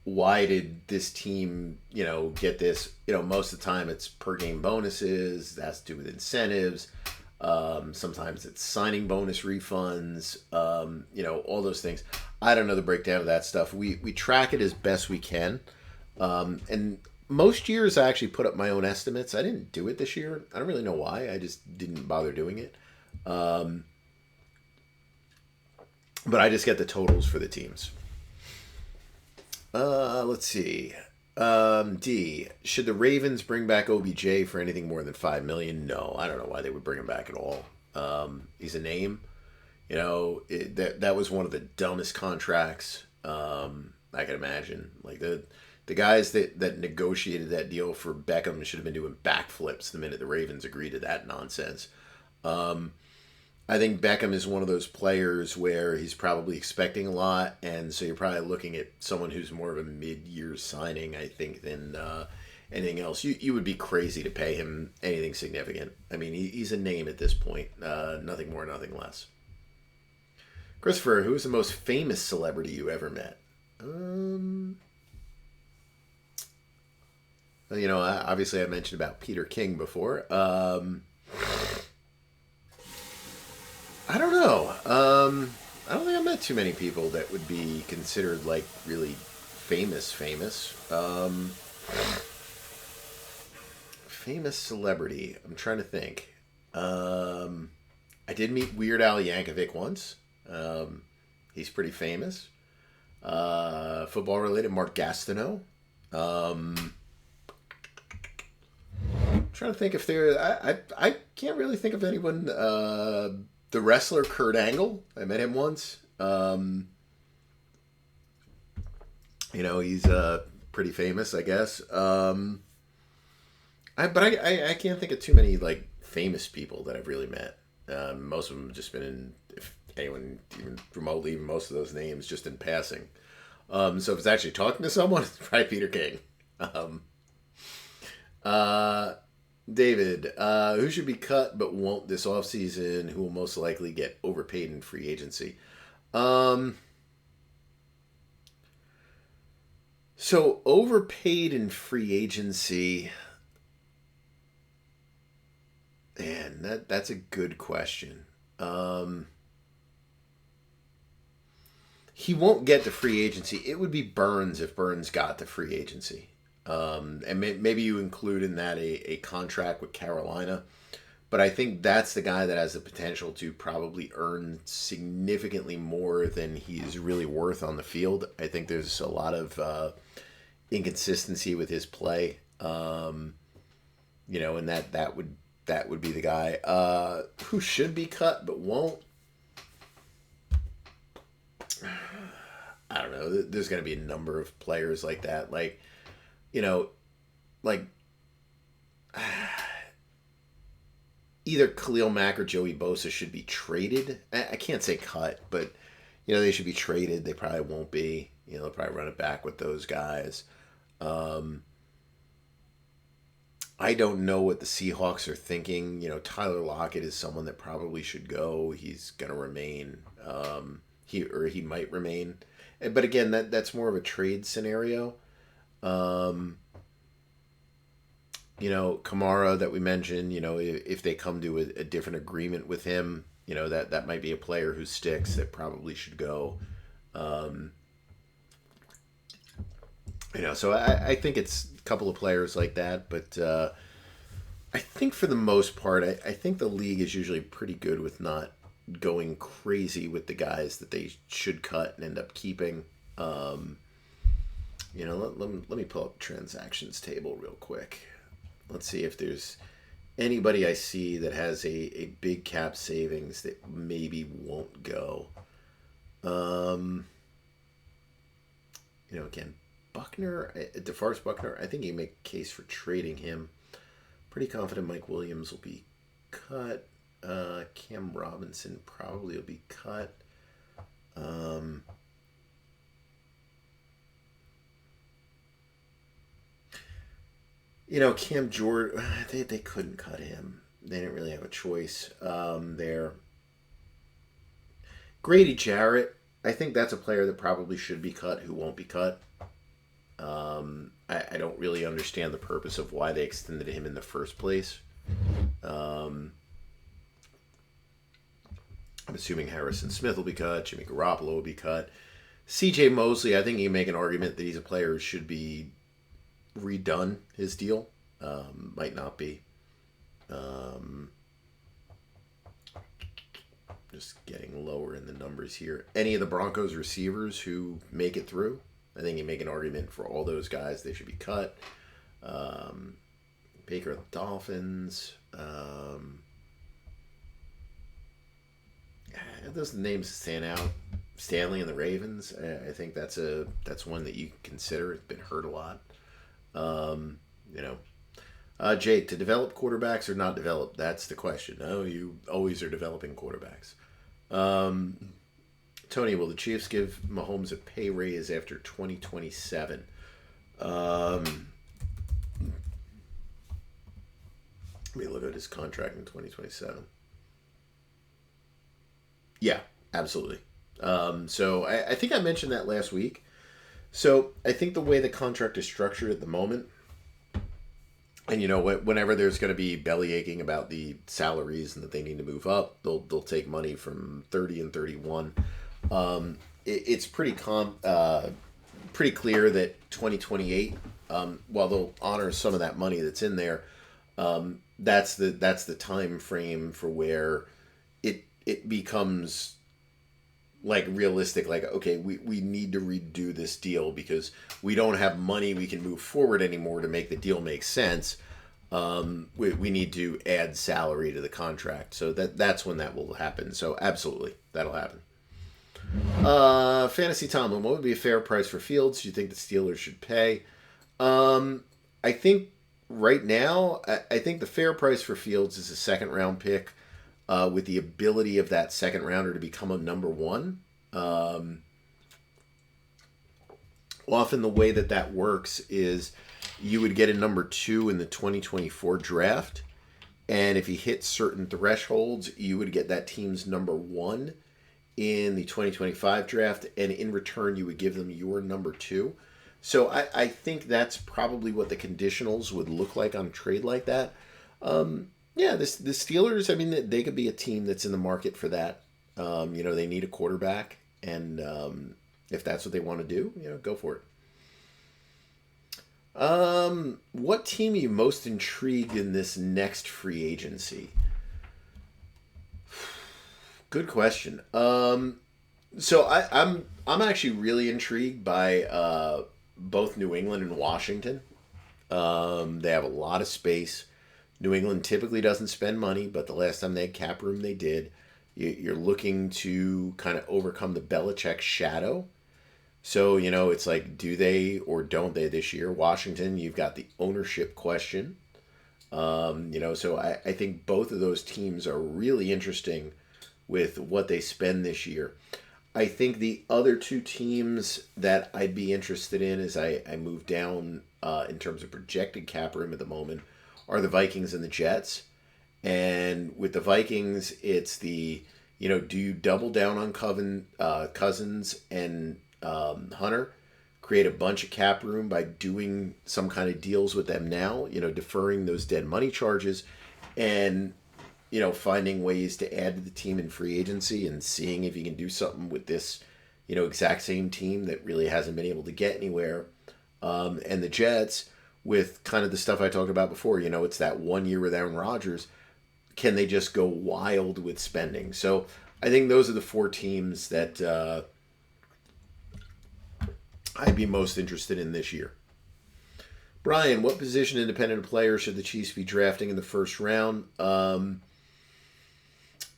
why did this team, get this? Most of the time it's per game bonuses. That has to do with incentives. Sometimes it's signing bonus refunds. All those things. I don't know the breakdown of that stuff. We track it as best we can. And most years I actually put up my own estimates. I didn't do it this year. I don't really know why. I just didn't bother doing it. But I just get the totals for the teams. Let's see. D. Should the Ravens bring back OBJ for anything more than $5 million? No, I don't know why they would bring him back at all. He's a name. That was one of the dumbest contracts I can imagine. Like the guys that negotiated that deal for Beckham should have been doing backflips the minute the Ravens agreed to that nonsense. I think Beckham is one of those players where he's probably expecting a lot, and so you're probably looking at someone who's more of a mid-year signing, I think, than anything else. You would be crazy to pay him anything significant. I mean, he's a name at this point. Nothing more, nothing less. Christopher, who is the most famous celebrity you ever met? Obviously I mentioned about Peter King before. I don't know. I don't think I met too many people that would be considered like really famous. Famous celebrity. I'm trying to think. I did meet Weird Al Yankovic once. He's pretty famous. Football related, Mark Gastineau. I'm trying to think if there. I can't really think of anyone. The wrestler Kurt Angle. I met him once. He's pretty famous, I guess. I can't think of too many like famous people that I've really met. Most of them have just been in, if anyone even remotely, most of those names just in passing. So if it's actually talking to someone, it's probably Peter King. David, who should be cut but won't this offseason? Who will most likely get overpaid in free agency? So overpaid in free agency, man, that's a good question. He won't get to free agency. It would be Burns if Burns got to free agency. And maybe you include in that a contract with Carolina. But I think that's the guy that has the potential to probably earn significantly more than he is really worth on the field. I think there's a lot of inconsistency with his play. And that would be the guy. Who should be cut but won't? I don't know. There's going to be a number of players like that. Either Khalil Mack or Joey Bosa should be traded. I can't say cut, but, they should be traded. They probably won't be. They'll probably run it back with those guys. I don't know what the Seahawks are thinking. Tyler Lockett is someone that probably should go. He's going to remain. He might remain. But again, that's more of a trade scenario. Kamara that we mentioned, if they come to a different agreement with him, that might be a player who sticks that probably should go. So I think it's a couple of players like that, but I think for the most part, I think the league is usually pretty good with not going crazy with the guys that they should cut and end up keeping. Let me pull up transactions table real quick. Let's see if there's anybody I see that has a big cap savings that maybe won't go. Again, Buckner, DeForest Buckner, I think you make a case for trading him. Pretty confident Mike Williams will be cut. Cam Robinson probably will be cut. Cam Jordan, they couldn't cut him. They didn't really have a choice there. Grady Jarrett, I think that's a player that probably should be cut who won't be cut. I don't really understand the purpose of why they extended him in the first place. I'm assuming Harrison Smith will be cut. Jimmy Garoppolo will be cut. C.J. Mosley, I think you can make an argument that he's a player who should be redone, his deal. Might not be. Just getting lower in the numbers here. Any of the Broncos receivers who make it through, I think you make an argument for all those guys. They should be cut. Baker of the Dolphins. Those names stand out. Stanley and the Ravens. I think that's one that you can consider. It's been hurt a lot. Jake, to develop quarterbacks or not develop? That's the question. No, you always are developing quarterbacks. Tony, will the Chiefs give Mahomes a pay raise after 2027? Let me look at his contract in 2027. Yeah, absolutely. So I think I mentioned that last week. So I think the way the contract is structured at the moment, And whenever there's going to be belly aching about the salaries and that they need to move up, they'll take money from 30 and 31. It's pretty clear that 2028, while they'll honor some of that money that's in there, that's the time frame for where it becomes like realistic. Like, okay, we need to redo this deal because we don't have money we can move forward anymore to make the deal make sense. We need to add salary to the contract, so that's when that will happen. So absolutely, that'll happen. Fantasy Tomlin, what would be a fair price for Fields? Do you think the Steelers should pay? I think right now, I think the fair price for Fields is a second round pick, with the ability of that second rounder to become a number one. Often the way that works is you would get a number two in the 2024 draft, and if he hits certain thresholds, you would get that team's number one in the 2025 draft, and in return you would give them your number two. So I think that's probably what the conditionals would look like on a trade like that. Yeah, the Steelers, I mean, they could be a team that's in the market for that. They need a quarterback, and if that's what they want to do, go for it. What team are you most intrigued in this next free agency? Good question. So I'm actually really intrigued by both New England and Washington. They have a lot of space. New England typically doesn't spend money, but the last time they had cap room, they did. You're looking to kind of overcome the Belichick shadow. So, it's like, do they or don't they this year? Washington, you've got the ownership question. So I think both of those teams are really interesting with what they spend this year. I think the other two teams that I'd be interested in as I move down in terms of projected cap room at the moment are the Vikings and the Jets. And with the Vikings, it's do you double down on Cousins and Hunter, create a bunch of cap room by doing some kind of deals with them now, deferring those dead money charges and, finding ways to add to the team in free agency and seeing if you can do something with this, exact same team that really hasn't been able to get anywhere. And the Jets, with kind of the stuff I talked about before, it's that 1 year with Aaron Rodgers. Can they just go wild with spending? So I think those are the four teams that I'd be most interested in this year. Brian, what position independent player should the Chiefs be drafting in the first round?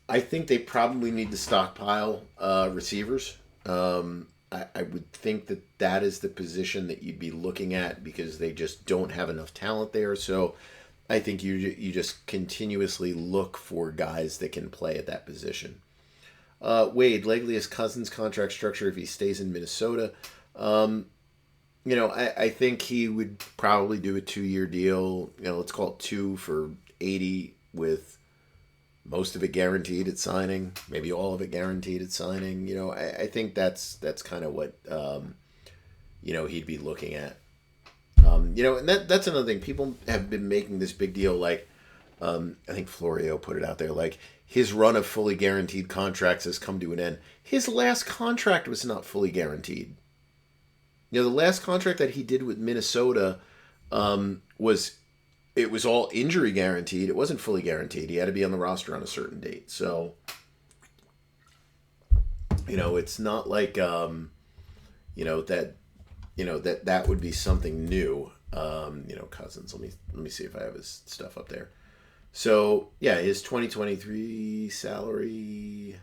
I think they probably need to stockpile receivers. I would think that is the position that you'd be looking at because they just don't have enough talent there. So I think you just continuously look for guys that can play at that position. Wade, Legley's Cousins contract structure if he stays in Minnesota. I think he would probably do a 2-year deal. Let's call it 2 for 80 with most of it guaranteed at signing, maybe all of it guaranteed at signing. I think that's kind of what he'd be looking at. And that's another thing. People have been making this big deal. Like I think Florio put it out there. Like his run of fully guaranteed contracts has come to an end. His last contract was not fully guaranteed. The last contract that he did with Minnesota was all injury guaranteed. It wasn't fully guaranteed. He had to be on the roster on a certain date. So, it's not like that would be something new. Cousins. Let me see if I have his stuff up there. So yeah, his 2023 salary.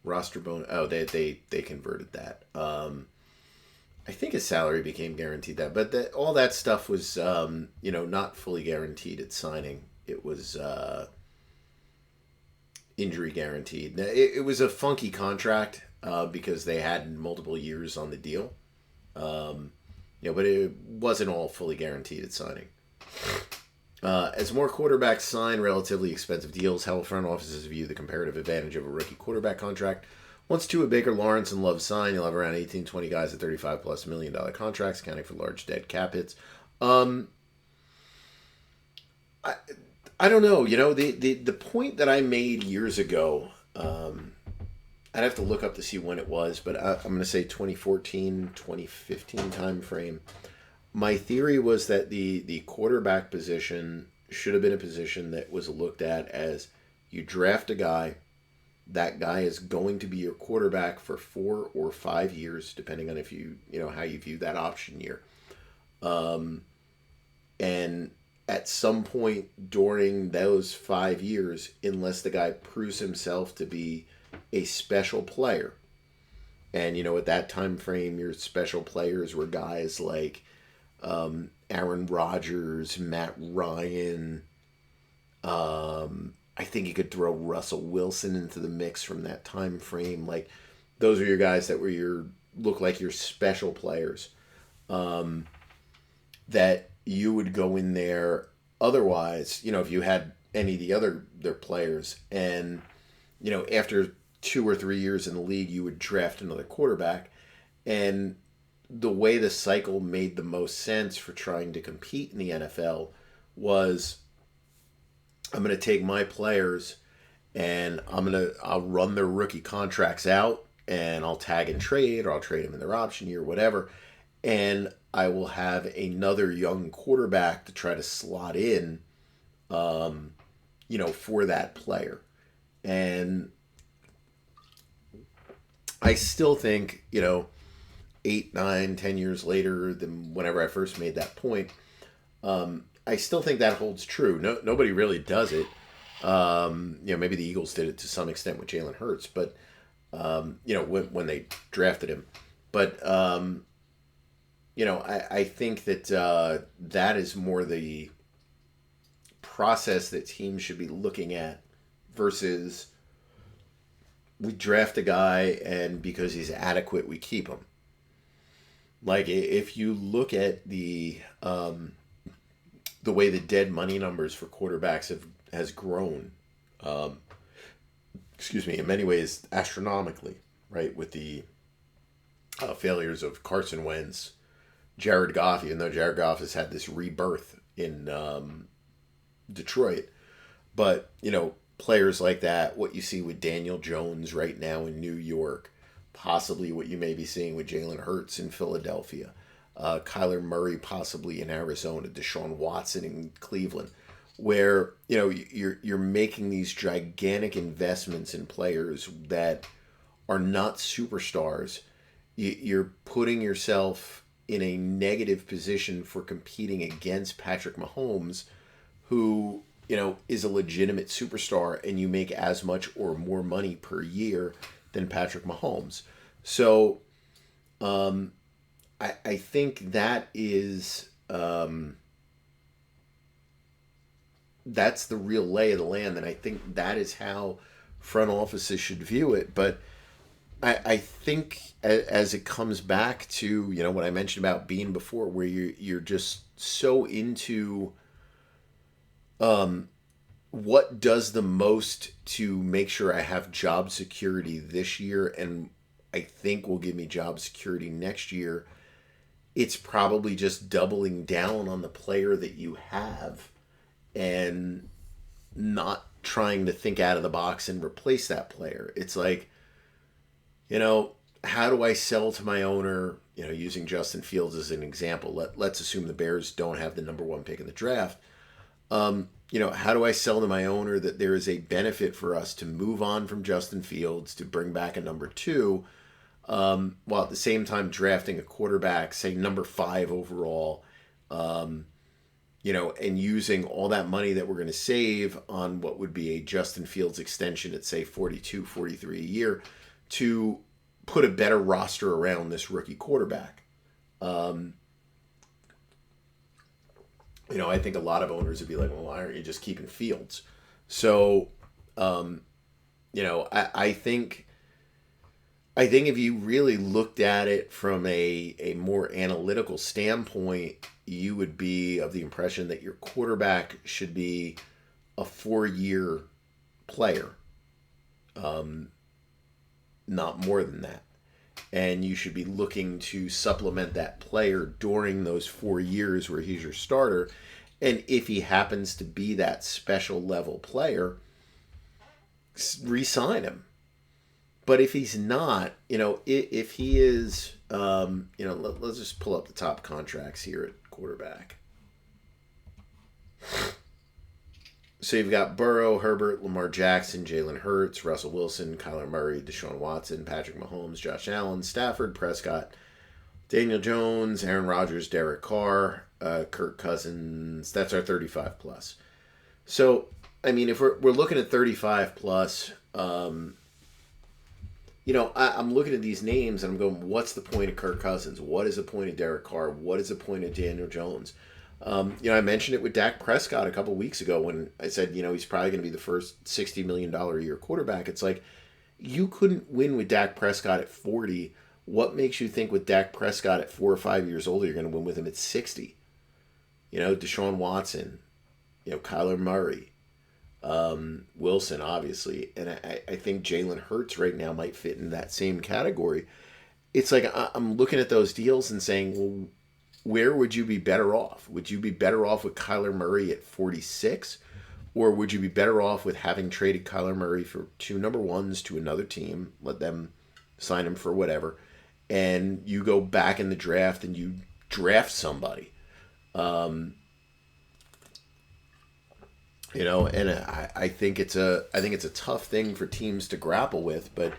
Roster bonus. Oh, they converted that. I think his salary became guaranteed but all that stuff was not fully guaranteed at signing. It was injury guaranteed. It was a funky contract because they had multiple years on the deal. But it wasn't all fully guaranteed at signing. As more quarterbacks sign relatively expensive deals, how will front offices view the comparative advantage of a rookie quarterback contract Once Tua, Baker, Lawrence, and Love sign, you'll have around 18, 20 guys at $35+ million contracts, accounting for large dead cap hits. I, I don't know. The point that I made years ago, I'd have to look up to see when it was, but I'm going to say 2014, 2015 time frame. My theory was that the quarterback position should have been a position that was looked at as you draft a guy, that guy is going to be your quarterback for 4 or 5 years, depending on if how you view that option year. And at some point during those 5 years, unless the guy proves himself to be a special player, and at that time frame, your special players were guys like Aaron Rodgers, Matt Ryan. I think you could throw Russell Wilson into the mix from that time frame. Like, those are your guys that were look like your special players. That you would go in there. Otherwise, if you had any of the other their players, and after 2 or 3 years in the league, you would draft another quarterback. And the way the cycle made the most sense for trying to compete in the NFL was, I'm going to take my players and I'll run their rookie contracts out, and I'll tag and trade, or I'll trade them in their option year, whatever. And I will have another young quarterback to try to slot in, for that player. And I still think, 8, 9, 10 years later than whenever I first made that point, I still think that holds true. Nobody really does it. Maybe the Eagles did it to some extent with Jalen Hurts, but when they drafted him. But I think that that is more the process that teams should be looking at, versus we draft a guy and because he's adequate, we keep him. Like, if you look at the way the dead money numbers for quarterbacks has grown, in many ways astronomically, right? With the failures of Carson Wentz, Jared Goff, even though Jared Goff has had this rebirth in Detroit. But, players like that, what you see with Daniel Jones right now in New York, possibly what you may be seeing with Jalen Hurts in Philadelphia, Kyler Murray possibly in Arizona, Deshaun Watson in Cleveland, where, you're making these gigantic investments in players that are not superstars. You're putting yourself in a negative position for competing against Patrick Mahomes, who, is a legitimate superstar, and you make as much or more money per year than Patrick Mahomes. So, I think that is, that's the real lay of the land, and I think that is how front offices should view it. But I think as it comes back to, what I mentioned about Bean before, where you're just so into what does the most to make sure I have job security this year, and I think will give me job security next year. It's probably just doubling down on the player that you have and not trying to think out of the box and replace that player. It's like, how do I sell to my owner, using Justin Fields as an example. Let's assume the Bears don't have the number 1 pick in the draft. How do I sell to my owner that there is a benefit for us to move on from Justin Fields to bring back a number 2, while at the same time drafting a quarterback, say number 5 overall, and using all that money that we're going to save on what would be a Justin Fields extension at, say, 42, 43 a year, to put a better roster around this rookie quarterback. I think a lot of owners would be like, well, why aren't you just keeping Fields? So, I think if you really looked at it from a more analytical standpoint, you would be of the impression that your quarterback should be a 4-year player. not more than that. And you should be looking to supplement that player during those 4 years where he's your starter. And if he happens to be that special level player, re-sign him. But if he's not, if he is, let's just pull up the top contracts here at quarterback. So you've got Burrow, Herbert, Lamar Jackson, Jalen Hurts, Russell Wilson, Kyler Murray, Deshaun Watson, Patrick Mahomes, Josh Allen, Stafford, Prescott, Daniel Jones, Aaron Rodgers, Derek Carr, Kirk Cousins. That's our 35 plus. So, I mean, if we're looking at 35 plus, I'm looking at these names and I'm going, what's the point of Kirk Cousins? What is the point of Derek Carr? What is the point of Daniel Jones? I mentioned it with Dak Prescott a couple weeks ago when I said, he's probably going to be the first $60 million a year quarterback. It's like, you couldn't win with Dak Prescott at 40. What makes you think with Dak Prescott at 4 or 5 years old, you're going to win with him at 60? Deshaun Watson, Kyler Murray, Wilson, obviously. And I think Jalen Hurts right now might fit in that same category. It's like, I'm looking at those deals and saying, well, where would you be better off? Would you be better off with Kyler Murray at 46? Or would you be better off with having traded Kyler Murray for 2 number ones to another team, let them sign him for whatever, and you go back in the draft and you draft somebody? And I think it's a tough thing for teams to grapple with, but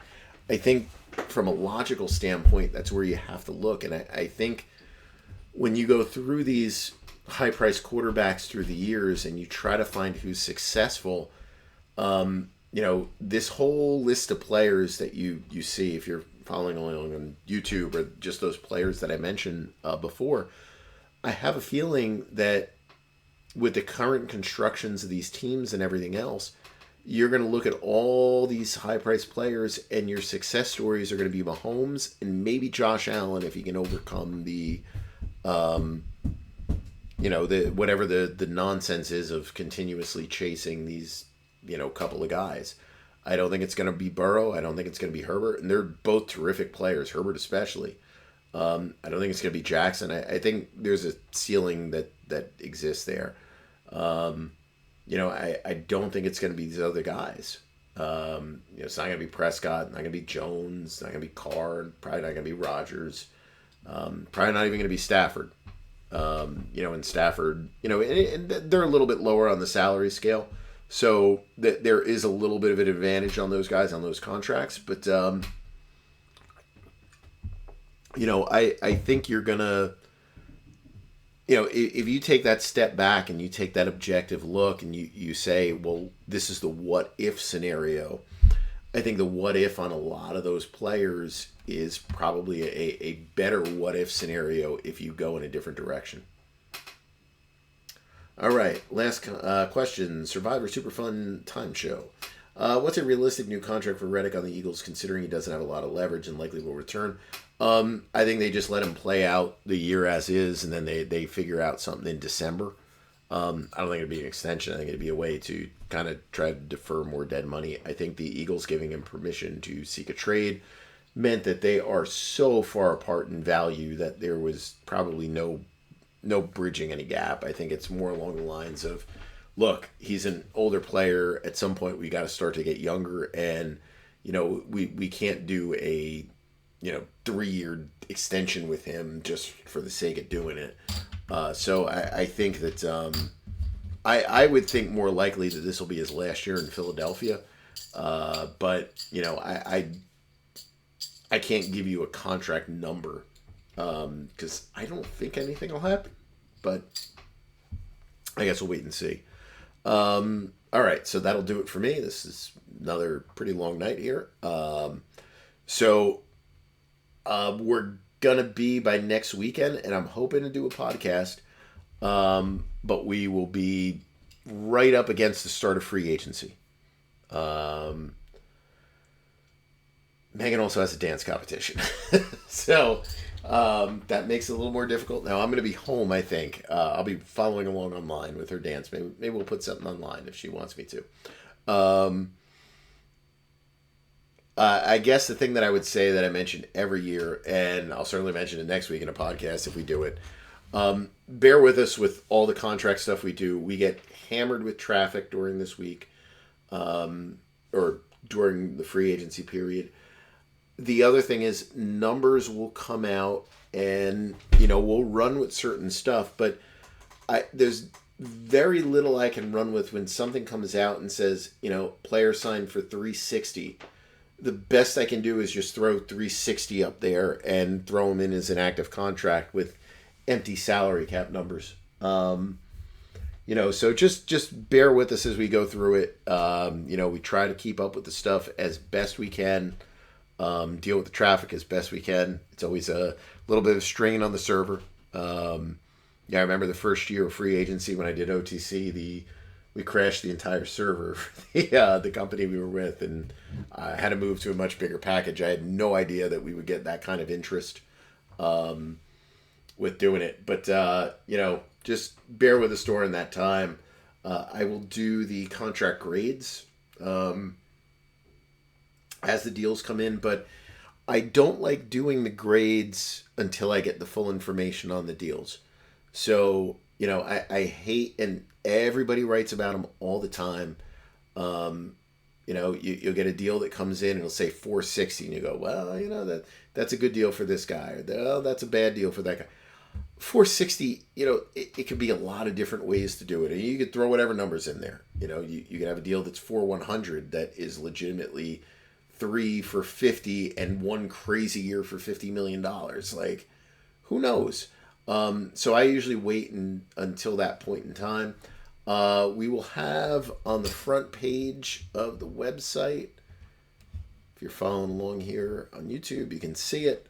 I think from a logical standpoint, that's where you have to look. And I think when you go through these high-priced quarterbacks through the years and you try to find who's successful, this whole list of players that you see, if you're following along on YouTube, or just those players that I mentioned before, I have a feeling that with the current constructions of these teams and everything else, you're going to look at all these high-priced players and your success stories are going to be Mahomes and maybe Josh Allen if he can overcome the whatever the nonsense is of continuously chasing these, couple of guys. I don't think it's going to be Burrow. I don't think it's going to be Herbert. And they're both terrific players, Herbert especially. I don't think it's going to be Jackson. I think there's a ceiling that exists there. I don't think it's going to be these other guys. It's not going to be Prescott, not going to be Jones, not going to be Carr, probably not going to be Rodgers. Probably not even going to be Stafford. And Stafford, and they're a little bit lower on the salary scale. So there is a little bit of an advantage on those guys on those contracts. But, I think you're going to, if you take that step back and you take that objective look and you say, well, this is the what if scenario. I think the what if on a lot of those players is probably a better what if scenario if you go in a different direction. All right, last question. Survivor Super Fun Time Show. What's a realistic new contract for Reddick on the Eagles, considering he doesn't have a lot of leverage and likely will return? I think they just let him play out the year as is, and then they figure out something in December. I don't think it'd be an extension. I think it'd be a way to kind of try to defer more dead money. I think the Eagles giving him permission to seek a trade meant that they are so far apart in value that there was probably no bridging any gap. I think it's more along the lines of, look, he's an older player. At some point, we got to start to get younger, and we can't do a 3-year extension with him just for the sake of doing it. So I think that I would think more likely that this will be his last year in Philadelphia. But I can't give you a contract number because I don't think anything will happen. But I guess we'll wait and see. All right, so that'll do it for me. This is another pretty long night here. So we're going to be by next weekend, and I'm hoping to do a podcast. But we will be right up against the start of free agency. Megan also has a dance competition. So that makes it a little more difficult. Now, I'm going to be home, I think. I'll be following along online with her dance. Maybe we'll put something online if she wants me to. I guess the thing that I would say that I mention every year, and I'll certainly mention it next week in a podcast if we do it. Bear with us with all the contract stuff we do. We get hammered with traffic during this week, or during the free agency period. The other thing is numbers will come out, and we'll run with certain stuff, but there's very little I can run with when something comes out and says, player signed for 360. The best I can do is just throw 360 up there and throw them in as an active contract with empty salary cap numbers. So just bear with us as we go through it. We try to keep up with the stuff as best we can, deal with the traffic as best we can. It's always a little bit of strain on the server. I remember the first year of free agency when I did OTC, we crashed the entire server for the company we were with, and I had to move to a much bigger package. I had no idea that we would get that kind of interest with doing it. But, just bear with us during that time. I will do the contract grades as the deals come in, but I don't like doing the grades until I get the full information on the deals. So, I hate, and everybody writes about them all the time. You'll get a deal that comes in and it'll say 460, and you go, well, that's a good deal for this guy, or that's a bad deal for that guy. 460, it could be a lot of different ways to do it. And you could throw whatever numbers in there. You could have a deal that's 100 that is legitimately 3 for 50 and one crazy year for $50 million. Like, who knows? So I usually wait until that point in time. We will have on the front page of the website, if you're following along here on YouTube, you can see it.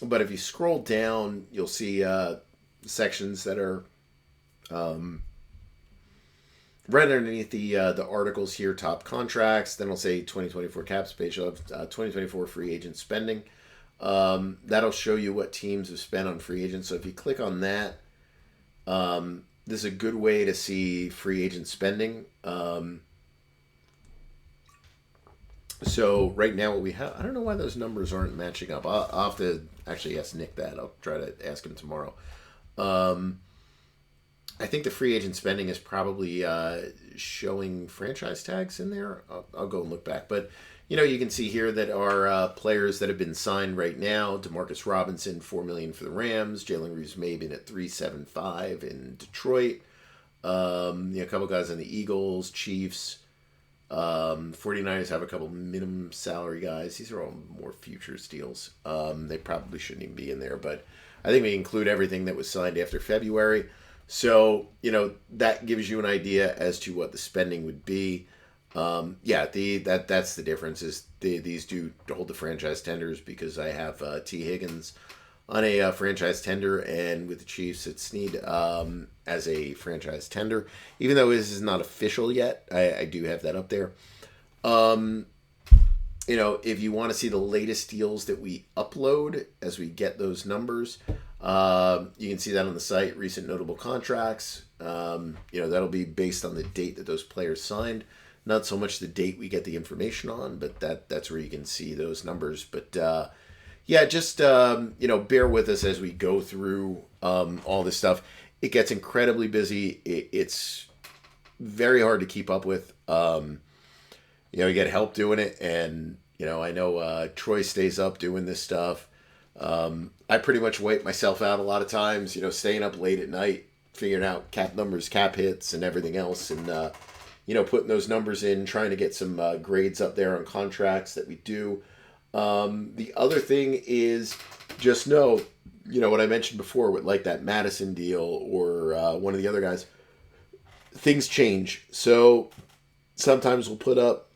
But if you scroll down, you'll see sections that are right underneath the articles here, top contracts. Then it'll say 2024 cap space. You'll have 2024 free agent spending. That'll show you what teams have spent on free agents. So if you click on that, this is a good way to see free agent spending. So right now what we have, I don't know why those numbers aren't matching up. I'll have to actually ask Nick that. I'll try to ask him tomorrow. I think the free agent spending is probably showing franchise tags in there. I'll go and look back. But, you can see here that our players that have been signed right now, DeMarcus Robinson, $4 million for the Rams, Jalen Reeves-Maybin at $375 in Detroit. A couple guys on the Eagles, Chiefs. 49ers have a couple minimum salary guys. These are all more futures deals. They probably shouldn't even be in there, but I think we include everything that was signed after February. So, that gives you an idea as to what the spending would be. That's the difference is these do hold the franchise tenders because I have T. Higgins on a franchise tender, and with the Chiefs, it's Snead as a franchise tender. Even though this is not official yet, I do have that up there. If you want to see the latest deals that we upload as we get those numbers, you can see that on the site, recent notable contracts. That'll be based on the date that those players signed. Not so much the date we get the information on, but that's where you can see those numbers. But just bear with us as we go through all this stuff. It gets incredibly busy. It's very hard to keep up with. You get help doing it, and I know Troy stays up doing this stuff. I pretty much wait myself out a lot of times. Staying up late at night, figuring out cap numbers, cap hits, and everything else, and putting those numbers in, trying to get some grades up there on contracts that we do. The other thing is just know, what I mentioned before with like that Madison deal or one of the other guys, things change. So sometimes we'll put up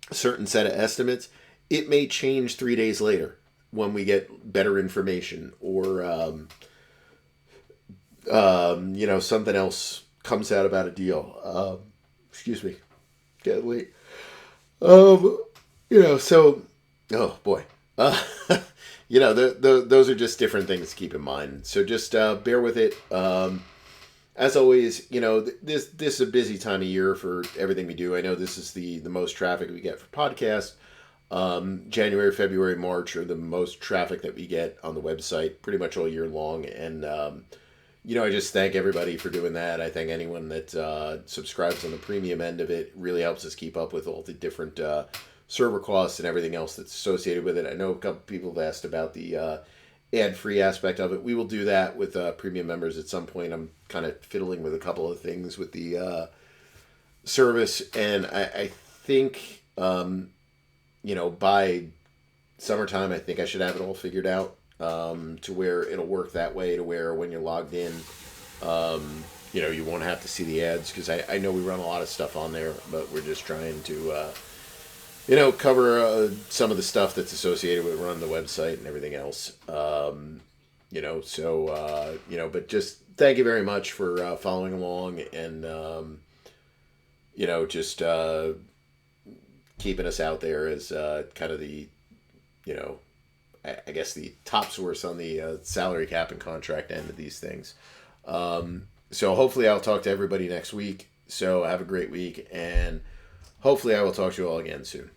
a certain set of estimates. It may change 3 days later when we get better information or, something else comes out about a deal. Excuse me. Getting late. Oh boy. Those are just different things to keep in mind. So just bear with it. I as always, this is a busy time of year for everything we do. I know this is the most traffic we get for podcasts. January, February, March are the most traffic that we get on the website pretty much all year long. And, I just thank everybody for doing that. I thank anyone that subscribes on the premium end of it. Really helps us keep up with all the different server costs and everything else that's associated with it. I know a couple people have asked about the ad-free aspect of it. We will do that with premium members at some point. I'm kind of fiddling with a couple of things with the service. And I think, by summertime, I think I should have it all figured out to where it'll work that way, to where when you're logged in, you won't have to see the ads, because I know we run a lot of stuff on there, but we're just trying to, cover some of the stuff that's associated with running the website and everything else. But just thank you very much for following along and, just keeping us out there as kind of the, I guess the top source on the salary cap and contract end of these things. So hopefully I'll talk to everybody next week. So have a great week, and hopefully I will talk to you all again soon.